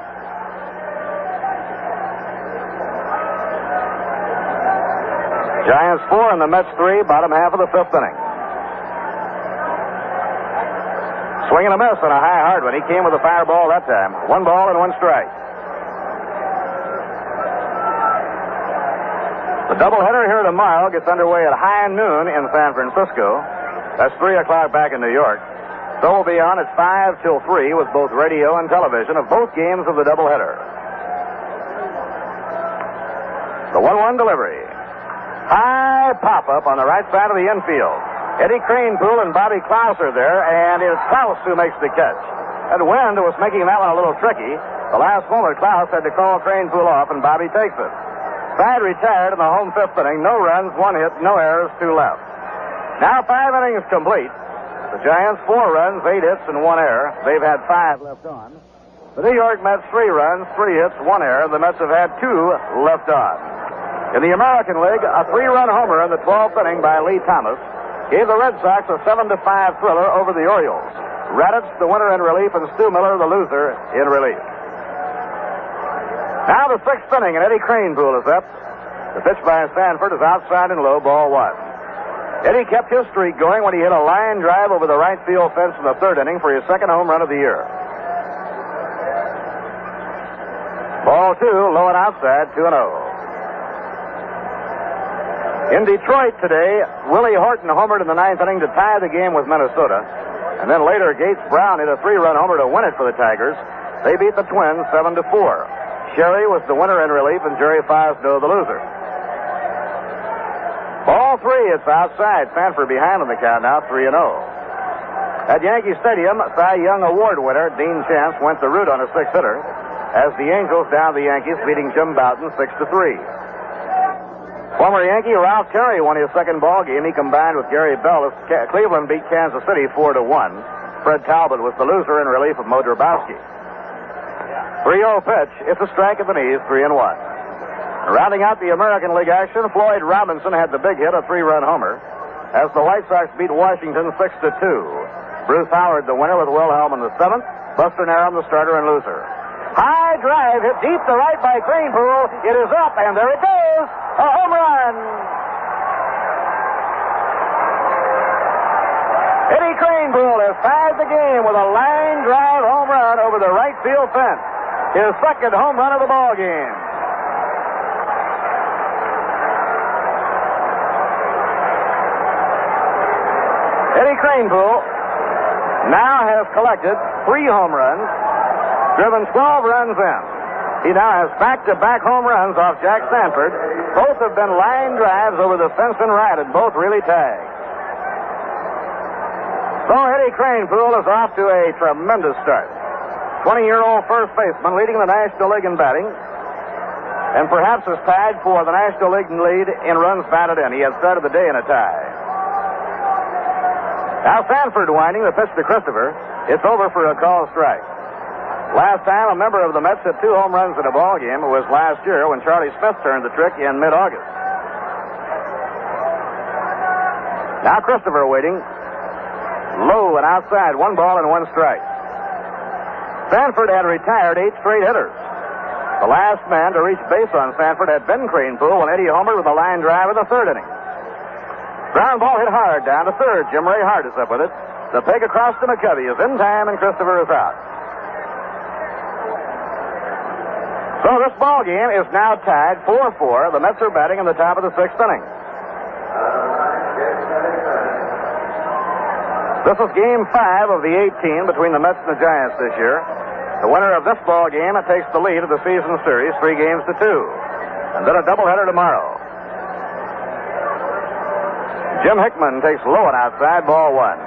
Giants 4 and the Mets 3, bottom half of the 5th inning. Swing and a miss on a high hard one. He came with a fire ball that time. 1 ball and 1 strike. The doubleheader here tomorrow gets underway at high noon in San Francisco. That's 3 o'clock back in New York. So we'll be on at 5 till 3 with both radio and television of both games of the doubleheader. The 1-1 delivery. High pop-up on the right side of the infield. Eddie Kranepool and Bobby Klaus are there, and it's Klaus who makes the catch. And Wind was making that one a little tricky. The last moment, Klaus had to call Kranepool off, and Bobby takes it. Side retired in the home 5th inning. No runs, 1 hit, no errors, 2 left. Now 5 innings complete. The Giants 4 runs, 8 hits, and 1 error. They've had 5 left on. The New York Mets 3 runs, 3 hits, 1 error. The Mets have had 2 left on. In the American League, a 3-run homer in the 12th inning by Lee Thomas gave the Red Sox a 7-5 thriller over the Orioles. Raditz, the winner in relief, and Stu Miller, the loser, in relief. Now the 6th inning, and Eddie Kranepool is up. The pitch by Sanford is outside and low, ball 1. Eddie kept his streak going when he hit a line drive over the right field fence in the 3rd inning for his 2nd home run of the year. Ball 2, low and outside, 2-0. In Detroit today, Willie Horton homered in the 9th inning to tie the game with Minnesota. And then later, Gates Brown hit a 3-run homer to win it for the Tigers. They beat the Twins 7-4. Sherry was the winner in relief, and Jerry Fosno the loser. Ball 3, it's outside. Sanford behind on the count now, 3-0. At Yankee Stadium, Cy Young Award winner Dean Chance went the route on a 6-hitter as the Angels downed the Yankees, beating Jim Bouton 6-3. Former Yankee Ralph Terry won his 2nd ball game. He combined with Gary Bell as Cleveland beat Kansas City 4-1. Fred Talbot was the loser in relief of Mo Drabowski. 3-0 pitch. It's a strike at the knees, 3-1. Rounding out the American League action, Floyd Robinson had the big hit, a 3-run homer, as the White Sox beat Washington 6-2. Bruce Howard the winner with Wilhelm in the 7th. Buster Narum the starter and loser. High drive hit deep to right by Kranepool. It is up, and there it goes. A home run. Eddie Kranepool has tied the game with a line drive home run over the right field fence. His 2nd home run of the ball game. Eddie Kranepool now has collected 3 home runs, driven 12 runs in. He now has back-to-back home runs off Jack Sanford. Both have been line drives over the fence and right, and both really tagged. So Eddie Kranepool is off to a tremendous start. 20-year-old first baseman leading the National League in batting, and perhaps is tied for the National League lead in runs batted in. He had started the day in a tie. Now Sanford winding the pitch to Christopher. It's over for a called strike. Last time a member of the Mets hit 2 home runs in a ball game, it was last year when Charlie Smith turned the trick in mid-August. Now Christopher waiting. Low and outside, 1 ball and 1 strike. Sanford had retired 8 straight hitters. The last man to reach base on Sanford had been Cranepool when Eddie homered with a line drive in the 3rd inning. Ground ball hit hard down to 3rd. Jim Ray Hart is up with it. The peg across to McCovey is in time, and Christopher is out. So this ball game is now tied 4-4. The Mets are batting in the top of the 6th inning. This is game 5 of the 18 between the Mets and the Giants this year. The winner of this ball game takes the lead of the season series 3 games to 2. And then a doubleheader tomorrow. Jim Hickman takes low and outside, ball 1.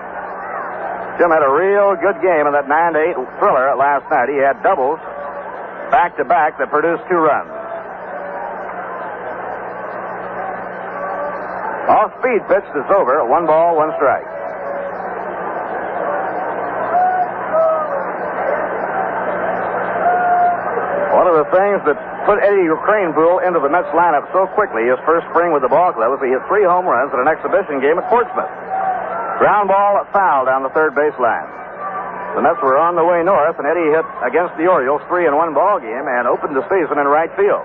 Jim had a real good game in that 9-8 thriller last night. He had doubles back-to-back that produced 2 runs. Off-speed pitch is over. 1 ball, 1 strike. One of the things that put Eddie Cranepool into the Mets lineup so quickly his first spring with the ball club was he hit 3 home runs in an exhibition game at Portsmouth. Ground ball foul down the 3rd baseline. The Mets were on the way north, and Eddie hit against the Orioles 3 in 1 ball game and opened the season in right field.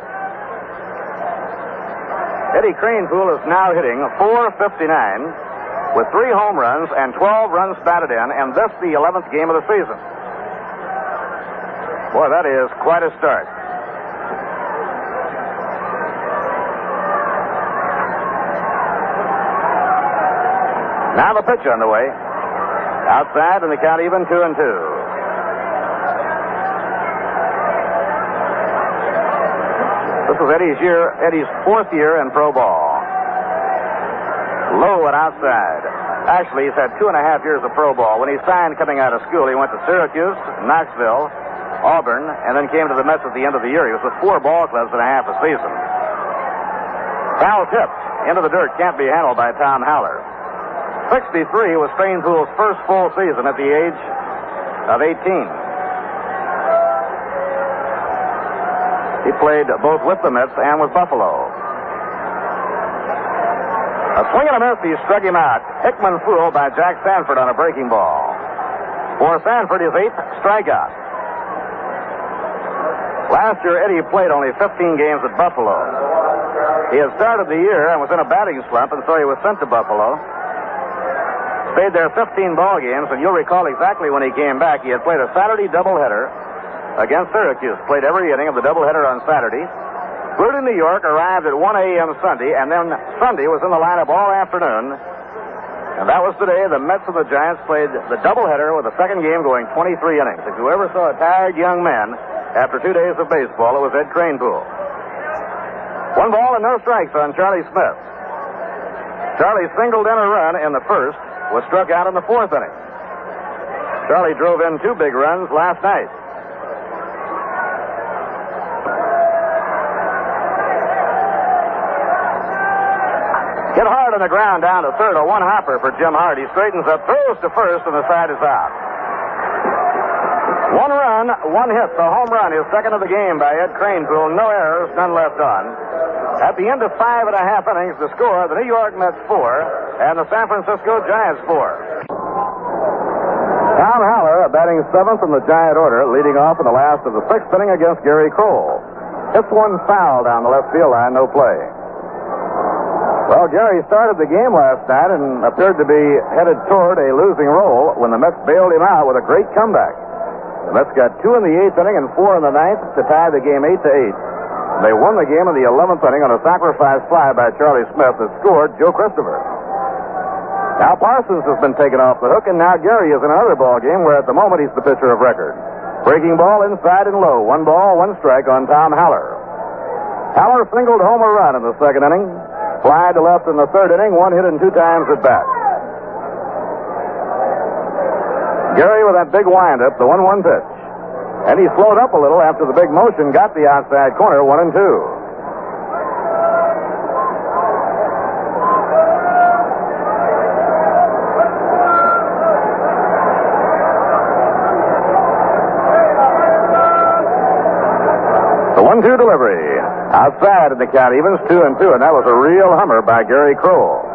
Eddie Cranepool is now hitting .459 with 3 home runs and 12 runs batted in, and this the 11th game of the season. Boy, that is quite a start. Now the pitch on the way. Outside, and the count even 2-2. This is Eddie's 4th year in pro ball. Low and outside. Actually, he's had 2.5 years of pro ball. When he signed coming out of school, he went to Syracuse, Knoxville, Auburn, and then came to the Mets at the end of the year. He was with 4 ball clubs and a half a season. Foul tipped into the dirt, can't be handled by Tom Haller. 63 was Cranepool's first full season at the age of 18. He played both with the Mets and with Buffalo. A swing and a miss, he struck him out. Hickman fooled by Jack Sanford on a breaking ball. For Sanford, his 8th strikeout. Last year, Eddie played only 15 games at Buffalo. He had started the year and was in a batting slump, and so he was sent to Buffalo. Stayed there 15 ball games, and you'll recall exactly when he came back. He had played a Saturday doubleheader against Syracuse. Played every inning of the doubleheader on Saturday. Flew to New York, arrived at 1 a.m. Sunday, and then Sunday was in the lineup all afternoon. And that was the day the Mets and the Giants played the doubleheader with the second game going 23 innings. If you ever saw a tired young man after 2 days of baseball, it was Ed Cranepool. 1 ball and no strikes on Charlie Smith. Charlie singled in a run in the 1st. Was struck out in the 4th inning. Charlie drove in 2 big runs last night. Hit hard on the ground down to 3rd, a 1 hopper for Jim Hart. He straightens up, throws to 1st, and the side is out. 1 run, 1 hit, the home run, his 2nd of the game by Ed Cranepool. No errors, none left on. At the end of 5.5 innings, the score, the New York Mets 4 and the San Francisco Giants 4. Tom Haller batting 7th in the Giant order, leading off in the last of the 6th inning against Gary Kroll. Hits 1 foul down the left field line, no play. Well, Gary started the game last night and appeared to be headed toward a losing role when the Mets bailed him out with a great comeback. The Mets got 2 in the 8th inning and 4 in the 9th to tie the game 8-8. They won the game in the 11th inning on a sacrifice fly by Charlie Smith that scored Joe Christopher. Now Parsons has been taken off the hook, and now Gary is in another ball game where at the moment he's the pitcher of record. Breaking ball inside and low. 1 ball, 1 strike on Tom Haller. Haller singled home a run in the 2nd inning. Fly to left in the 3rd inning. 1 hit and 2 times at bat. Gary with that big windup, the 1-1 pitch. And he slowed up a little after the big motion, got the outside corner, 1-2. 2-2 delivery. Outside in the count evens, 2-2, and that was a real hummer by Gary Kroll.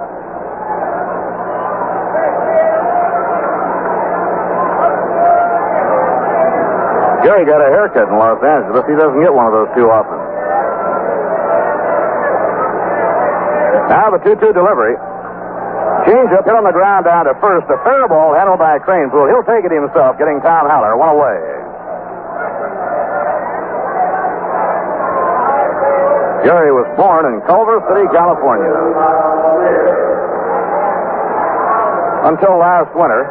Gary got a haircut in Los Angeles. He doesn't get one of those too often. Now the 2-2 delivery. Change-up hit on the ground down to first. The fair ball handled by Cranepool. He'll take it himself, getting Tom Haller one away. Gary was born in Culver City, California. Until last winter,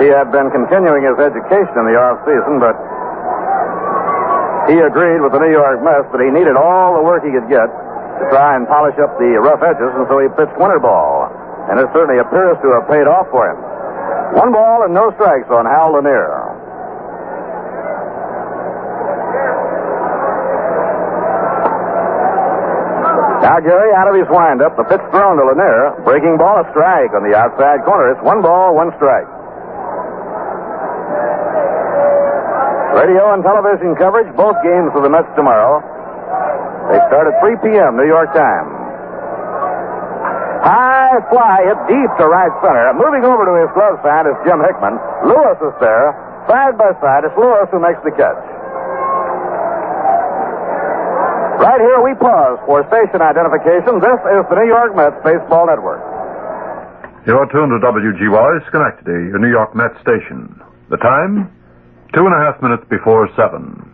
he had been continuing his education in the off-season, but he agreed with the New York Mets that he needed all the work he could get to try and polish up the rough edges, and so he pitched winter ball. And it certainly appears to have paid off for him. 1 ball and no strikes on Hal Lanier. Now Gary out of his windup. The pitch thrown to Lanier. Breaking ball, a strike on the outside corner. It's 1 ball, 1 strike. Radio and television coverage, both games of the Mets tomorrow. They start at 3 p.m. New York time. High fly hit deep to right center. Moving over to his glove side is Jim Hickman. Lewis is there. Side by side, it's Lewis who makes the catch. Right here we pause for station identification. This is the New York Mets Baseball Network. You're tuned to WGY Schenectady, your New York Mets station. The time? 2.5 minutes before 7.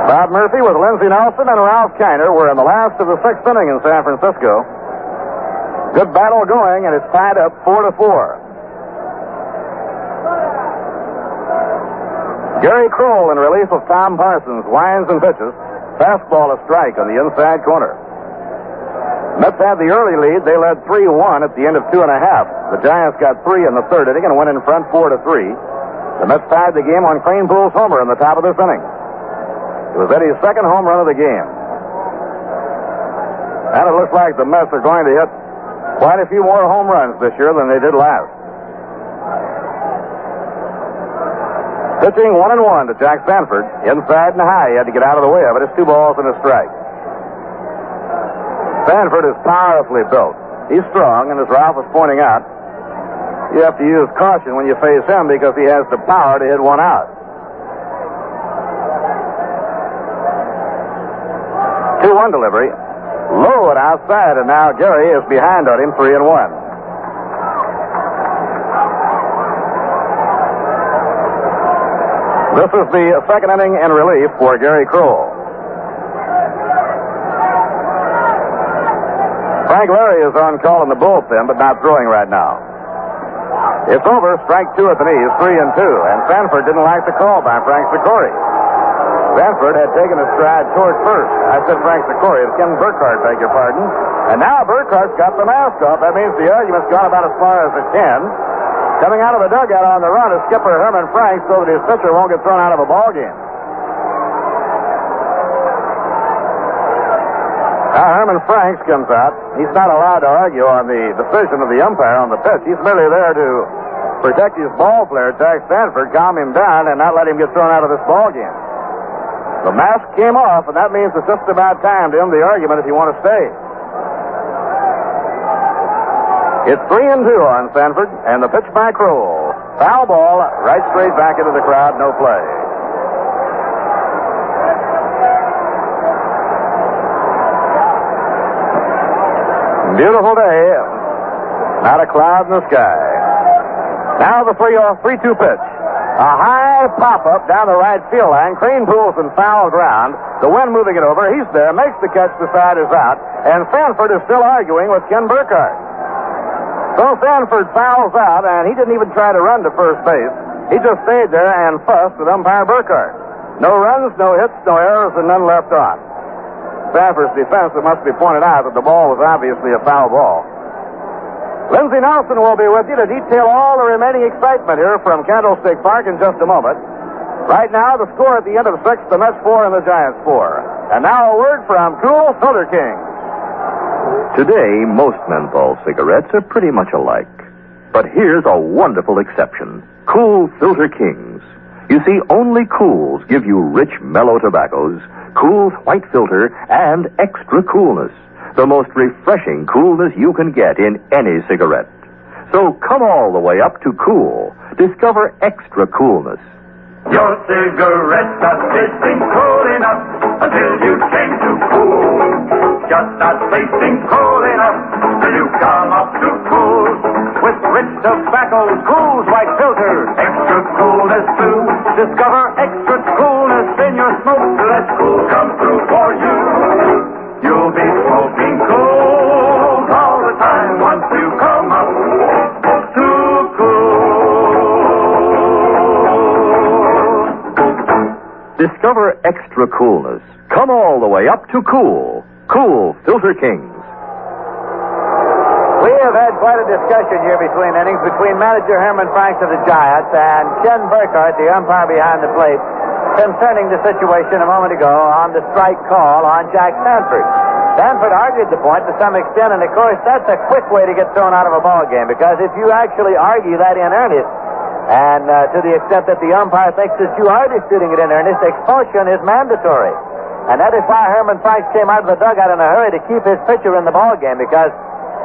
Bob Murphy with Lindsey Nelson and Ralph Kiner were in the last of the 6th inning in San Francisco. Good battle going, and it's tied up 4-4. Gary Kroll in relief of Tom Parsons winds and pitches. Fastball a strike on the inside corner. Mets had the early lead. They led 3-1 at the end of 2.5. The Giants got 3 in the 3rd inning and went in front 4-3. The Mets tied the game on Cranepool's homer in the top of this inning. It was Eddie's 2nd home run of the game. And it looks like the Mets are going to hit quite a few more home runs this year than they did last. Pitching 1-1 to Jack Sanford. Inside and high. He had to get out of the way of it. It's 2 balls and a strike. Sanford is powerfully built. He's strong, and as Ralph was pointing out, you have to use caution when you face him because he has the power to hit one out. 2-1 delivery. Low and outside, and now Gary is behind on him, 3-1. This is the 2nd inning in relief for Gary Kroll. Frank Larry is on call in the bullpen, but not throwing right now. It's over. Strike 2 at the knees, 3-2. And Sanford didn't like the call by Frank Sikori. Sanford had taken a stride toward first. I said Frank Sikori. It's Ken Burkhardt, beg your pardon. And now Burkhardt's got the mask off. That means the argument's gone about as far as it can. Coming out of the dugout on the run is skipper Herman Frank so that his pitcher won't get thrown out of a ball game. Now Herman Franks comes out. He's not allowed to argue on the decision of the umpire on the pitch. He's merely there to protect his ball player, Jack Sanford, calm him down, and not let him get thrown out of this ball game. The mask came off, and that means it's just about time to end the argument if you want to stay. It's 3-2 on Sanford, and the pitch by Kroll. Foul ball, right straight back into the crowd, no play. Beautiful day. Not a cloud in the sky. Now the 3-2 pitch. A high pop-up down the right field line. Cranepool's in foul ground. The wind moving it over. He's there, makes the catch, the side is out. And Sanford is still arguing with Ken Burkhardt. So Sanford fouls out, and he didn't even try to run to first base. He just stayed there and fussed with umpire Burkhardt. No runs, no hits, no errors, and none left on. Sanford's defense, it must be pointed out that the ball was obviously a foul ball. Lindsey Nelson will be with you to detail all the remaining excitement here from Candlestick Park in just a moment. Right now, the score at the end of 6, the Mets 4 and the Giants 4. And now a word from Cool Soda King. Today, most menthol cigarettes are pretty much alike. But here's a wonderful exception. Kool Filter Kings. You see, only Kools give you rich, mellow tobaccos, Kool's white filter, and extra coolness. The most refreshing coolness you can get in any cigarette. So come all the way up to Kool. Discover extra coolness. Your cigarette's not tasting cool enough until you change to Kool. Just not tasting cool enough till you come up to Kool. With rich tobacco, Kool's white filter, extra coolness too. Discover extra coolness in your smoke. Let Kool come through for you. You'll be smoking Kool all the time once you come up to Kool. Discover extra coolness. Come all the way up to Kool. Kool Filter Kings. We have had quite a discussion here between innings between manager Herman Franks of the Giants and Ken Burkhardt, the umpire behind the plate, concerning the situation a moment ago on the strike call on Jack Sanford. Sanford argued the point to some extent, and of course that's a quick way to get thrown out of a ball game, because if you actually argue that in earnest, and to the extent that the umpire thinks that you are disputing it in earnest, expulsion is mandatory. And that is why Herman Franks came out of the dugout in a hurry to keep his pitcher in the ball game, because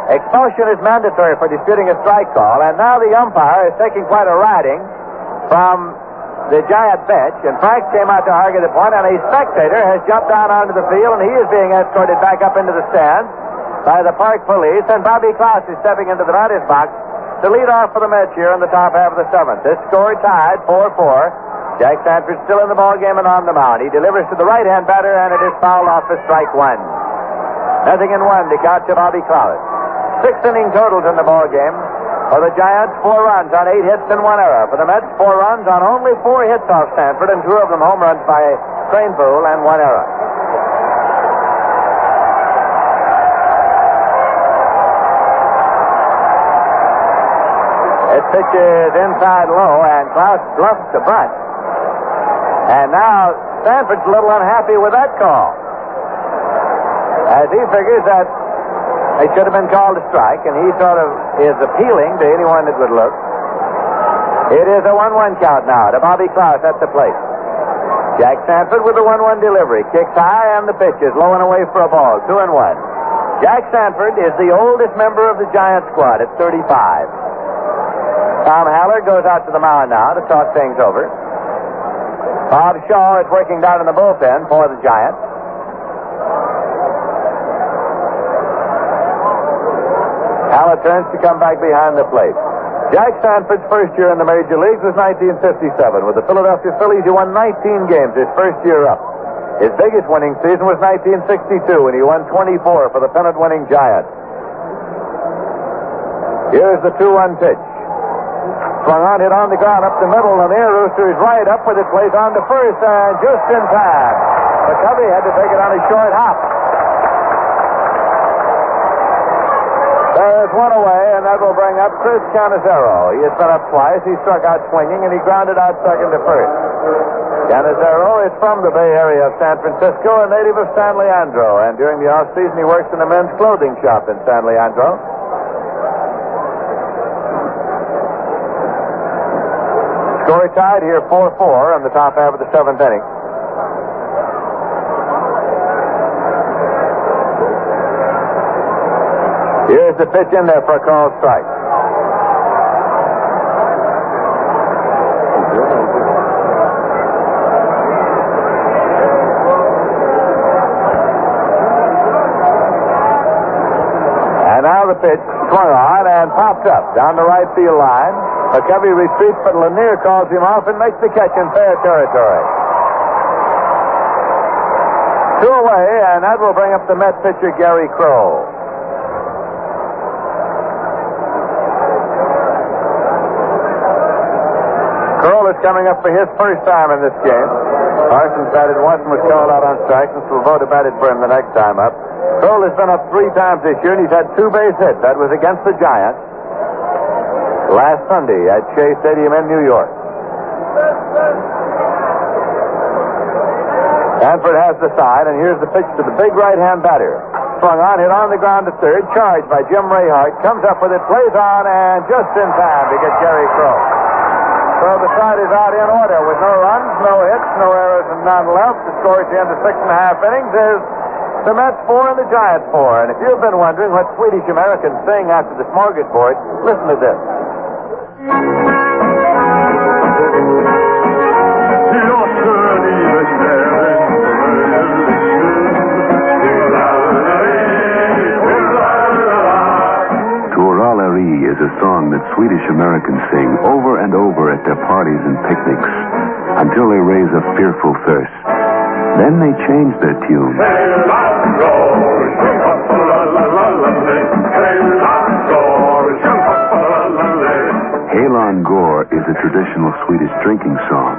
expulsion is mandatory for disputing a strike call. And now the umpire is taking quite a riding from the Giant bench, and Franks came out to argue the point, and a spectator has jumped down onto the field, and he is being escorted back up into the stands by the park police, and Bobby Klaus is stepping into the batter's box to lead off for the Mets here in the top half of the seventh. This score tied 4-4. Jack Sanford still in the ball game and on the mound. He delivers to the right-hand batter, and it is fouled off for strike one. 0-1 to count to Bobby Klaus. 6 inning totals in the ball game. For the Giants, 4 runs on 8 hits and 1 error. For the Mets, 4 runs on only 4 hits off Sanford, and 2 of them home runs by Kranepool and 1 error. This pitch is inside low, and Klaus bluffs the bunt. And now Sanford's a little unhappy with that call, as he figures that it should have been called a strike, and he sort of is appealing to anyone that would look. It is a 1-1 count now to Bobby Klaus at the plate. Jack Sanford with a 1-1 delivery. Kicks high, and the pitch is low and away for a ball. 2-1. Jack Sanford is the oldest member of the Giant squad at 35. Tom Haller goes out to the mound now to talk things over. Bob Shaw is working down in the bullpen for the Giants. Haller turns to come back behind the plate. Jack Sanford's first year in the major leagues was 1957. With the Philadelphia Phillies, he won 19 games his first year up. His biggest winning season was 1962, when he won 24 for the pennant-winning Giants. Here's the 2-1 pitch. Swung on, hit on the ground up the middle, and there Rooster is right up with it, plays on to first, and just in time. McCovey had to take it on a short hop. There's one away, and that will bring up Chris Cannizzaro. He has been up twice. He struck out swinging, and he grounded out second to first. Cannizzaro is from the Bay Area of San Francisco, a native of San Leandro, and during the off-season he works in a men's clothing shop in San Leandro. Score tied here 4-4 in the top half of the seventh inning. Here's the pitch in there for a called strike. And now the pitch swung on and popped up down the right field line. McCovey retreats, but Lanier calls him off and makes the catch in fair territory. 2 away, and that will bring up the Met pitcher Gary Crow. Kroll is coming up for his first time in this game. Parsons batted once and was called out on strikes, and Svoboda batted for him the next time up. Kroll has been up 3 times this year, and he's had 2 base hits. That was against the Giants last Sunday at Shea Stadium in New York. Sanford has the side, and here's the pitch to the big right-hand batter. Swung on, hit on the ground to third, charged by Jim Rayhart, comes up with it, plays on, and just in time to get Gary Crow. So the side is out in order with no runs, no hits, no errors, and none left. The score at the end of 6.5 innings is the Mets 4 and the Giants 4. And if you've been wondering what Swedish Americans sing after the smorgasbord, listen to this. Is a song that Swedish Americans sing over and over at their parties and picnics until they raise a fearful thirst. Then they change their tune. Halon Gore is a traditional Swedish drinking song,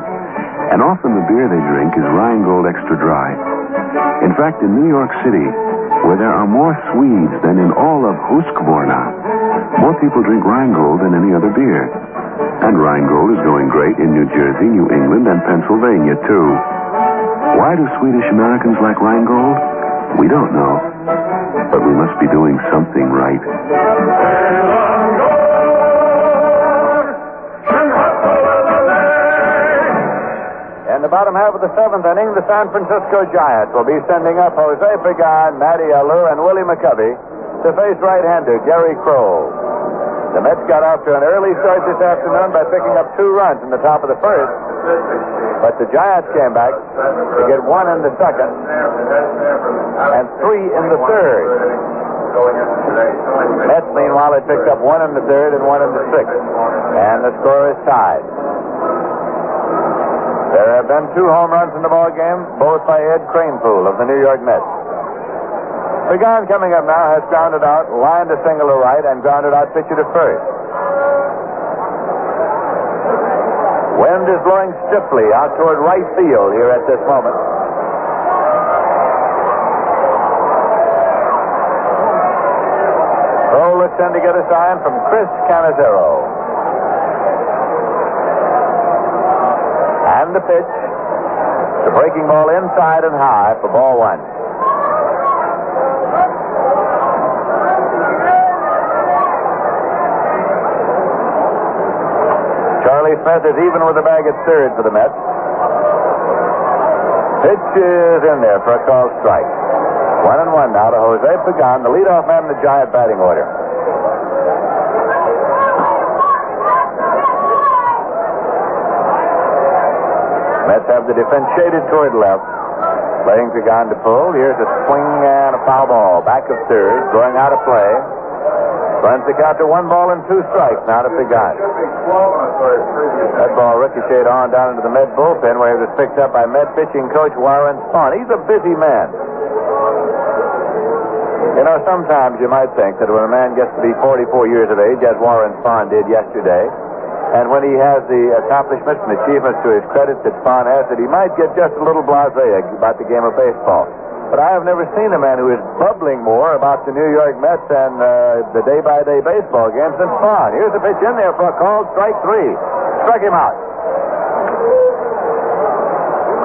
and often the beer they drink is Rheingold Extra Dry. In fact, in New York City, where there are more Swedes than in all of Husqvarna, more people drink Rheingold than any other beer. And Rheingold is going great in New Jersey, New England, and Pennsylvania, too. Why do Swedish Americans like Rheingold? We don't know. But we must be doing something right. In the bottom half of the 7th inning, the San Francisco Giants will be sending up Jose Pagan, Matty Alou, and Willie McCovey to face right-hander Gary Kroll. The Mets got off to an early start this afternoon by picking up 2 runs in the top of the first, but the Giants came back to get 1 in the second and 3 in the third. Mets, meanwhile, had picked up 1 in the third and 1 in the sixth, and the score is tied. There have been 2 home runs in the ball game, both by Ed Kranepool of the New York Mets. Pagan coming up now has grounded out, lined a single to right, and grounded out pitcher to first. Wind is blowing stiffly out toward right field here at this moment. Kroll looks in to get a sign from Chris Canizero. And the pitch. The breaking ball inside and high for ball 1. Charlie Smith is even with the bag at third for the Mets. Pitch is in there for a called strike. 1-1 now to Jose Pagan, the leadoff man in the Giant batting order. Mets have the defense shaded toward left. Playing Pagan to pull. Here's a swing and a foul ball. Back of third, going out of play. Runs the count to 1 ball and 2 strikes now to Pagan. That ball ricocheted on down into the Met bullpen where it was picked up by Met pitching coach Warren Spahn. He's a busy man. You know, sometimes you might think that when a man gets to be 44 years of age, as Warren Spahn did yesterday, and when he has the accomplishments and achievements to his credit that Spahn has, that he might get just a little blasé about the game of baseball. But I have never seen a man who is bubbling more about the New York Mets and the day-by-day baseball games than Spahn. Here's a pitch in there for a called strike 3. Struck him out.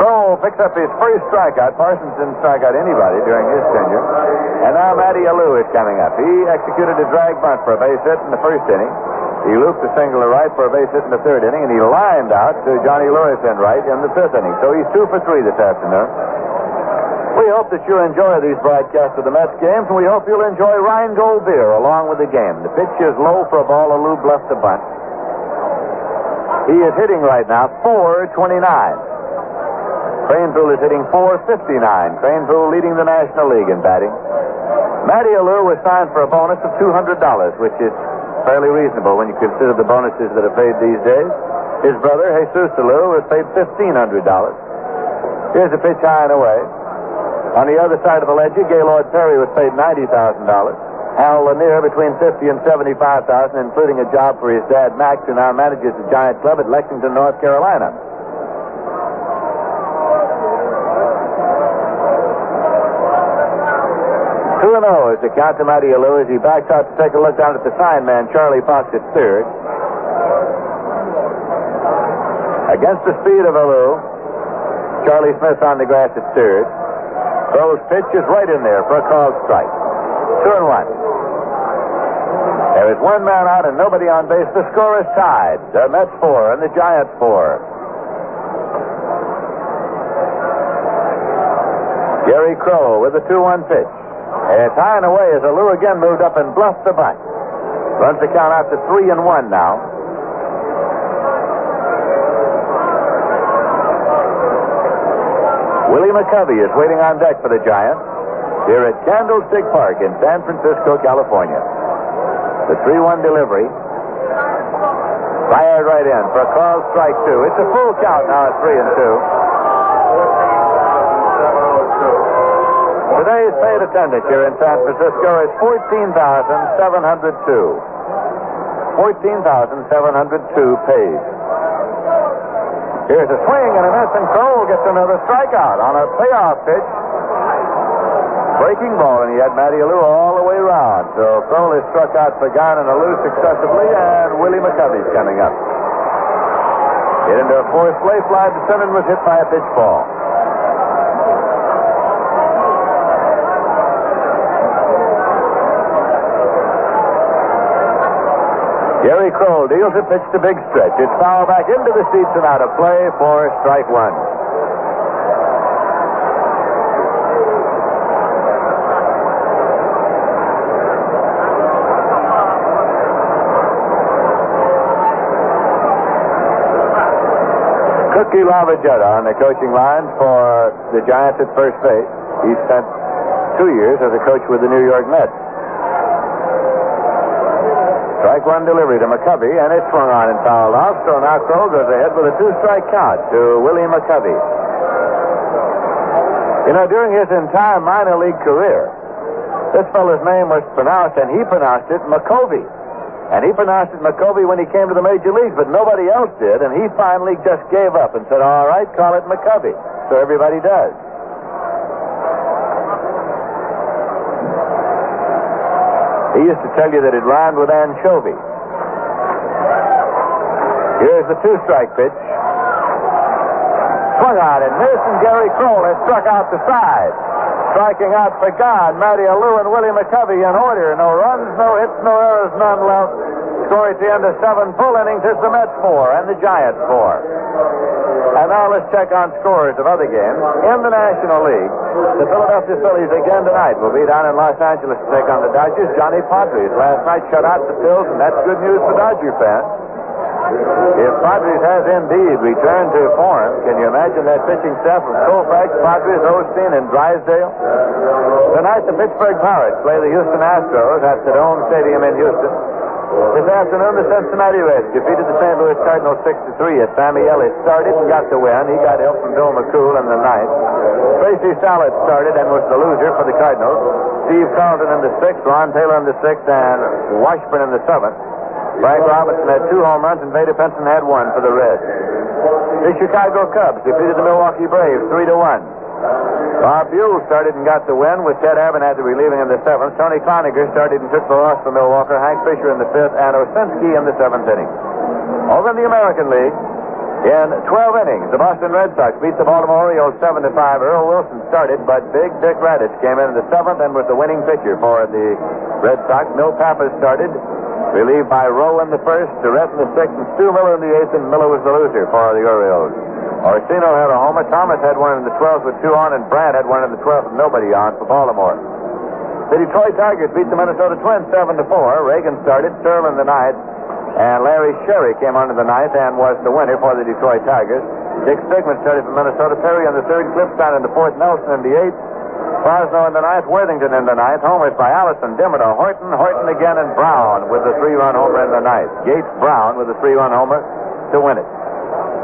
Kroll picks up his first strikeout. Parsons didn't strike out anybody during his tenure. And now Matty Alou is coming up. He executed a drag bunt for a base hit in the first inning. He looped a single to right for a base hit in the third inning, and he lined out to Johnny Lewis in right in the 5th inning. So he's 2 for 3 this afternoon. We hope that you enjoy these broadcasts of the Mets games, and we hope you'll enjoy Rheingold beer along with the game. The pitch is low for a ball. Alou bluffed the bunt. He is hitting right now .429. Kranepool is hitting .459. Kranepool leading the National League in batting. Matty Alou was signed for a bonus of $200, which is fairly reasonable when you consider the bonuses that are paid these days. His brother, Jesus Alou, was paid $1,500. Here's a pitch high and away. On the other side of the ledger, Gaylord Perry was paid $90,000. Hal Lanier between $50,000 and $75,000, including a job for his dad, Max, who now manages the Giant Club at Lexington, North Carolina. Two 2-0 is the count to Matty Alou as he backs out to take a look down at the sign man, Charlie Fox, at third. Against the speed of Alou, Charlie Smith on the grass at third. Throws pitch is right in there for a called strike. 2-1. There is one man out and nobody on base. The score is tied. The Mets 4 and the Giants 4. Gary Crow with the 2-1 pitch. It's high and away as Alou again moved up and bluffed the bunt. Runs the count out to 3-1 now. Willie McCovey is waiting on deck for the Giants here at Candlestick Park in San Francisco, California. The 3-1 delivery. Fired right in for a called strike 2. It's a full count now at 3-2. Today's paid attendance here in San Francisco is 14,702. 14,702 paid. Here's a swing and a miss, and Cole gets another strikeout on a payoff pitch. Breaking ball, and he had Matty Alou all the way around. So Cole has struck out Pagan and Alou successively, and Willie McCovey's coming up. Hit into a fourth play fly to center and was hit by a pitch ball. Gary Kroll deals a pitch to Big Stretch. It's foul back into the seats and out of play for strike 1. Cookie Lavagetta on the coaching line for the Giants at first base. He spent 2 years as a coach with the New York Mets. Strike 1 delivery to McCovey, and it's swung on and fouled off. So now Kroll goes ahead with a 2-strike count to Willie McCovey. You know, during his entire minor league career, this fellow's name was pronounced, and he pronounced it McCovey. And he pronounced it McCovey when he came to the major leagues, but nobody else did, and he finally just gave up and said, all right, call it McCovey. So everybody does. He used to tell you that it rhymed with anchovy. Here's the 2-strike pitch. Swung on and missed, and Gary Kroll has struck out the side. Striking out Pagan, Matty Alou, and Willie McCovey in order. No runs, no hits, no errors, none left. Score at the end of 7 full innings is the Mets 4 and the Giants 4. And now let's check on scores of other games. In the National League, the Philadelphia Phillies again tonight will be down in Los Angeles to take on the Dodgers. Johnny Padres last night shut out the Phils, and that's good news for Dodger fans. If Padres has indeed returned to form, can you imagine that pitching staff of Koufax, Padres, Osteen, and Drysdale? Tonight, the Pittsburgh Pirates play the Houston Astros at the Dome Stadium in Houston. This afternoon, the Cincinnati Reds defeated the St. Louis Cardinals 6-3 as Sammy Ellis started and got the win. He got help from Bill McCool in the ninth. Tracy Sallet started and was the loser for the Cardinals. Steve Carlton in the 6th, Ron Taylor in the 6th, and Washburn in the 7th. Frank Robinson had 2 home runs, and Vader Penson had 1 for the Reds. The Chicago Cubs defeated the Milwaukee Braves 3-1. Bob Buell started and got the win, with Ted Abernathy relieving in the 7th. Tony Cloninger started and took the loss for Milwaukee. Hank Fisher in the 5th, and Osinski in the 7th inning. Over in the American League, in 12 innings, the Boston Red Sox beat the Baltimore Orioles 7-5. Earl Wilson started, but Big Dick Raditz came in the 7th and was the winning pitcher for the Red Sox. Milt Pappas started, relieved by Rowe in the 1st, Durrett in the 6th, and Stu Miller in the 8th, and Miller was the loser for the Orioles. Orsino had a homer. Thomas had 1 in the 12th with 2 on, and Brandt had 1 in the 12th with nobody on for Baltimore. The Detroit Tigers beat the Minnesota Twins 7-4. Reagan started, Searle in the 9th, and Larry Sherry came on in the 9th and was the winner for the Detroit Tigers. Dick Stigman started for Minnesota. Perry in the 3rd, Clipstein in the 4th, Nelson in the 8th, Fosno in the 9th, Worthington in the 9th, homers by Allison, Dimmerto, Horton again, and Brown with the 3-run homer in the 9th. Gates Brown with the 3-run homer to win it.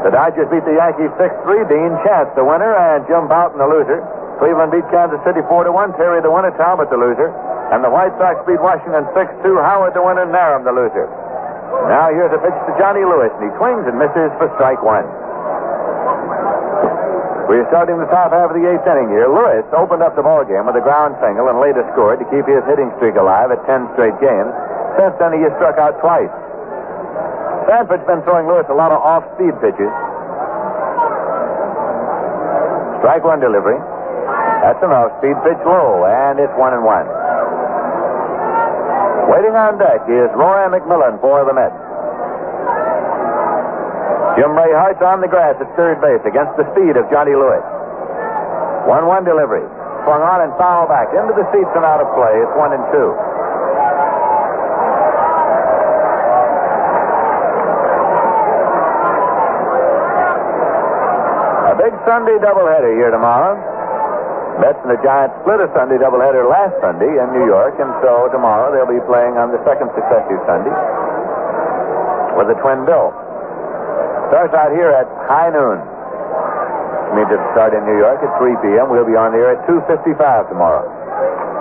The Dodgers beat the Yankees 6-3. Dean Chance the winner, and Jim Bouton the loser. Cleveland beat Kansas City 4-1. Terry the winner, Talbot the loser. And the White Sox beat Washington 6-2. Howard the winner, Narum the loser. Now here's a pitch to Johnny Lewis, and he swings and misses for strike 1. We're starting the top half of the 8th inning here. Lewis opened up the ballgame with a ground single and later scored to keep his hitting streak alive at 10 straight games. Since then, he has struck out twice. Sanford's been throwing Lewis a lot of off-speed pitches. Strike 1 delivery. That's an off-speed pitch low, and it's 1-1. Waiting on deck is Roy McMillan for the Mets. Jim Ray Hart's on the grass at third base against the speed of Johnny Lewis. 1-1 delivery. Swung on and foul back into the seats and out of play. It's 1-2. A big Sunday doubleheader here tomorrow. Mets and the Giants split a Sunday doubleheader last Sunday in New York, and so tomorrow they'll be playing on the second successive Sunday with a twin bill. Starts out here at high noon. Means to start in New York at 3 p.m. We'll be on the air at 2:55 tomorrow.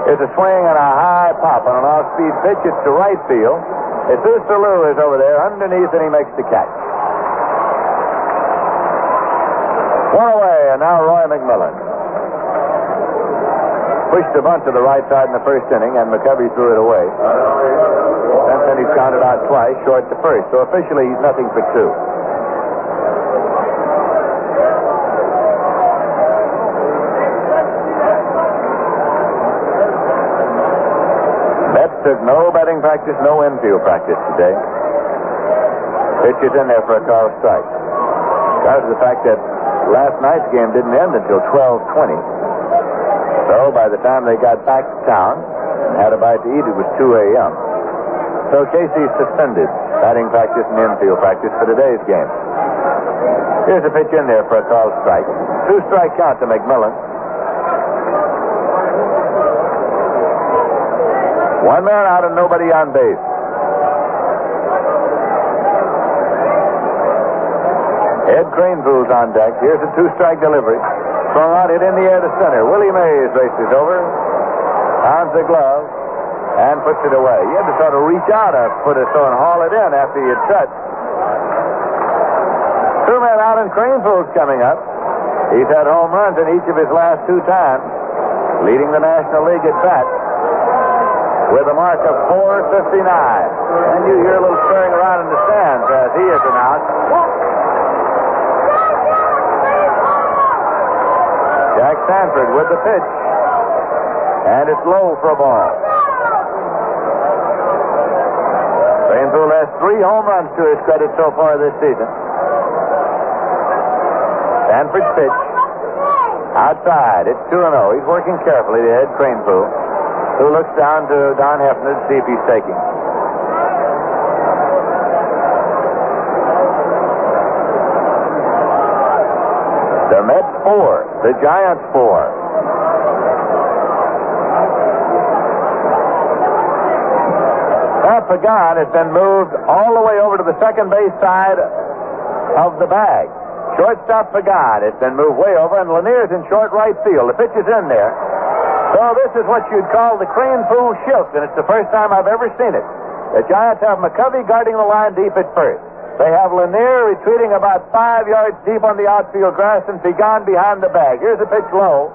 There's a swing and a high pop on an off-speed pitch. It's to right field. Jesus Salou is over there underneath, and he makes the catch. One away, and now Roy McMillan. Pushed a bunt to the right side in the first inning, and McCovey threw it away. Then he's counted out twice, short to first. So officially, he's nothing for two. Mets took no batting practice, no infield practice today. Pitch is in there for a call strike. Because of the fact that last night's game didn't end until 12:20. So by the time they got back to town and had a bite to eat, it was 2 a.m. So Casey suspended batting practice and infield practice for today's game. Here's a pitch in there for a called strike. 2-strike count to McMillan. One man out and nobody on base. Ed Cranepool's on deck. Here's a 2-strike delivery. Thrown out, hit in the air to center. Willie Mays races over, pounds the glove, and puts it away. You had to sort of reach out a foot or so and haul it in after you touched. 2 men out, and Cranepool's coming up. He's had home runs in each of his last 2 times, leading the National League at bat with a mark of 459. And you hear a little stirring around in the stands as he is announced. Jack Sanford with the pitch. And it's low for a ball. Cranepool has 3 home runs to his credit so far this season. Sanford's pitch. Outside. It's 2-0. He's working carefully to Ed Cranepool, who looks down to Don Hefner to see if he's taking. The Mets 4, the Giants 4. Pat Pagan has been moved all the way over to the second base side of the bag. Shortstop Pagan has been moved way over, and Lanier's in short right field. The pitch is in there. So this is what you'd call the Cranepool shift, and it's the first time I've ever seen it. The Giants have McCovey guarding the line deep at first. They have Lanier retreating about 5 yards deep on the outfield grass and Pagan behind the bag. Here's the pitch low.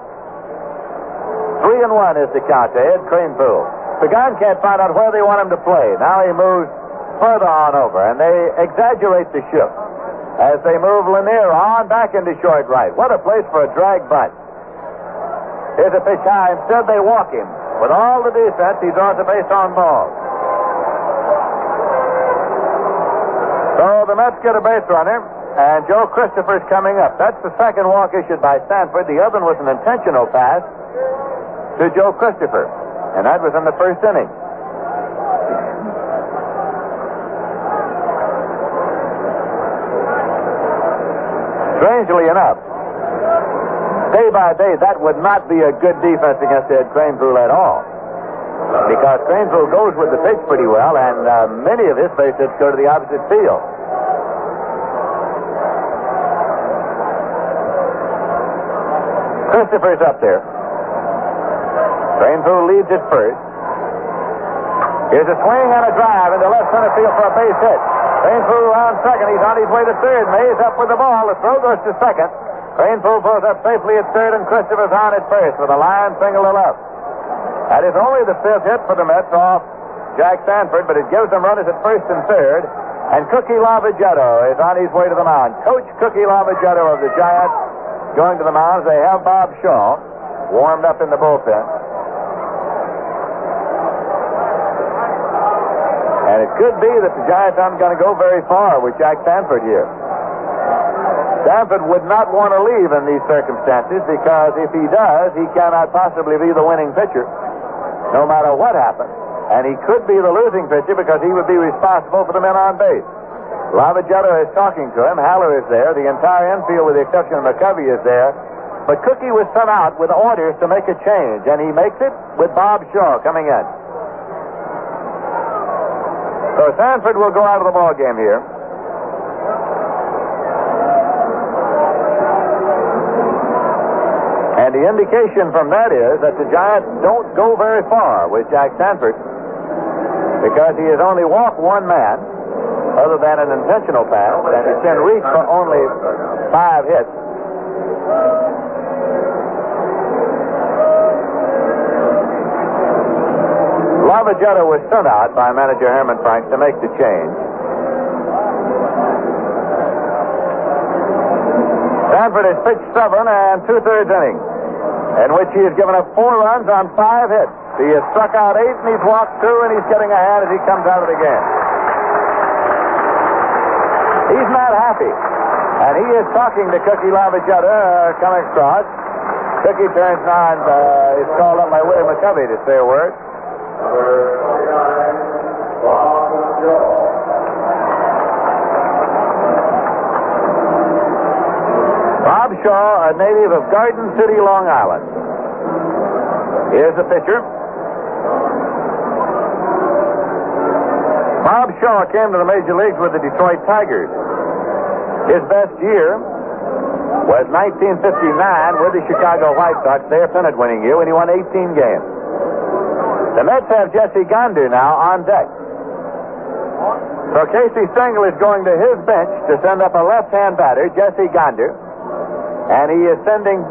3-1 is the count to Ed Cranepool. Pagan can't find out where they want him to play. Now he moves further on over, and they exaggerate the shift as they move Lanier on back into short right. What a place for a drag bunt. Here's a pitch high. Instead, they walk him. With all the defense, he draws a base on ball. So the Mets get a base runner, and Joe Christopher's coming up. That's the second walk issued by Sanford. The other one was an intentional pass to Joe Christopher, and that was in the first inning. Strangely enough, day by day, that would not be a good defense against Ed Cranepool at all. Because Cranepool goes with the pitch pretty well, and many of his base hits go to the opposite field. Christopher's up there. Cranepool leads at first. Here's a swing and a drive into left center field for a base hit. Cranepool around second. He's on his way to third. Mays up with the ball. The throw goes to second. Cranepool pulls up safely at third, and Christopher's on at first with a line single to left. That is only the 5th hit for the Mets off Jack Sanford, but it gives them runners at first and third. And Cookie Lavagetto is on his way to the mound. Coach Cookie Lavagetto of the Giants going to the mound. They have Bob Shaw warmed up in the bullpen. And it could be that the Giants aren't going to go very far with Jack Sanford here. Sanford would not want to leave in these circumstances because if he does, he cannot possibly be the winning pitcher, no matter what happens. And he could be the losing pitcher because he would be responsible for the men on base. Lavagetta is talking to him. Haller is there. The entire infield, with the exception of McCovey, is there. But Cookie was sent out with orders to make a change, and he makes it with Bob Shaw coming in. So Sanford will go out of the ball game here. And the indication from that is that the Giants don't go very far with Jack Sanford because he has only walked one man, other than an intentional pass, and it's been reached for only 5 hits. Lavagetta was sent out by manager Herman Franks to make the change. Sanford has pitched 7 2/3 innings, in which he has given up 4 runs on 5 hits. He has struck out 8 and he's walked 2, and he's getting a hand as he comes out of the game. He's not happy, and he is talking to Cookie Lavagetta coming across. Cookie turns now and is called up by Willie McCovey to say a word. Bob Shaw, a native of Garden City, Long Island. Here's the pitcher. Bob Shaw came to the major leagues with the Detroit Tigers. His best year was 1959 with the Chicago White Sox, their pennant-winning year, when he won 18 games. The Mets have Jesse Gonder now on deck. So Casey Stengel is going to his bench to send up a left-hand batter, Jesse Gonder. And he is sending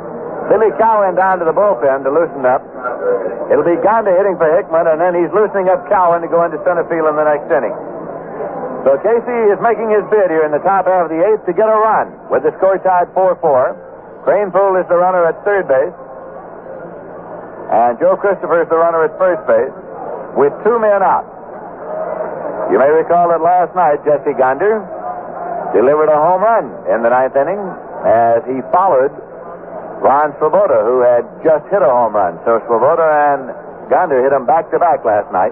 Billy Cowan down to the bullpen to loosen up. It'll be Gonder hitting for Hickman, and then he's loosening up Cowan to go into center field in the next inning. So Casey is making his bid here in the top half of the 8th to get a run with the score tied 4-4. Cranepool is the runner at third base. And Joe Christopher is the runner at first base with 2 men out. You may recall that last night Jesse Gonder delivered a home run in the 9th inning as he followed Ron Swoboda, who had just hit a home run. So Swoboda and Gonder hit him back-to-back last night.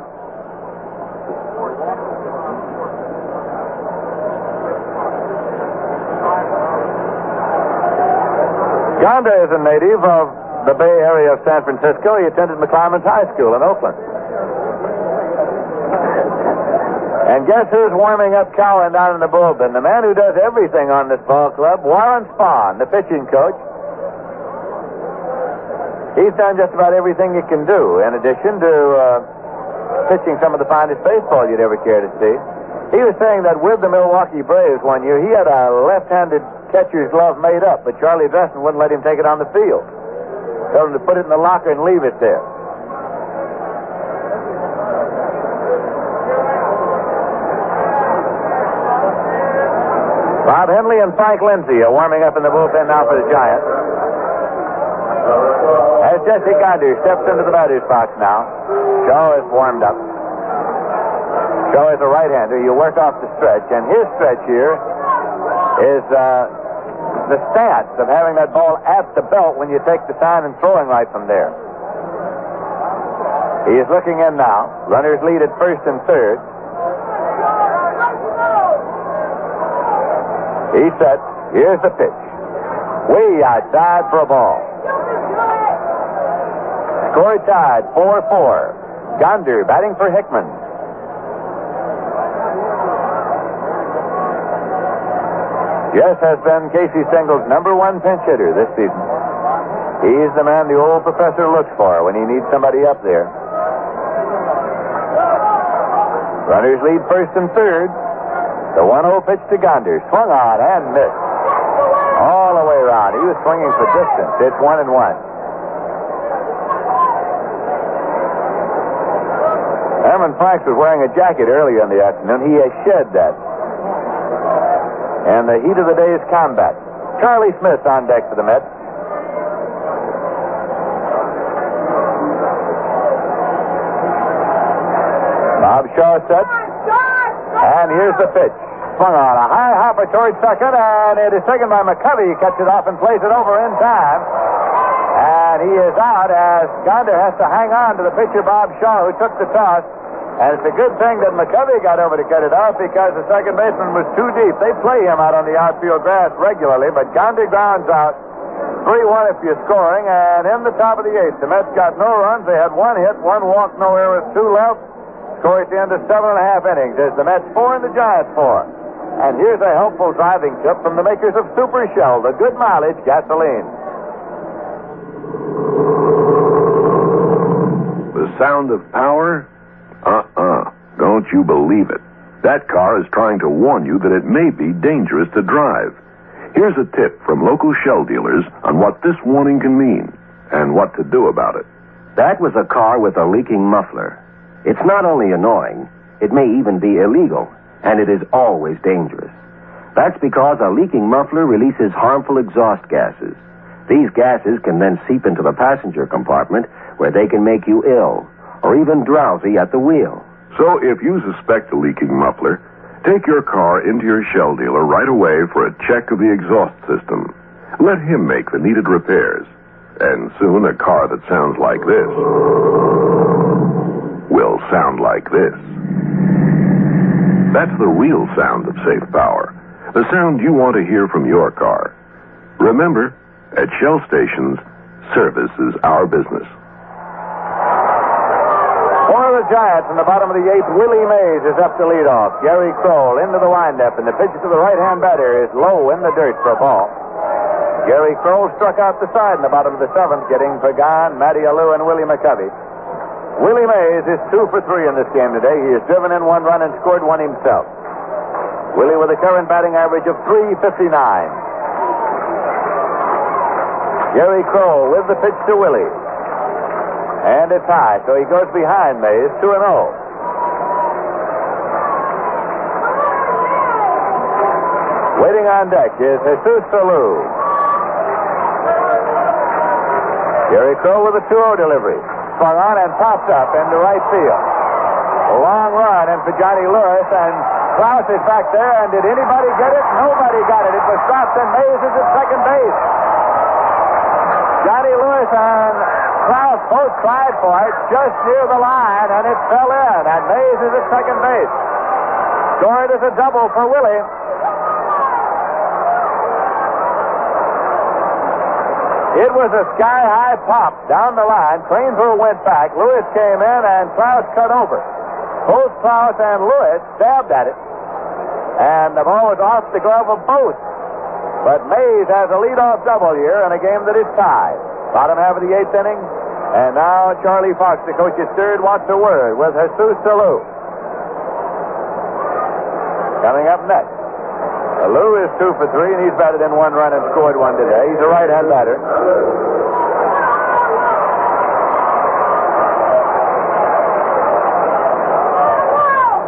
Gonder is a native of the Bay Area of San Francisco. He attended McClymonds High School in Oakland. And guess who's warming up Cowan down in the bullpen? The man who does everything on this ball club, Warren Spahn, the pitching coach. He's done just about everything he can do, in addition to pitching some of the finest baseball you'd ever care to see. He was saying that with the Milwaukee Braves one year, he had a left-handed catcher's glove made up, but Charlie Dresden wouldn't let him take it on the field. Told him to put it in the locker and leave it there. Bob Henley and Frank Lindsay are warming up in the bullpen now for the Giants. As Jesse Gonder steps into the batter's box now, Shaw is warmed up. Shaw is a right-hander. You work off the stretch, and his stretch here is the stance of having that ball at the belt when you take the sign and throwing right from there. He is looking in now. Runners lead at first and third. He sets. Here's the pitch. Way outside for a ball. Score tied 4-4. Gonder batting for Hickman. Yes, has been Casey Stengel's #1 pinch hitter this season. He's the man the old professor looks for when he needs somebody up there. Runners lead first and third. The 1-0 pitch to Gonder. Swung on and missed. All the way around. He was swinging for distance. It's 1-1. Herman Franks was wearing a jacket earlier in the afternoon. He has shed that. And the heat of the day's combat. Charlie Smith on deck for the Mets. Bob Shaw sets. And here's the pitch. Swung on a high hopper towards second, and it is taken by McCovey. He cuts it off and plays it over in time. And he is out as Gonder has to hang on to the pitcher, Bob Shaw, who took the toss. And it's a good thing that McCovey got over to cut it off because the second baseman was too deep. They play him out on the outfield grass regularly, but Gandhi grounds out. 3-1 if you're scoring, and in the top of the eighth, the Mets got no runs. They had 1 hit, 1 walk, no errors, 2 left. Score at the end of 7.5 innings. There's the Mets 4 and the Giants 4. And here's a helpful driving tip from the makers of Super Shell, the good mileage gasoline. The sound of power? Don't you believe it. That car is trying to warn you that it may be dangerous to drive. Here's a tip from local Shell dealers on what this warning can mean and what to do about it. That was a car with a leaking muffler. It's not only annoying, it may even be illegal, and it is always dangerous. That's because a leaking muffler releases harmful exhaust gases. These gases can then seep into the passenger compartment where they can make you ill or even drowsy at the wheel. So if you suspect a leaking muffler, take your car into your Shell dealer right away for a check of the exhaust system. Let him make the needed repairs. And soon a car that sounds like this will sound like this. That's the real sound of safe power. The sound you want to hear from your car. Remember, at Shell stations, service is our business. For the Giants in the bottom of the eighth, Willie Mays is up to lead off. Gary Kroll into the windup, and the pitch to the right-hand batter is low in the dirt for a ball. Gary Kroll struck out the side in the bottom of the seventh, getting Pagan, Matty Alou, and Willie McCovey. Willie Mays is 2 for 3 in this game today. He has driven in 1 run and scored 1 himself. Willie with a current batting average of .359. Gary Kroll with the pitch to Willie. And it's high, so he goes behind Mays, 2-0. Waiting on deck is Jesus Salou. Gary Kroll with a 2-0 delivery. Swung on and popped up into right field. A long run, and for Johnny Lewis, and Klaus is back there, and did anybody get it? Nobody got it. It was dropped, and Mays is at second base. Johnny Lewis and Klaus both tried for it just near the line, and it fell in, and Mays is at second base. Scored as a double for Willie. It was a sky-high pop down the line. Cranesville went back. Lewis came in, and Klaus cut over. Both Klaus and Lewis stabbed at it, and the ball was off the glove of both. But Mays has a leadoff double here in a game that is tied. Bottom half of the eighth inning, and now Charlie Fox, the coach's third, wants a word with Jesus Salou. Coming up next. Lou is 2 for 3, and he's batted in 1 run and scored 1 today. He's a right-hand batter.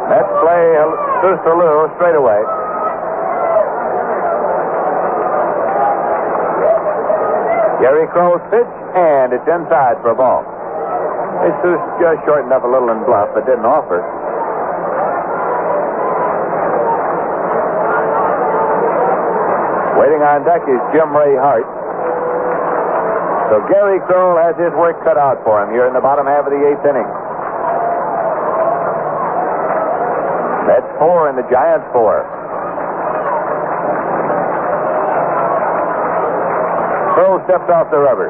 Mets play Jesus Salou straight away. Gary Kroll's pitch, and it's inside for a ball. Jesus just shortened up a little and bluff, but didn't offer. Waiting on deck is Jim Ray Hart. So Gary Kroll has his work cut out for him here in the bottom half of the eighth inning. That's 4 and the Giants 4. Kroll stepped off the rubber.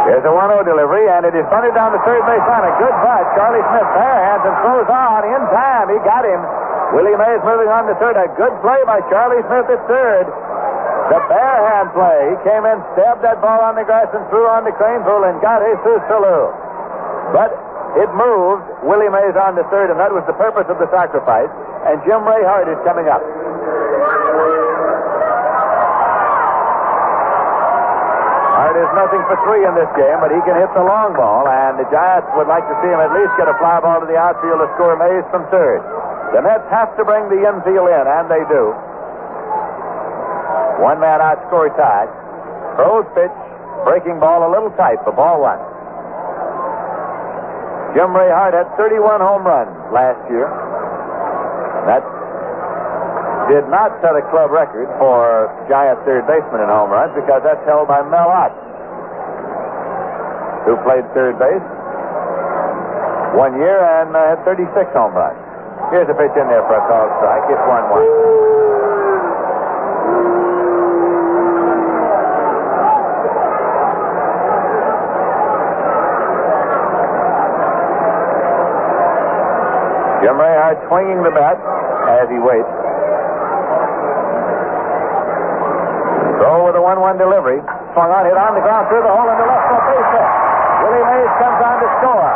There's a 1-0 delivery, and it is bunted down the third base line. A good butt. Charlie Smith barehands and throws on in time. He got him. Willie Mays moving on to third. A good play by Charlie Smith at third. The barehand play. He came in, stabbed that ball on the grass, and threw on to Cranesville and got Jesus Salou. But it moved Willie Mays on to third, and that was the purpose of the sacrifice. And Jim Ray Hart is coming up. Hart is nothing for 3 in this game, but he can hit the long ball, and the Giants would like to see him at least get a fly ball to the outfield to score Mays from third. The Mets have to bring the infield in, and they do. One man out, score tied. Crow's pitch, breaking ball a little tight for ball one. Jim Ray Hart had 31 home runs last year. That did not set a club record for Giant third baseman in home runs because that's held by Mel Ott, who played third base 1 year and had 36 home runs. Here's a pitch in there for a called strike. It's 1-1. Jim Ray Hart swinging the bat as he waits. Throw with a 1-1 delivery. Swung on, hit on the ground through the hole in the left field base hit. Willie Mays comes on to score.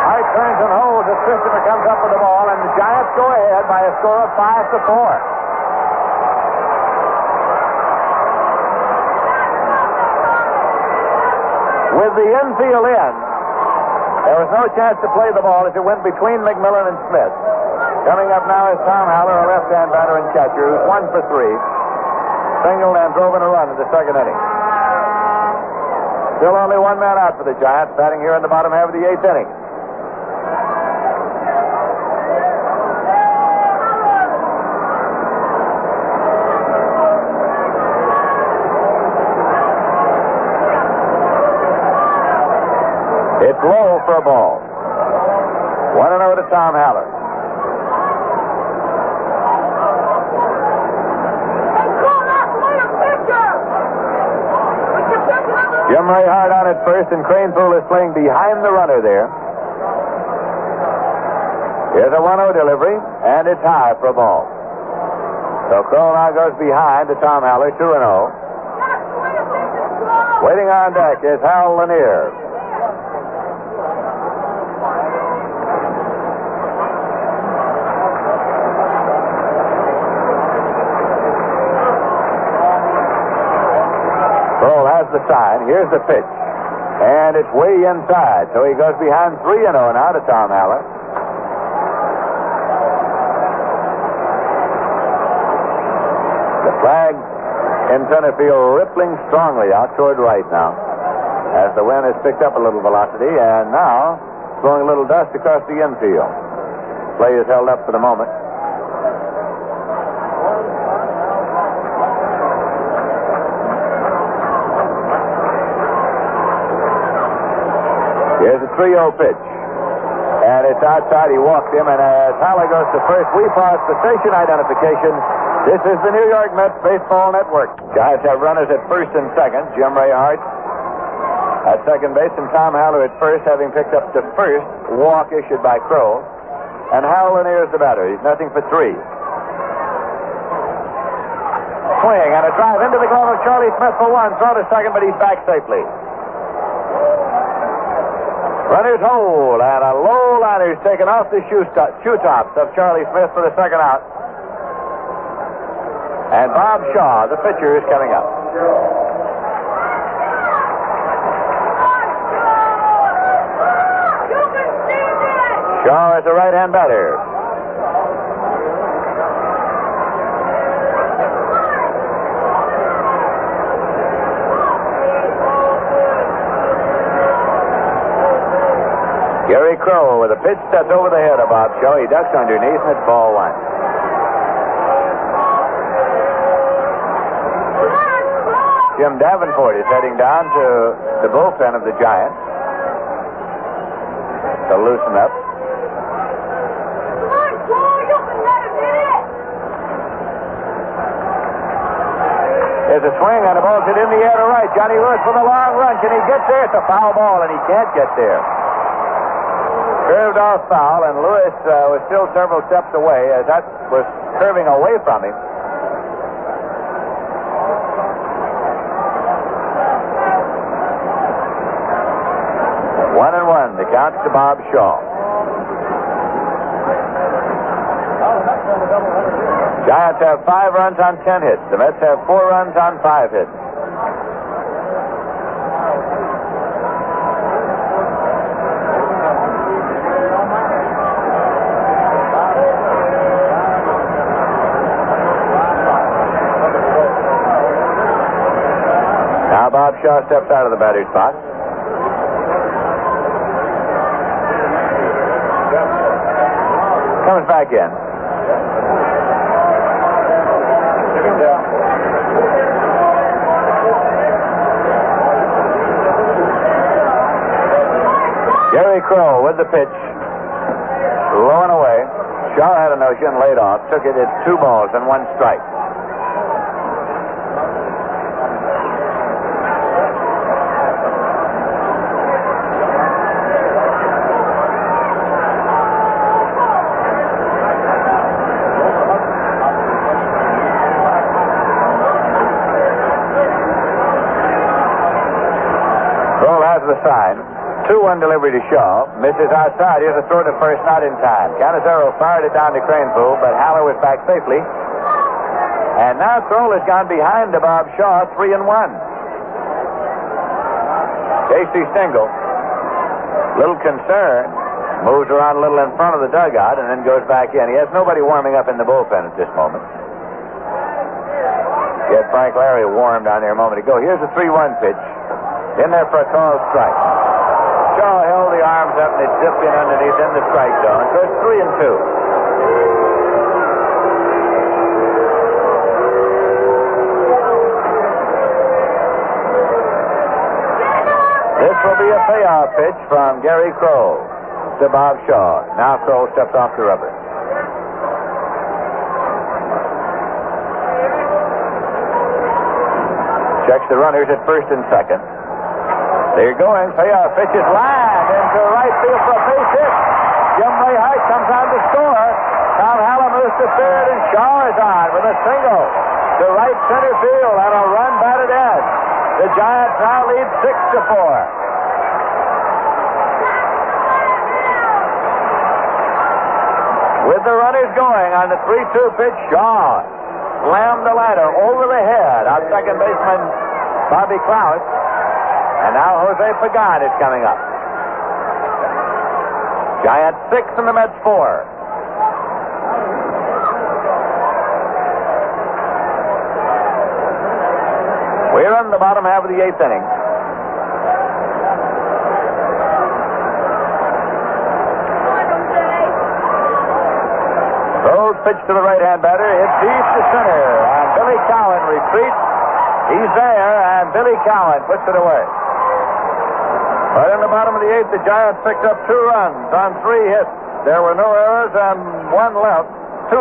Hart turns and holds as Christopher comes up with the ball, and the Giants go ahead by a score of 5-4. With the infield in, there was no chance to play the ball as it went between McMillan and Smith. Coming up now is Tom Haller, a left-hand batter and catcher, who's 1 for 3. Singled and drove in a run in the second inning. Still only one man out for the Giants, batting here in the bottom half of the 8th inning. It's low for a ball. 1-0 to Tom Haller. Jim Ray Hart on at first, and Cranepool is playing behind the runner there. Here's a 1-0 delivery, and it's high for a ball. So Crow now goes behind to Tom Haller, 2-0. Waiting on deck is Hal Lanier. The sign. Here's the pitch. And it's way inside. So he goes behind 3-0 now to Tom Haller. The flag in center field rippling strongly out toward right now as the wind has picked up a little velocity and now blowing a little dust across the infield. Play is held up for the moment. Here's a 3-0 pitch. And it's outside. He walked him. And as Haller goes to first, we pause for station identification. This is the New York Mets Baseball Network. Giants have runners at first and second. Jim Ray Hart at second base, and Tom Haller at first, having picked up the first walk issued by Crow. And Hal Lanier is the batter. He's nothing for 3. Swing and a drive into the glove of Charlie Smith for 1. Throw to second, but he's back safely. Runners hold, and a low liner is taken off the shoe tops of Charlie Smith for the second out. And Bob Shaw, the pitcher, is coming up. Shaw is a right-hand batter. Gary Crow with a pitch that's over the head of Bob Shaw. He ducks underneath, and it's ball 1. Jim Davenport is heading down to the bullpen of the Giants to loosen up. There's a swing on the ball hit in the air to right. Johnny Lewis with a long run. Can he get there? It's a foul ball, and he can't get there. Curved off foul, and Lewis was still several steps away as that was curving away from him. One and one. The count to Bob Shaw. Giants have 5 runs on 10 hits. The Mets have 4 runs on 5 hits. Now Bob Shaw steps out of the batter's box. Comes back in. Gary Kroll with the pitch. Low and away. Shaw had a notion, laid off. Took it at 2 balls and 1 strike. Kroll has the sign. 2-1 delivery to Shaw. Misses outside. Here's a throw to first, not in time. Canizaro fired it down to Cranepool, but Haller was back safely. And now Kroll has gone behind to Bob Shaw, 3-1. Casey Stengel, little concerned, moves around a little in front of the dugout and then goes back in. He has nobody warming up in the bullpen at this moment. Get Frank Larry warm down there a moment ago. Here's a 3-1 pitch. In there for a called strike. Shaw held the arms up and it zipped in underneath in the strike zone. So it's 3-2. This will be a payoff pitch from Gary Kroll to Bob Shaw. Now Kroll steps off the rubber. Checks the runners at first and second. They're going. Payoff pitch is lined into right field for a base hit. Jim Ray Hart comes on to score. Tom Haller moves to third, and Shaw is on with a single to right center field on a run batted in. The Giants now lead 6-4. With the runners going on the 3-2 pitch, Shaw slammed the ladder over the head of second baseman Bobby Klaus. And now Jose Pagan is coming up. Giants 6 and the Mets 4. We're in the bottom half of the 8th inning. Rose pitch to the right-hand batter. It's deep to center. And Billy Cowan retreats. He's there, and Billy Cowan puts it away. But in the bottom of the 8th, the Giants picked up 2 runs on 3 hits. There were no errors and 2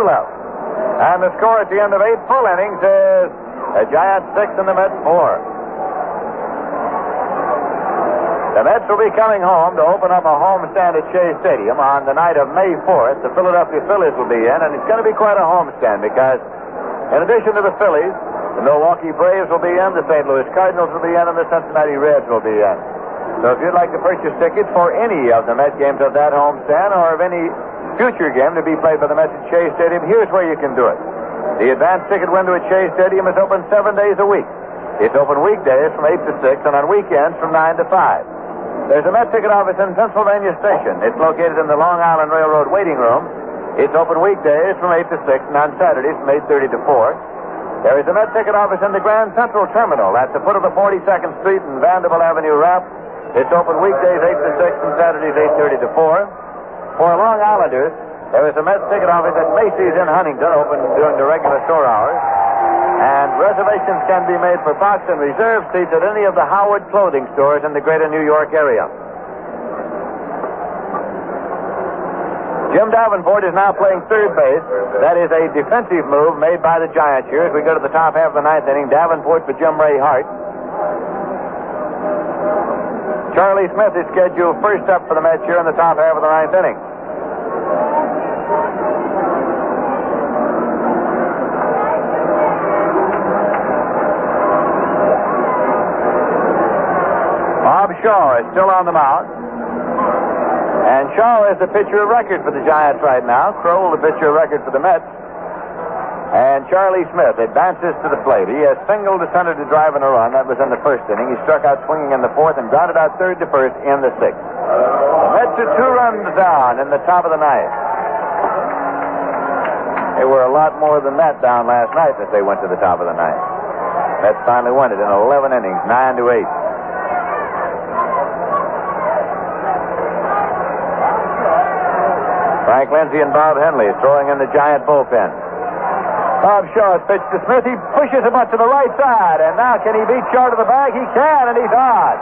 left. And the score at the end of 8 full innings is the Giants 6 and the Mets 4. The Mets will be coming home to open up a homestand at Shea Stadium on the night of May 4th. The Philadelphia Phillies will be in, and it's going to be quite a homestand because in addition to the Phillies, the Milwaukee Braves will be in, the St. Louis Cardinals will be in, and the Cincinnati Reds will be in. So if you'd like to purchase tickets for any of the Met games of that homestand or of any future game to be played by the Mets at Shea Stadium, here's where you can do it. The advanced ticket window at Shea Stadium is open 7 days a week. It's open weekdays from 8 to 6 and on weekends from 9 to 5. There's a Met ticket office in Pennsylvania Station. It's located in the Long Island Railroad waiting room. It's open weekdays from 8 to 6 and on Saturdays from 8:30 to 4. There is a Met ticket office in the Grand Central Terminal at the foot of the 42nd Street and Vanderbilt Avenue ramp. It's open weekdays 8 to 6 and Saturdays 8:30 to 4. For Long Islanders, there is a Mets ticket office at Macy's in Huntington, open during the regular store hours. And reservations can be made for box and reserve seats at any of the Howard clothing stores in the greater New York area. Jim Davenport is now playing third base. That is a defensive move made by the Giants here as we go to the top half of the 9th inning. Davenport for Jim Ray Hart. Charlie Smith is scheduled first up for the Mets here in the top half of the 9th inning. Bob Shaw is still on the mound. And Shaw is the pitcher of record for the Giants right now. Kroll, the pitcher of record for the Mets. And Charlie Smith advances to the plate. He has singled to center to drive in a run. That was in the first inning. He struck out swinging in the 4th and grounded out third to first in the 6th. The Mets are 2 runs down in the top of the 9th. They were a lot more than that down last night as they went to the top of the 9th. Mets finally won it in 11 innings, 9-8. Frank Lindsay and Bob Henley throwing in the Giant bullpen. Bob Shaw's pitch to Smith. He pushes him up to the right side, and now can he beat Shaw to the bag? He can, and he's on.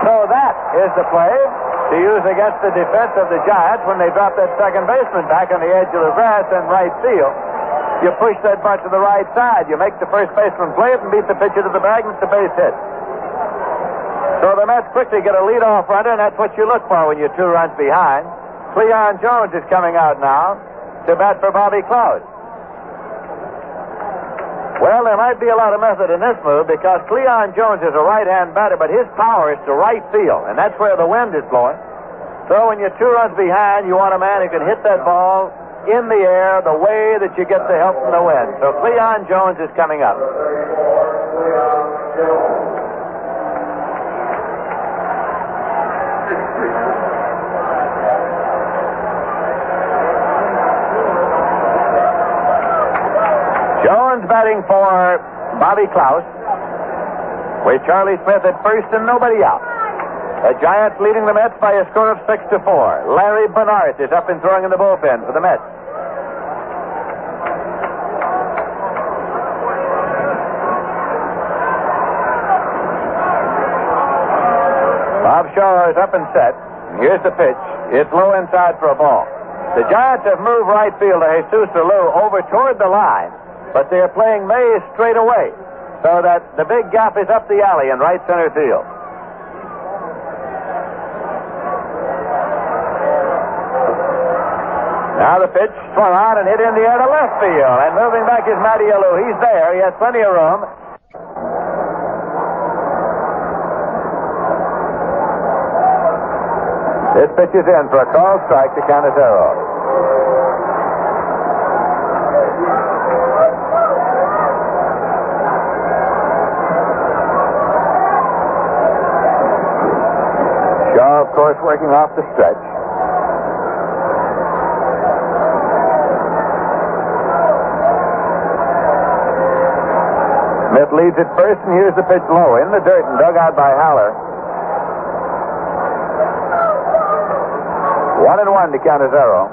So that is the play to use against the defense of the Giants when they drop that second baseman back on the edge of the grass in right field. You push that bunt to the right side. You make the first baseman play it and beat the pitcher to the bag, and it's a base hit. So the Mets quickly get a leadoff runner, and that's what you look for when you're 2 runs behind. Cleon Jones is coming out now to bat for Bobby Klaus. Well, there might be a lot of method in this move because Cleon Jones is a right-hand batter, but his power is to right field, and that's where the wind is blowing. So when you're 2 runs behind, you want a man who can hit that ball in the air the way that you get the help from the wind. So Cleon Jones is coming up. Jones batting for Bobby Klaus with Charlie Smith at first and nobody out. The Giants leading the Mets by a score of 6-4. Larry Bernard is up and throwing in the bullpen for the Mets. Bob Shaw is up and set. Here's the pitch. It's low inside for a ball. The Giants have moved right field to Jesus Alou over toward the line, but they're playing Mays straight away, so that the big gap is up the alley in right center field. Now the pitch swung on and hit in the air to left field, and moving back is Matty Alou. He's there. He has plenty of room. This pitch is in for a called strike to Canizero. Shaw, of course, working off the stretch. Smith leads at first, and here's the pitch low in the dirt and dug out by Haller. 1-1 to Canizero.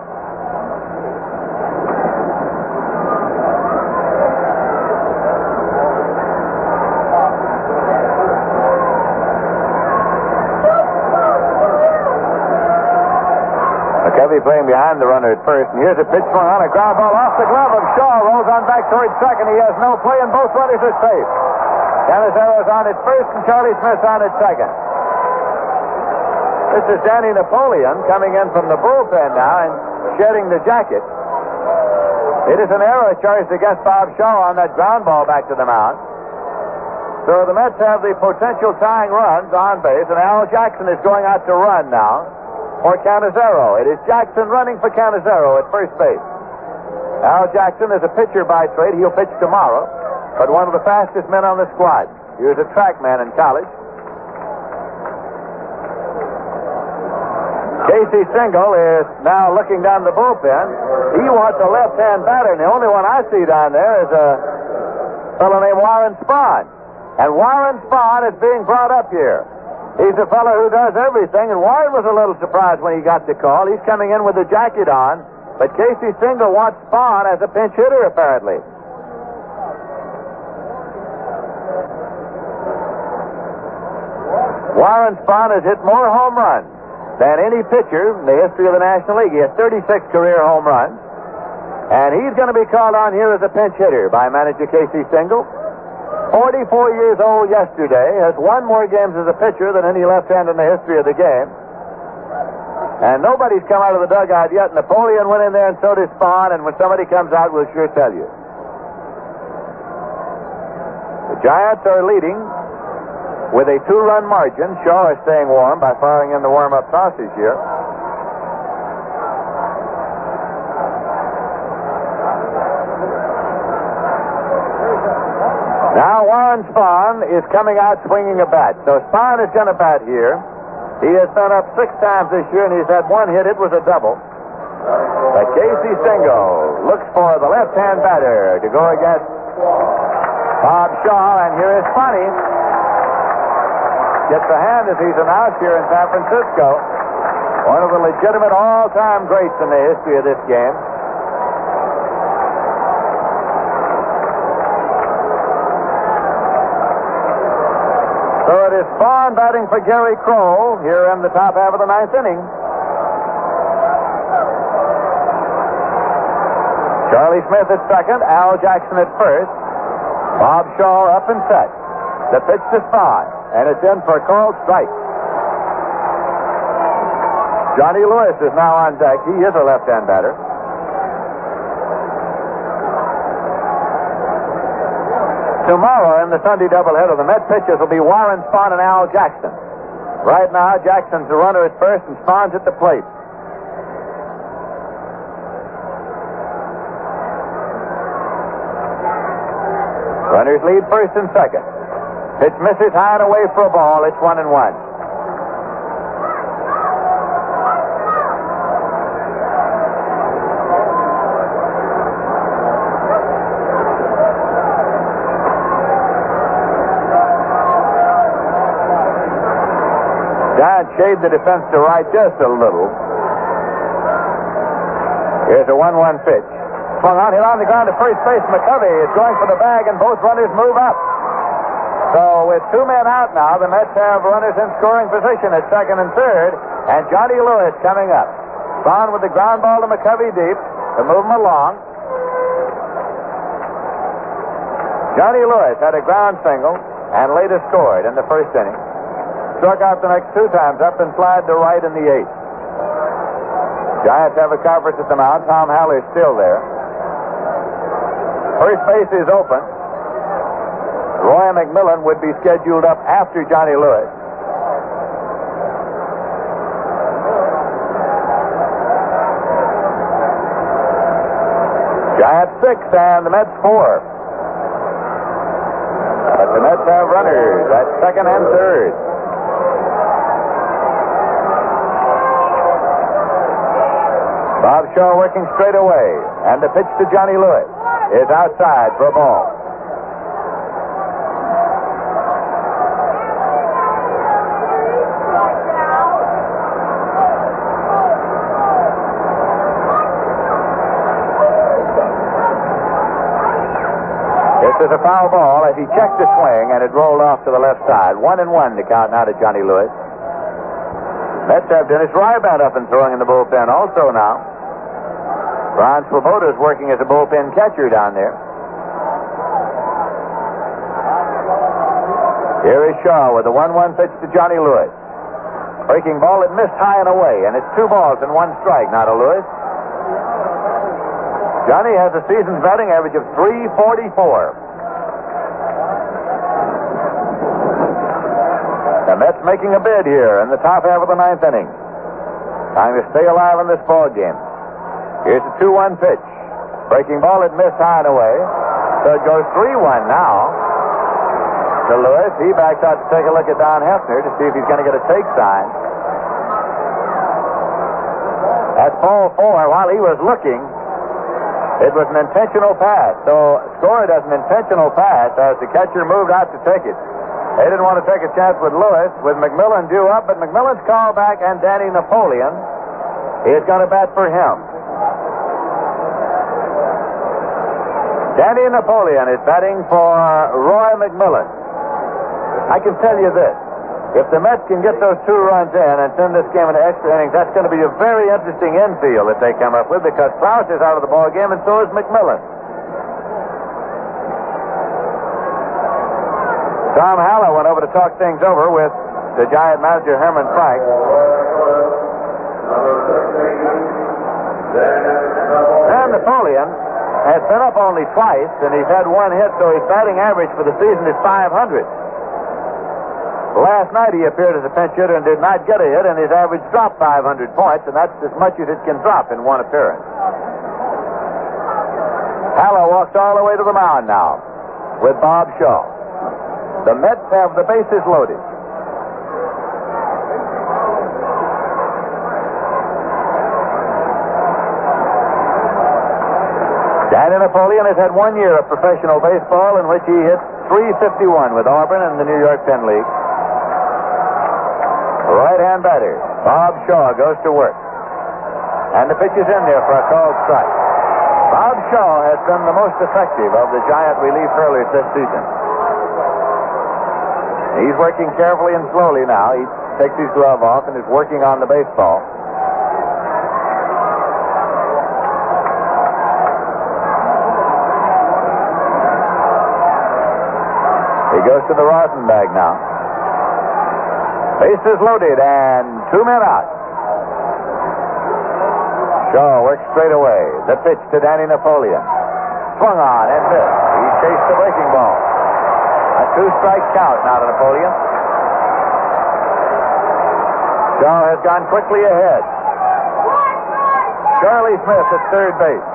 McCovey playing behind the runner at first, and here's a pitch swung on, a ground ball off the glove of Shaw, rolls on back towards second. He has no play, and both runners are safe. Canizero's on at first, and Charlie Smith's on at second. This is Danny Napoleon coming in from the bullpen now and shedding the jacket. It is an error charged against Bob Shaw on that ground ball back to the mound. So the Mets have the potential tying runs on base, and Al Jackson is going out to run now for Canizero. It is Jackson running for Canizero at first base. Al Jackson is a pitcher by trade. He'll pitch tomorrow, but one of the fastest men on the squad. He was a track man in college. Casey Stengel is now looking down the bullpen. He wants a left-hand batter, and the only one I see down there is a fellow named Warren Spahn. And Warren Spahn is being brought up here. He's a fellow who does everything, and Warren was a little surprised when he got the call. He's coming in with the jacket on, but Casey Stengel wants Spahn as a pinch hitter, apparently. Warren Spahn has hit more home runs than any pitcher in the history of the National League. He has 36 career home runs. And he's going to be called on here as a pinch hitter by manager Casey Stengel. 44 years old yesterday, has won more games as a pitcher than any left-hand in the history of the game. And nobody's come out of the dugout yet. Napoleon went in there and so did Spahn, and when somebody comes out, we'll sure tell you. The Giants are leading with a 2-run margin. Shaw is staying warm by firing in the warm-up tosses here. Now Warren Spahn is coming out swinging a bat. So Spahn is going to bat here. He has been up 6 times this year, and he's had 1 hit. It was a double. But Casey Stengel looks for the left-hand batter to go against Bob Shaw, and here is Funny. Gets a hand as he's announced here in San Francisco. One of the legitimate all-time greats in the history of this game. So it is Vaughn batting for Gary Kroll here in the top half of the ninth inning. Charlie Smith at second, Al Jackson at first. Bob Shaw up and set. The pitch to Spahn, and it's in for a called strike. Johnny Lewis is now on deck. He is a left-hand batter. Tomorrow in the Sunday doubleheader, the Met pitchers will be Warren Spahn and Al Jackson. Right now, Jackson's the runner at first, and Spahn's at the plate. Runners lead first and second. Pitch misses high and away for a ball. It's 1-1. Giants shade the defense to right just a little. Here's a 1-1 pitch. Swung on, hit on the ground to first base. McCovey is going for the bag, and both runners move up. So with two men out now, the Mets have runners in scoring position at second and third, and Johnny Lewis coming up. Spahn with the ground ball to McCovey deep to move him along. Johnny Lewis had a ground single and later scored in the first inning. Struck out the next two times, up and slide to right in the eighth. Giants have a conference at the mound. Tom Haller's still there. First base is open. Roy McMillan would be scheduled up after Johnny Lewis. Giants 6 and the Mets 4. But the Mets have runners at second and third. Bob Shaw working straight away, and the pitch to Johnny Lewis is outside for a ball. This is a foul ball as he checked the swing, and it rolled off to the left side. 1-1 to count now to Johnny Lewis. Mets have Dennis Rybat up and throwing in the bullpen also now. Ron Swoboda is working as a bullpen catcher down there. Here is Shaw with a 1-1 pitch to Johnny Lewis. Breaking ball that missed high and away, and it's 2 balls and 1 strike now to Lewis. Johnny has a season's batting average of .344. The Mets making a bid here in the top half of the ninth inning. Time to stay alive in this ball game. Here's a 2-1 pitch. Breaking ball that missed high and away. So it goes 3-1 now to Lewis. He backs out to take a look at Don Hefner to see if he's going to get a take sign. That's ball 4. While he was looking, it was an intentional pass. So scored as an intentional pass as the catcher moved out to take it. They didn't want to take a chance with Lewis, with McMillan due up, but McMillan's called back, and Danny Napoleon is going to bat for him. Danny Napoleon is batting for Roy McMillan. I can tell you this. If the Mets can get those 2 runs in and send this game into extra innings, that's going to be a very interesting infield that they come up with, because Klaus is out of the ball game, and so is McMillan. Tom Haller went over to talk things over with the Giant manager, Herman Frank. And Napoleon has been up only twice, and he's had 1 hit, so his batting average for the season is .500. Last night he appeared as a pinch hitter and did not get a hit, and his average dropped 500 points, and that's as much as it can drop in one appearance. Haller walks all the way to the mound now with Bob Shaw. The Mets have the bases loaded. Danny Napoleon has had 1 year of professional baseball in which he hit .351 with Auburn and the New York Penn League. Right-hand batter, Bob Shaw, goes to work. And the pitch is in there for a called strike. Bob Shaw has been the most effective of the Giant relief hurlers this season. He's working carefully and slowly now. He takes his glove off and is working on the baseball. He goes to the rosin bag now. Bases loaded and 2 men out. Shaw works straight away. The pitch to Danny Napoleon. Swung on and missed. He chased the breaking ball. A 2-strike count now to Napoleon. Shaw has gone quickly ahead. Charlie Smith at third base.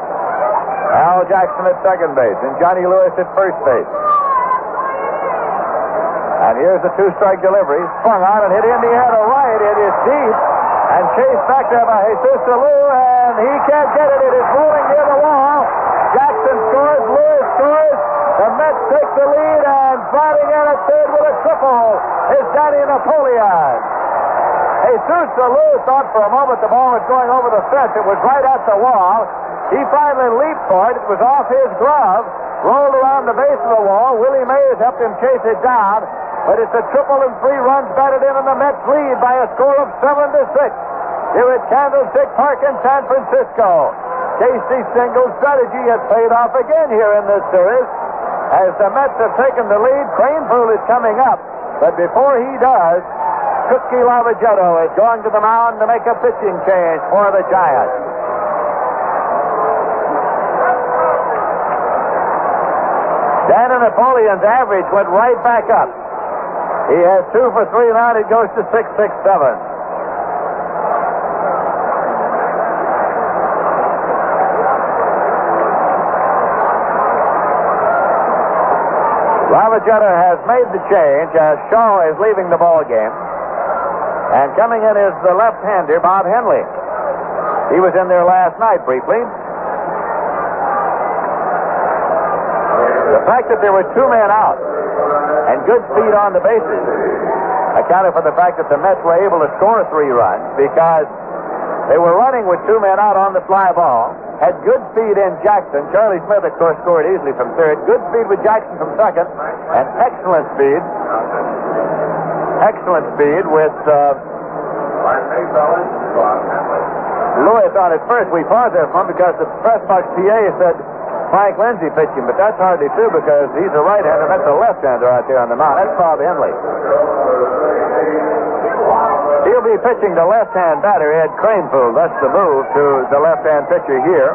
Al Jackson at second base. And Johnny Lewis at first base. And here's the 2-strike delivery. Swung on and hit in the air to right. It is deep. And chased back there by Jesus Salou. And he can't get it. It is rolling near the wall. Jackson scores. Lewis scores. The Mets take the lead. And sliding in at third with a triple is Danny Napoleon. Jesus Salou thought for a moment the ball was going over the fence. It was right at the wall. He finally leaped for it. It was off his glove. Rolled around the base of the wall. Willie Mays helped him chase it down. But it's a triple and 3 runs batted in, and the Mets lead by a score of 7-6 here at Candlestick Park in San Francisco. Casey Single's strategy has paid off again here in this series. As the Mets have taken the lead, Cranepool is coming up. But before he does, Cookie Lavagetto is going to the mound to make a pitching change for the Giants. Danny Napoleon's average went right back up. He has 2 for 3 now, and it goes to 6.67. Lavagetto has made the change as Shaw is leaving the ball game. And coming in is the left-hander, Bob Henley. He was in there last night briefly. The fact that there were 2 men out and good speed on the bases accounted for the fact that the Mets were able to score 3 runs because they were running with 2 men out on the fly ball, had good speed in Jackson. Charlie Smith, of course, scored easily from third. Good speed with Jackson from second, and excellent speed with Lewis on at first. We paused there for him because the press box PA said Mike Lindsay pitching, but that's hardly true because he's a right-hander. That's a left-hander out there on the mound. That's Bob Henley. He'll be pitching the left-hand batter, Ed Cranepool. That's the move to the left-hand pitcher here.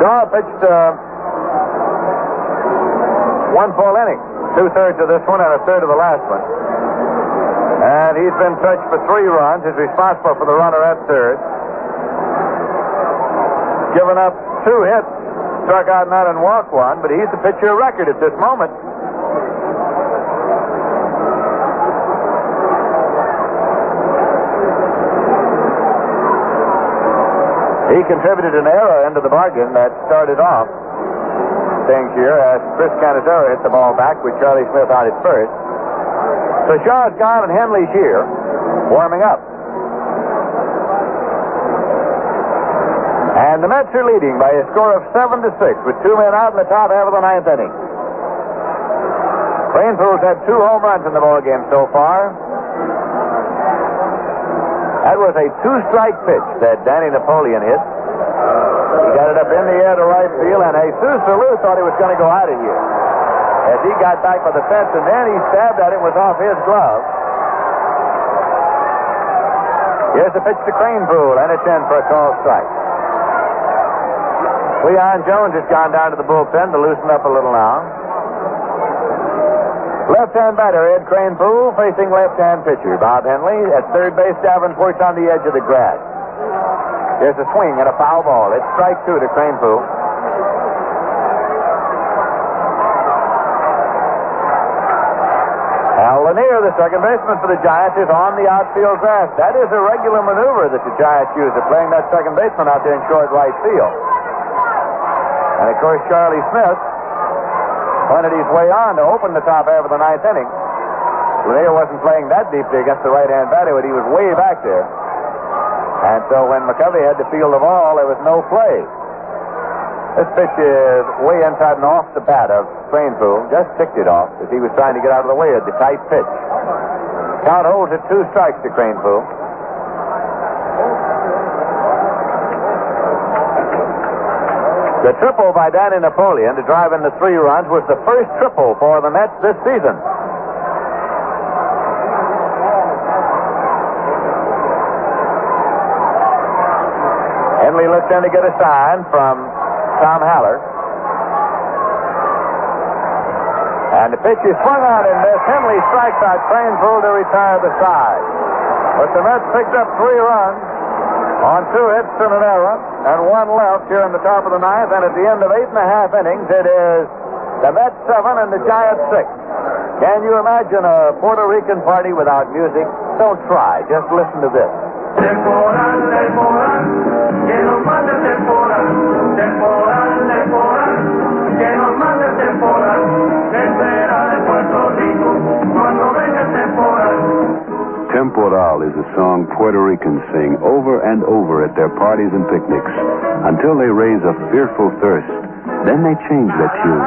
Shaw pitched 1 full inning, 2/3 of this one and 1/3 of the last one. And he's been touched for 3 runs. He's responsible for the runner at third. Given up 2 hits, struck out 9 and walked 1, but he's the pitcher of record at this moment. He contributed an error into the bargain that started off things here as Chris Canizero hit the ball back with Charlie Smith out at first. So Shaw's gone and Henley's here, warming up. And the Mets are leading by a score of 7-6 with 2 men out in the top half of the 9th inning. Cranepool's had 2 home runs in the ball game so far. That was a 2-strike pitch that Danny Napoleon hit. He got it up in the air to right field, and Jesus Salou thought he was going to go out of here as he got back by the fence, and then he stabbed at it, was off his glove. Here's the pitch to Cranepool, and it's in for a called strike. Leon Jones has gone down to the bullpen to loosen up a little now. Left-hand batter, Ed Cranepool, facing left-hand pitcher, Bob Henley. At third base, Davenport's on the edge of the grass. There's a swing and a foul ball. It's strike 2 to Cranepool. Al Now, Lanier, the second baseman for the Giants, is on the outfield grass. That is a regular maneuver that the Giants use. They're playing that second baseman out there in short right field. And, of course, Charlie Smith pointed his way on to open the top half of the ninth inning. Lanier wasn't playing that deeply against the right-hand batter, but he was way back there. And so when McCovey had to field the ball, there was no play. This pitch is way inside and off the bat of Cranepool. Just ticked it off as he was trying to get out of the way of the tight pitch. Count holds at 2 strikes to Cranepool. The triple by Danny Napoleon to drive in the 3 runs was the first triple for the Mets this season. Henley looks in to get a sign from Tom Haller. And the pitch is swung out and missed. Henley strikes out Cranepool to retire the side. But the Mets picked up 3 runs on 2 hits and an error, and 1 left here in the top of the ninth. And at the end of 8.5 innings, it is the Mets 7 and the Giants 6. Can you imagine a Puerto Rican party without music? Don't try. Just listen to this. Temporal, temporal, que nos mande temporal, temporal, temporal, que nos mande temporal, que será de Puerto Rico cuando venga el temporal. Temporal is a song Puerto Ricans sing over and over at their parties and picnics until they raise a fearful thirst. Then they change their tune.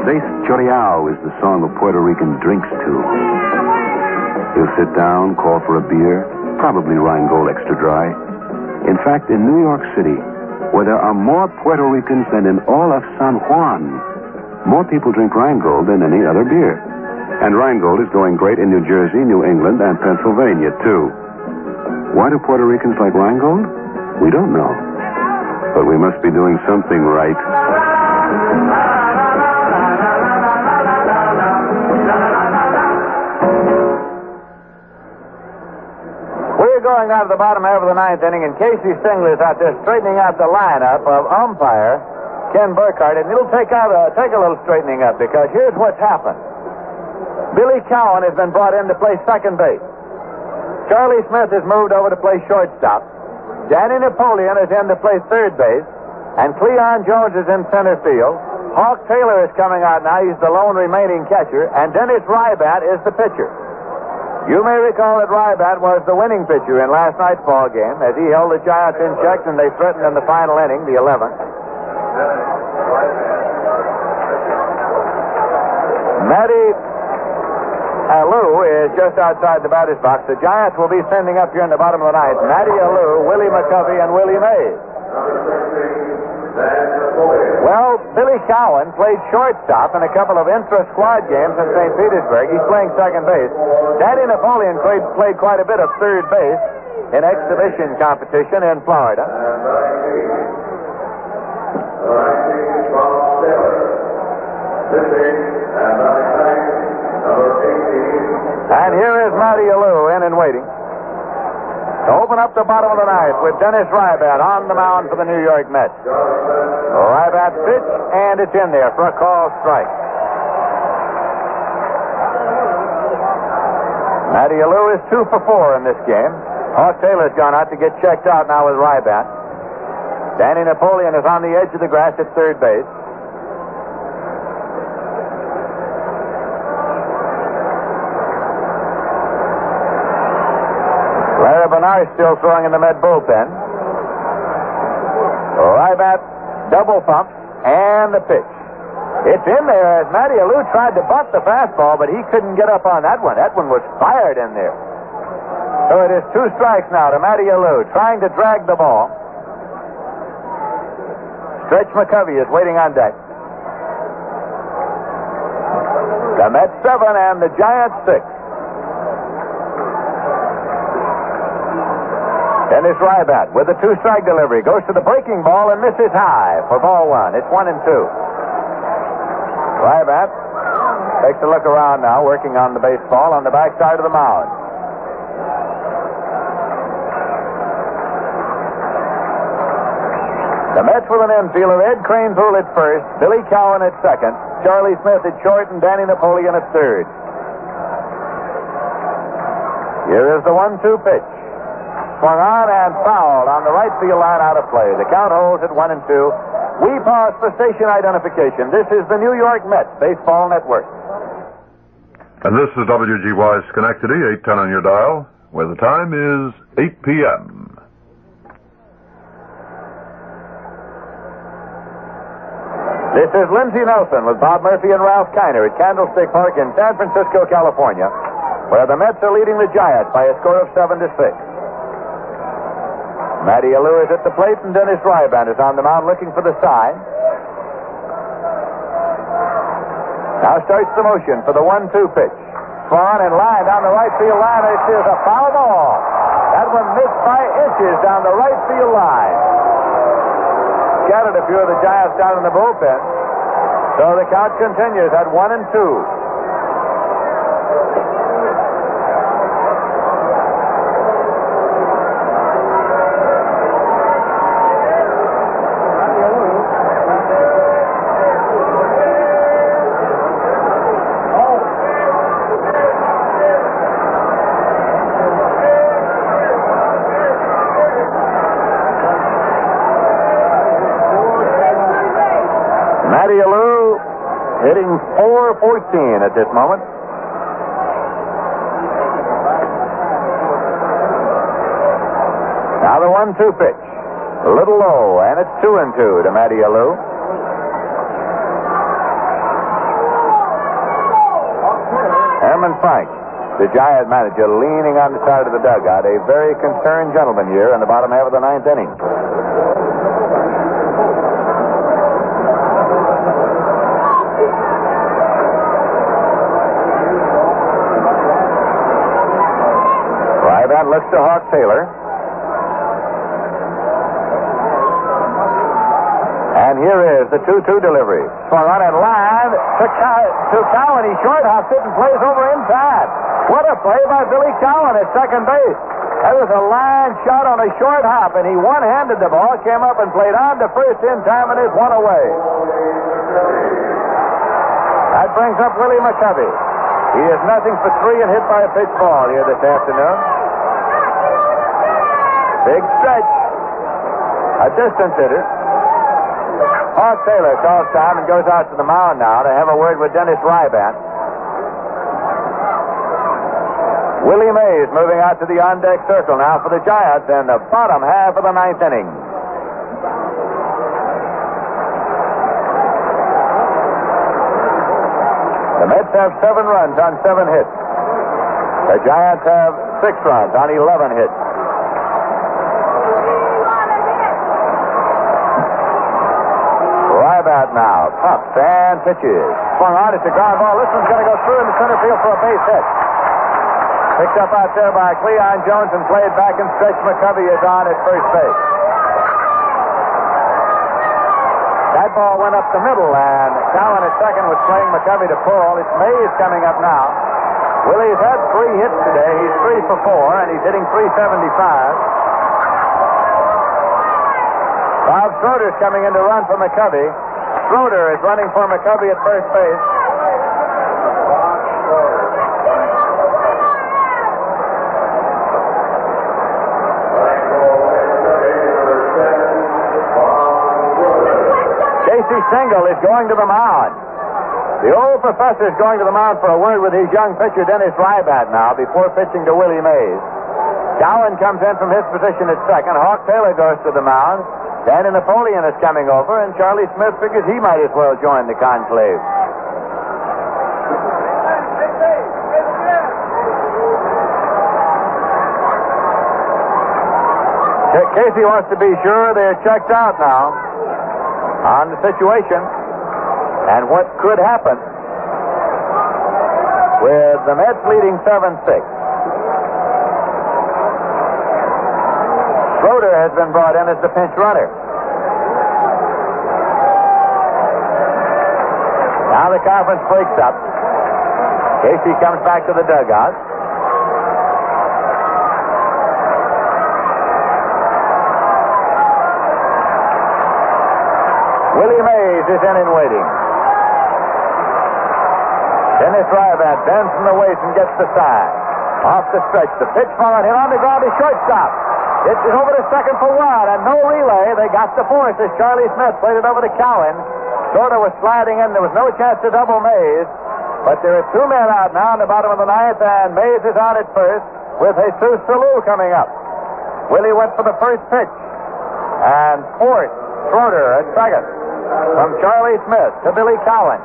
Seis Choriao is the song a Puerto Rican drinks to. He'll sit down, call for a beer, probably Rheingold extra dry. In fact, in New York City, where there are more Puerto Ricans than in all of San Juan, more people drink Rheingold than any other beer. And Rheingold is going great in New Jersey, New England, and Pennsylvania, too. Why do Puerto Ricans like Rheingold? We don't know. But we must be doing something right. We're going on to the bottom half of the ninth inning, and Casey Singler's out there straightening out the lineup of umpire Ken Burkhardt, and it'll take a little straightening up, because here's what's happened. Billy Cowan has been brought in to play second base. Charlie Smith has moved over to play shortstop. Danny Napoleon is in to play third base, and Cleon Jones is in center field. Hawk Taylor is coming out now. He's the lone remaining catcher, and Dennis Rybat is the pitcher. You may recall that Rybat was the winning pitcher in last night's ball game as he held the Giants in check, and they threatened in the final inning, the 11th. Matty Alou is just outside the batter's box. The Giants will be sending up here in the bottom of the ninth Matty Alou, Willie McCovey, and Willie Mays. Well, Billy Cowan played shortstop in a couple of intra-squad games in St. Petersburg. He's playing second base. Danny Napoleon played quite a bit of third base in exhibition competition in Florida. And here is Matty Alou in and waiting to open up the bottom of the ninth with Dennis Rybat on the mound for the New York Mets. Rybat pitch, and it's in there for a called strike. Matty Alou is 2 for 4 in this game. Hawk Taylor's gone out to get checked out now with Rybat. Danny Napoleon is on the edge of the grass at third base. Larry Bernard still throwing in the Met bullpen. Rybat double pumps, and the pitch. It's in there as Matty Alou tried to bunt the fastball, but he couldn't get up on that one. That one was fired in there. So it is 2 strikes now to Matty Alou, trying to drag the ball. Stretch McCovey is waiting on deck. The Mets 7 and the Giants 6. Dennis Rybat with a 2-strike delivery goes to the breaking ball and misses high for ball 1. It's 1-2. Rybat takes a look around now, working on the baseball on the backside of the mound. The Mets with an infield of Ed Kranepool at first, Billy Cowan at second, Charlie Smith at short, and Danny Napoleon at third. Here is the 1-2 pitch. Swung on and fouled on the right field line, out of play. The count holds at 1-2. We pause for station identification. This is the New York Mets Baseball Network. And this is WGY Schenectady, 810 on your dial, where the time is 8 p.m. This is Lindsey Nelson with Bob Murphy and Ralph Kiner at Candlestick Park in San Francisco, California, where the Mets are leading the Giants by a score of 7-6. Matty Alou is at the plate, and Dennis Ryban is on the mound looking for the side. Now starts the motion for the 1-2 pitch. Swung in line down the right field line. This is a foul ball. That one missed by inches down the right field line. Scattered a few of the Giants down in the bullpen. So the count continues at 1-2. Matty Alou hitting .414 at this moment. Now the 1-2 pitch. A little low, and it's 2-2 to Matty Alou. Herman Frank, the Giant manager, leaning on the side of the dugout. A very concerned gentleman here in the bottom half of the ninth inning. Ryban looks to Hawk Taylor. And here is the 2-2 delivery. Swung on in line to Cowan. He short hops it and plays over in time. What a play by Billy Cowan at second base. That was a line shot on a short hop, and he one-handed the ball, came up and played on to first in time, and it's one away. That brings up Willie McCovey. He is nothing for three and hit by a pitch ball here this afternoon. Big stretch. A distance hitter. Hawk Taylor calls time and goes out to the mound now to have a word with Dennis Ryban. Willie Mays moving out to the on-deck circle now for the Giants in the bottom half of the ninth inning. The Mets have 7 runs on 7 hits. The Giants have 6 runs on 11 hits. Rybat now, pumps and pitches. Swung on, it's a ground ball. This one's going to go through in the center field for a base hit. Picked up out there by Cleon Jones and played back and stretch. McCovey is on at first base. That ball went up the middle, and Cowan at second was playing McCovey to pull. It's Mays coming up now. Willie's had 3 hits today. He's 3 for 4, and he's hitting .375. Bob Schroeder's coming in to run for McCovey. Schroeder is running for McCovey at first base. Casey Stengel is going to the mound. The old professor is going to the mound for a word with his young pitcher, Dennis Rybat, now, before pitching to Willie Mays. Cowan comes in from his position at second. Hawk Taylor goes to the mound. Danny Napoleon is coming over, and Charlie Smith figures he might as well join the conclave. Casey wants to be sure they're checked out now on the situation and what could happen with the Mets leading 7-6. Schroeder has been brought in as the pinch runner. Now the conference breaks up. Casey comes back to the dugout. Willie Mays is in and waiting. Dennis Rybat bends from the waist and gets the side. Off the stretch, the pitch followed him on the ground to shortstop. It is over to second for one, and no relay. They got the fourth as Charlie Smith played it over to Cowan. Sorta was sliding in. There was no chance to double Mays. But there are two men out now in the bottom of the ninth, and Mays is on at first with Jesus Salou coming up. Willie went for the first pitch. And fourth, Schroeder at second. From Charlie Smith to Billy Cowan.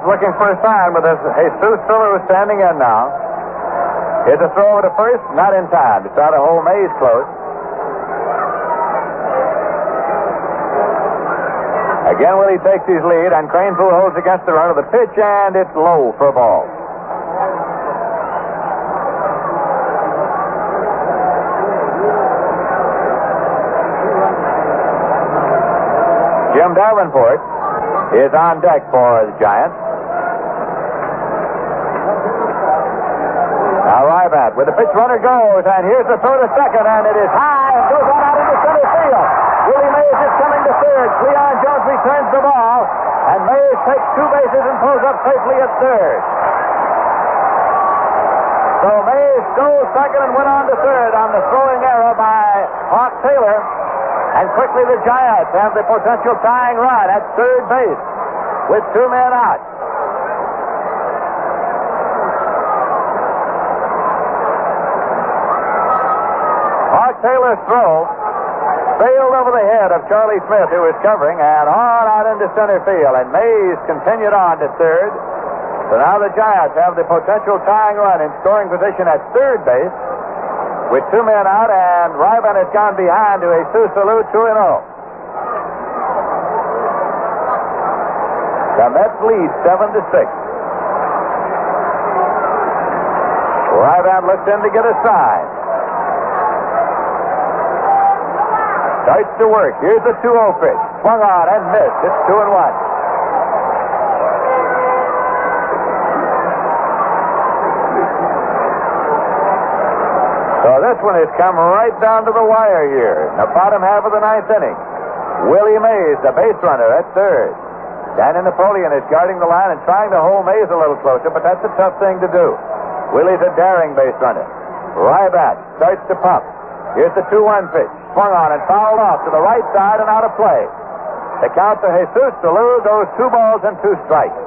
Looking for a sign, but there's Jesus Salou standing in now. Here's a throw over to first, not in time to try to hold Mays close. Again, Willie takes his lead, and Cranepool holds against the run of the pitch, and it's low for a ball. Jim Davenport is on deck for the Giants. Now Rybat with the pitch runner goes, and here's the throw to second, and it is high and goes on out into center field. Willie Mays is coming to third. Cleon Jones returns the ball, and Mays takes two bases and pulls up safely at third. So Mays stole second and went on to third on the throwing error by Hawk Taylor. And quickly the Giants have the potential tying run at third base with two men out. Hawk Taylor's throw sailed over the head of Charlie Smith, who was covering, and on out into center field. And Mays continued on to third. So now the Giants have the potential tying run in scoring position at third base with two men out, and Ryban has gone behind to Jesus Salou, 2-0. The Mets lead 7-6. Ryban looks in to get a sign. Starts to work. Here's the 2-0 pitch. Swung on and missed. It's 2-1. So this one has come right down to the wire here in the bottom half of the ninth inning. Willie Mays, the base runner at third. Danny Napoleon is guarding the line and trying to hold Mays a little closer, but that's a tough thing to do. Willie's a daring base runner. Rybat starts to pump. Here's the 2-1 pitch. Swung on and fouled off to the right side and out of play. The count to Jesus Salou goes 2 balls and 2 strikes.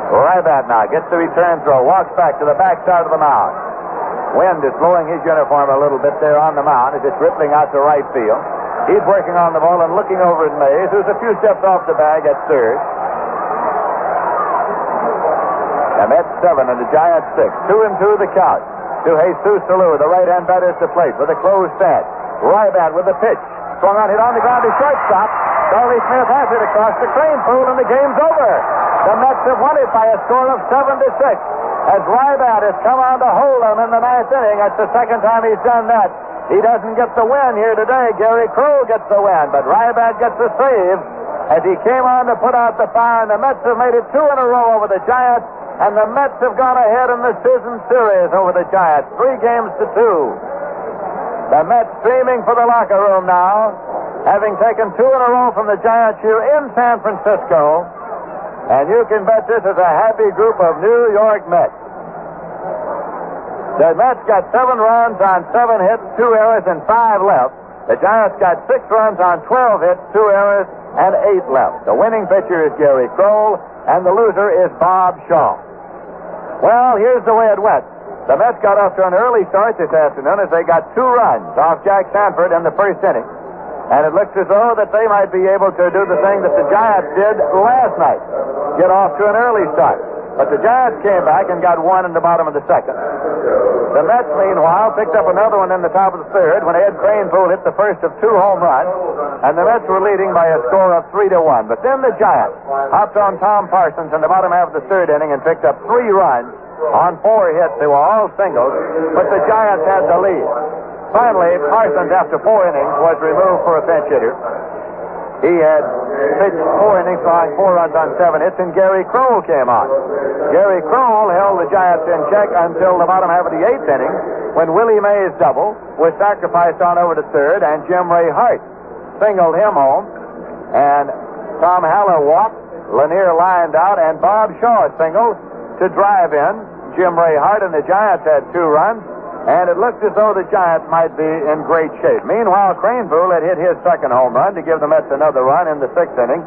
Rybat now gets the return throw, walks back to the backside of the mound. Wind is blowing his uniform a little bit there on the mound as it's rippling out to right field. He's working on the ball and looking over at Mays, who's a few steps off the bag at third. The Mets 7 and the Giants 6. 2-2 the count to Jesus Salou, the right-hand batter at the plate with a closed stance. Rybat with the pitch. Swung on, hit on the ground to shortstop. Charlie Smith has it across the Cranepool, and the game's over. The Mets have won it by a score of 7-6. As Rybat has come on to hold them in the ninth inning. That's the second time he's done that. He doesn't get the win here today. Gary Crow gets the win, but Rybat gets the save as he came on to put out the fire, and the Mets have made it 2 in a row over the Giants, and the Mets have gone ahead in the season series over the Giants, 3-2. The Mets streaming for the locker room now, having taken 2 in a row from the Giants here in San Francisco. And you can bet this is a happy group of New York Mets. The Mets got 7 runs on 7 hits, 2 errors, and 5 left. The Giants got 6 runs on 12 hits, 2 errors, and 8 left. The winning pitcher is Gary Kroll, and the loser is Bob Shaw. Well, here's the way it went. The Mets got off to an early start this afternoon as they got 2 runs off Jack Sanford in the first inning. And it looks as though that they might be able to do the thing that the Giants did last night, get off to an early start. But the Giants came back and got 1 in the bottom of the second. The Mets, meanwhile, picked up another one in the top of the third when Ed Cranepool hit the first of 2 home runs, and the Mets were leading by a score of 3-1. But then the Giants hopped on Tom Parsons in the bottom half of the third inning and picked up 3 runs on 4 hits. They were all singles, but the Giants had the lead. Finally, Parsons, after 4 innings, was removed for a pinch hitter. He had pitched 4 innings, allowing 4 runs on 7 hits, and Gary Kroll came on. Gary Kroll held the Giants in check until the bottom half of the 8th inning, when Willie Mays' double was sacrificed on over to third, and Jim Ray Hart singled him home, and Tom Haller walked, Lanier lined out, and Bob Shaw singled to drive in Jim Ray Hart, and the Giants had 2 runs. And it looked as though the Giants might be in great shape. Meanwhile, Cranepool had hit his second home run to give the Mets another run in the 6th inning.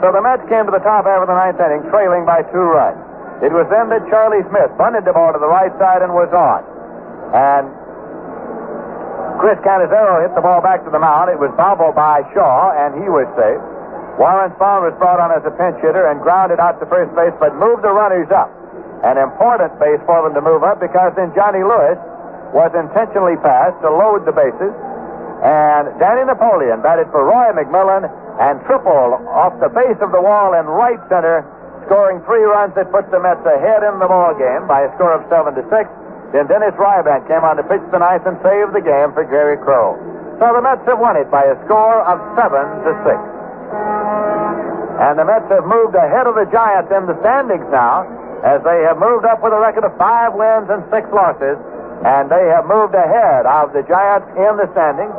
So the Mets came to the top half of the 9th inning, trailing by 2 runs. It was then that Charlie Smith bunted the ball to the right side and was on. And Chris Canizero hit the ball back to the mound. It was bobbled by Shaw, and he was safe. Warren Spahn was brought on as a pinch hitter and grounded out to first base, but moved the runners up. An important base for them to move up, because then Johnny Lewis was intentionally passed to load the bases, and Danny Napoleon batted for Roy McMillan and tripled off the base of the wall in right center, scoring 3 runs that put the Mets ahead in the ball game by a score of 7-6. Then Dennis Rybank came on to pitch the 9th and save the game for Gary Kroll. So the Mets have won it by a score of 7-6. And the Mets have moved ahead of the Giants in the standings now, as they have moved up with a record of 5 wins and 6 losses. And they have moved ahead of the Giants in the standings.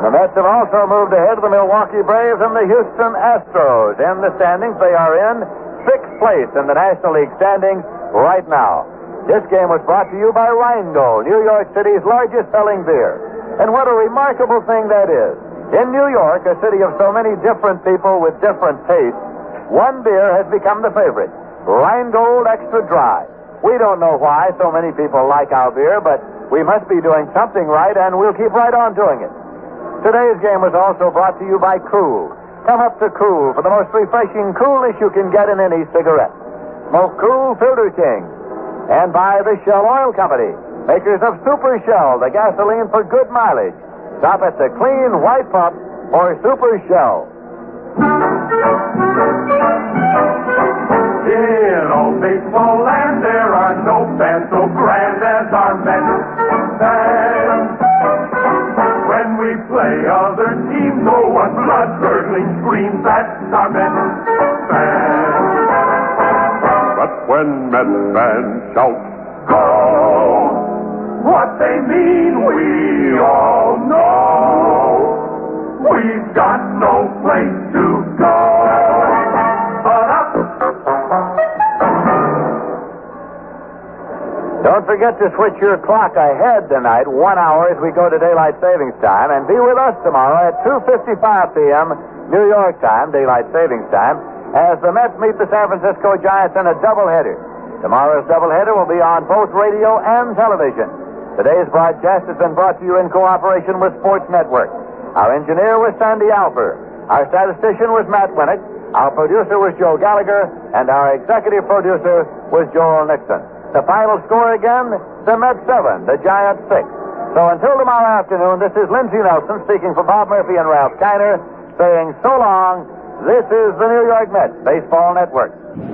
The Mets have also moved ahead of the Milwaukee Braves and the Houston Astros in the standings. They are in 6th place in the National League standings right now. This game was brought to you by Rheingold, New York City's largest selling beer. And what a remarkable thing that is. In New York, a city of so many different people with different tastes, one beer has become the favorite. Rheingold Extra Dry. We don't know why so many people like our beer, but we must be doing something right, and we'll keep right on doing it. Today's game was also brought to you by Kool. Come up to Kool for the most refreshing coolness you can get in any cigarette. Smoke Kool Filter King. And by the Shell Oil Company, makers of Super Shell, the gasoline for good mileage. Stop at the clean white pump for Super Shell. In old baseball land, there are no fans so grand as our Mets fans. When we play other teams, no one blood-curdling screams, that's our Mets fans. But when Mets fans shout, Go! What they mean, we all know. We've got no place to go. Don't forget to switch your clock ahead tonight, 1 hour as we go to daylight savings time, and be with us tomorrow at 2:55 p.m. New York time, daylight savings time, as the Mets meet the San Francisco Giants in a doubleheader. Tomorrow's doubleheader will be on both radio and television. Today's broadcast has been brought to you in cooperation with Sports Network. Our engineer was Sandy Alper. Our statistician was Matt Winnick. Our producer was Joe Gallagher, and our executive producer was Joel Nixon. The final score again, the Mets 7, the Giants 6. So until tomorrow afternoon, this is Lindsey Nelson speaking for Bob Murphy and Ralph Kiner, saying so long. This is the New York Mets Baseball Network.